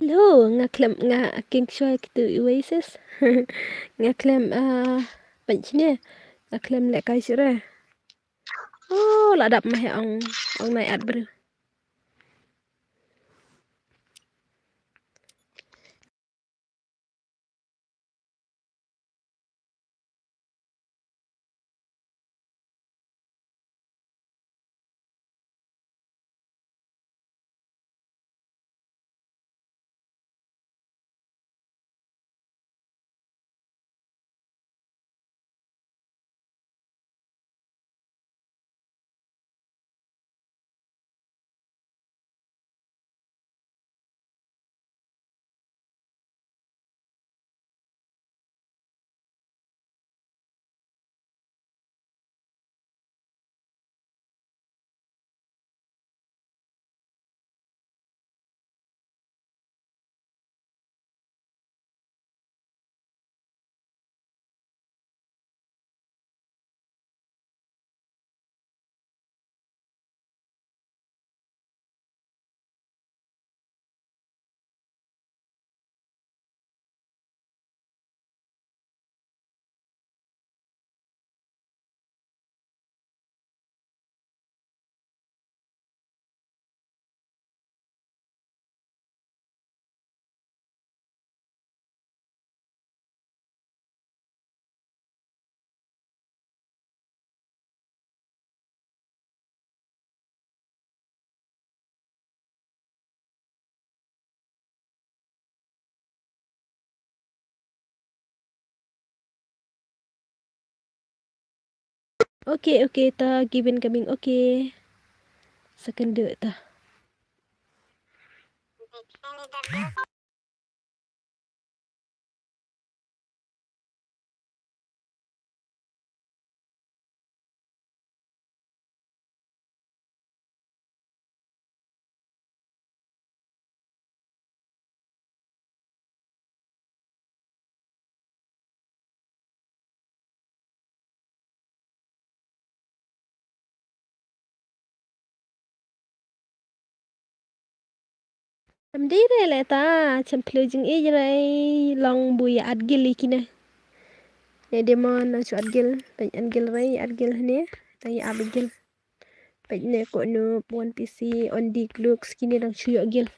Lo, ngaklem nga king shoy kitu Oasis. Ngaklem penchne. Ngaklem lek kai sire. Oh, ladap mah ya ong naik ad ber. Okay, ta given coming okay. Second ta. Dire le ta, cham closing rai long buya adgil ikina. Ne demon na chu adgil, pen adgil rai adgil ne, tai abgil. Pen ne ko no one PC on dik looks kini dang chu adgil.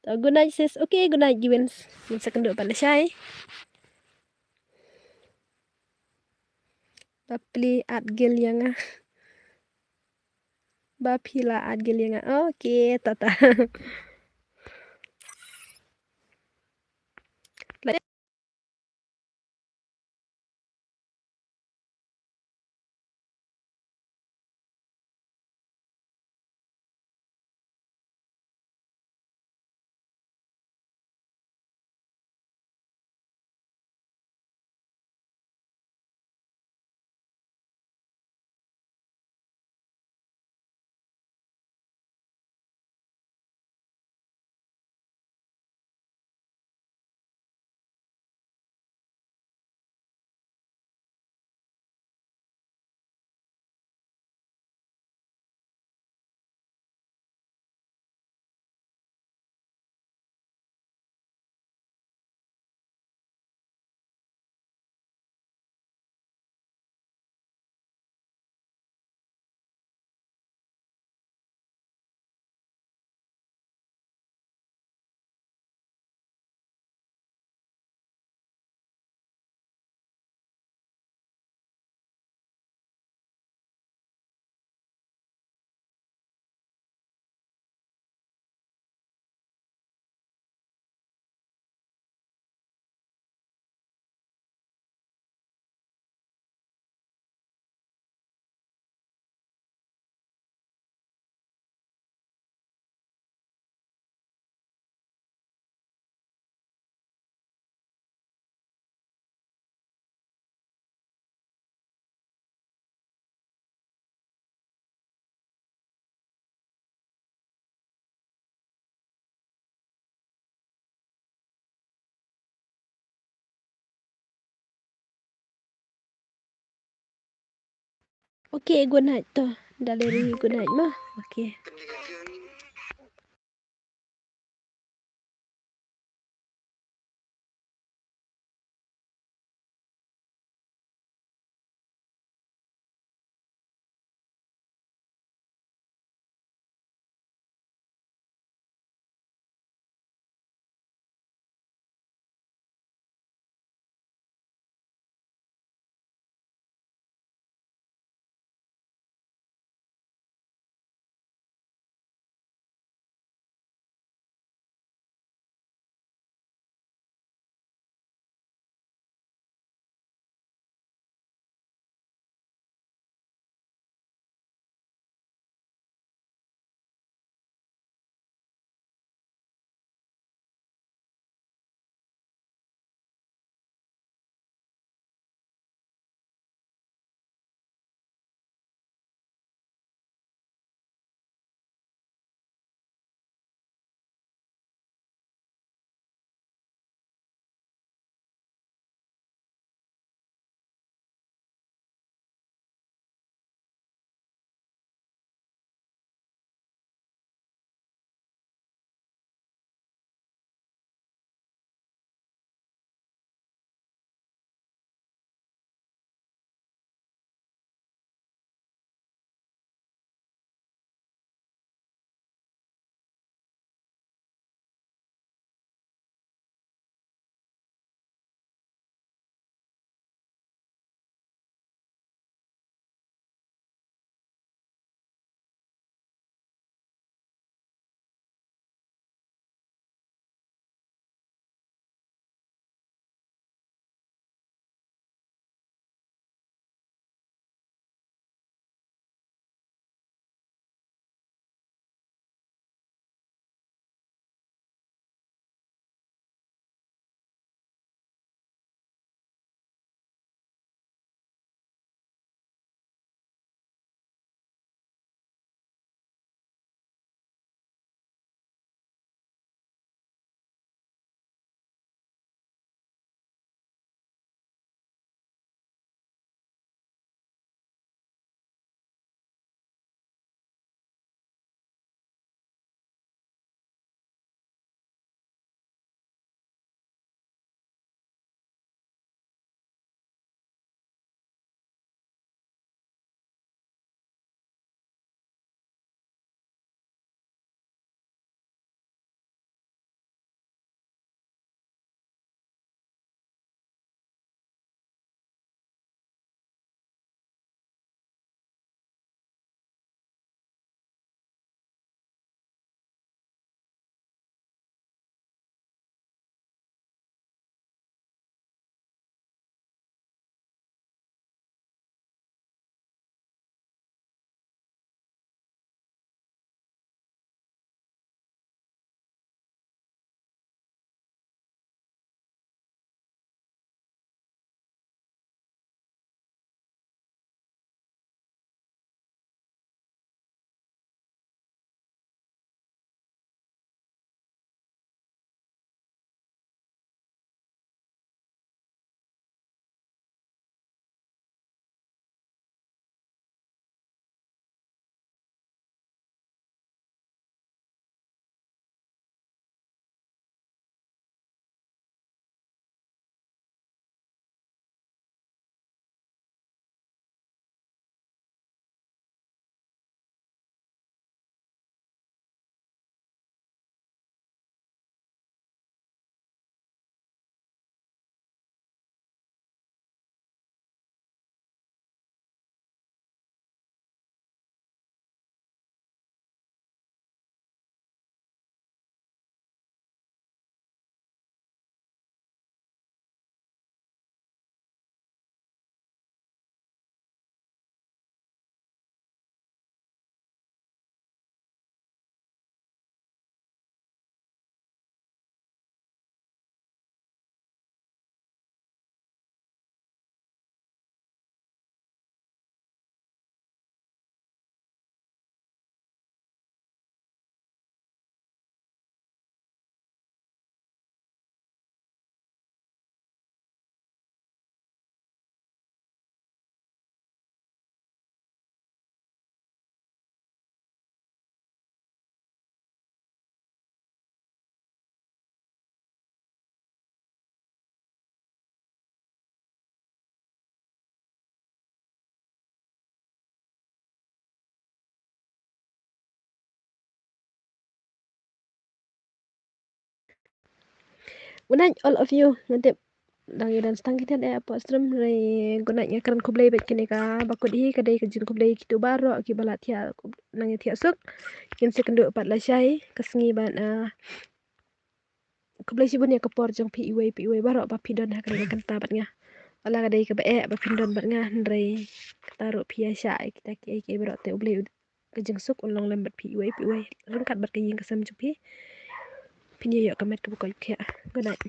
So, good night sis. Okay, good night Givens. Minsa kendo pala siya eh. Bapli adgil yang Bapila adgil yang okay, tata. Okay, good night to. Daleri good night mah. Okay. Kan dia Good night, all of you. Nanti dangi dan stang kita ada apa stream re good night nya karan kublai bet kini ka bakut hi kadai ka jin kublai kitu baro ki balat ya nangi tia suk kin sekendu pat la syai kesengi ban kublai sibun ya kepor jong pi iwe baro pa pidon ha kadai kenta bat nga ala kadai ka bae ba pindon bat nga re taru pi ya syai kita ki baro te ublai ka jeng suk ulong lem bat pi iwe rengkat bat ka yin kesam jupi pinyo yo kamet ka bukoy kya good night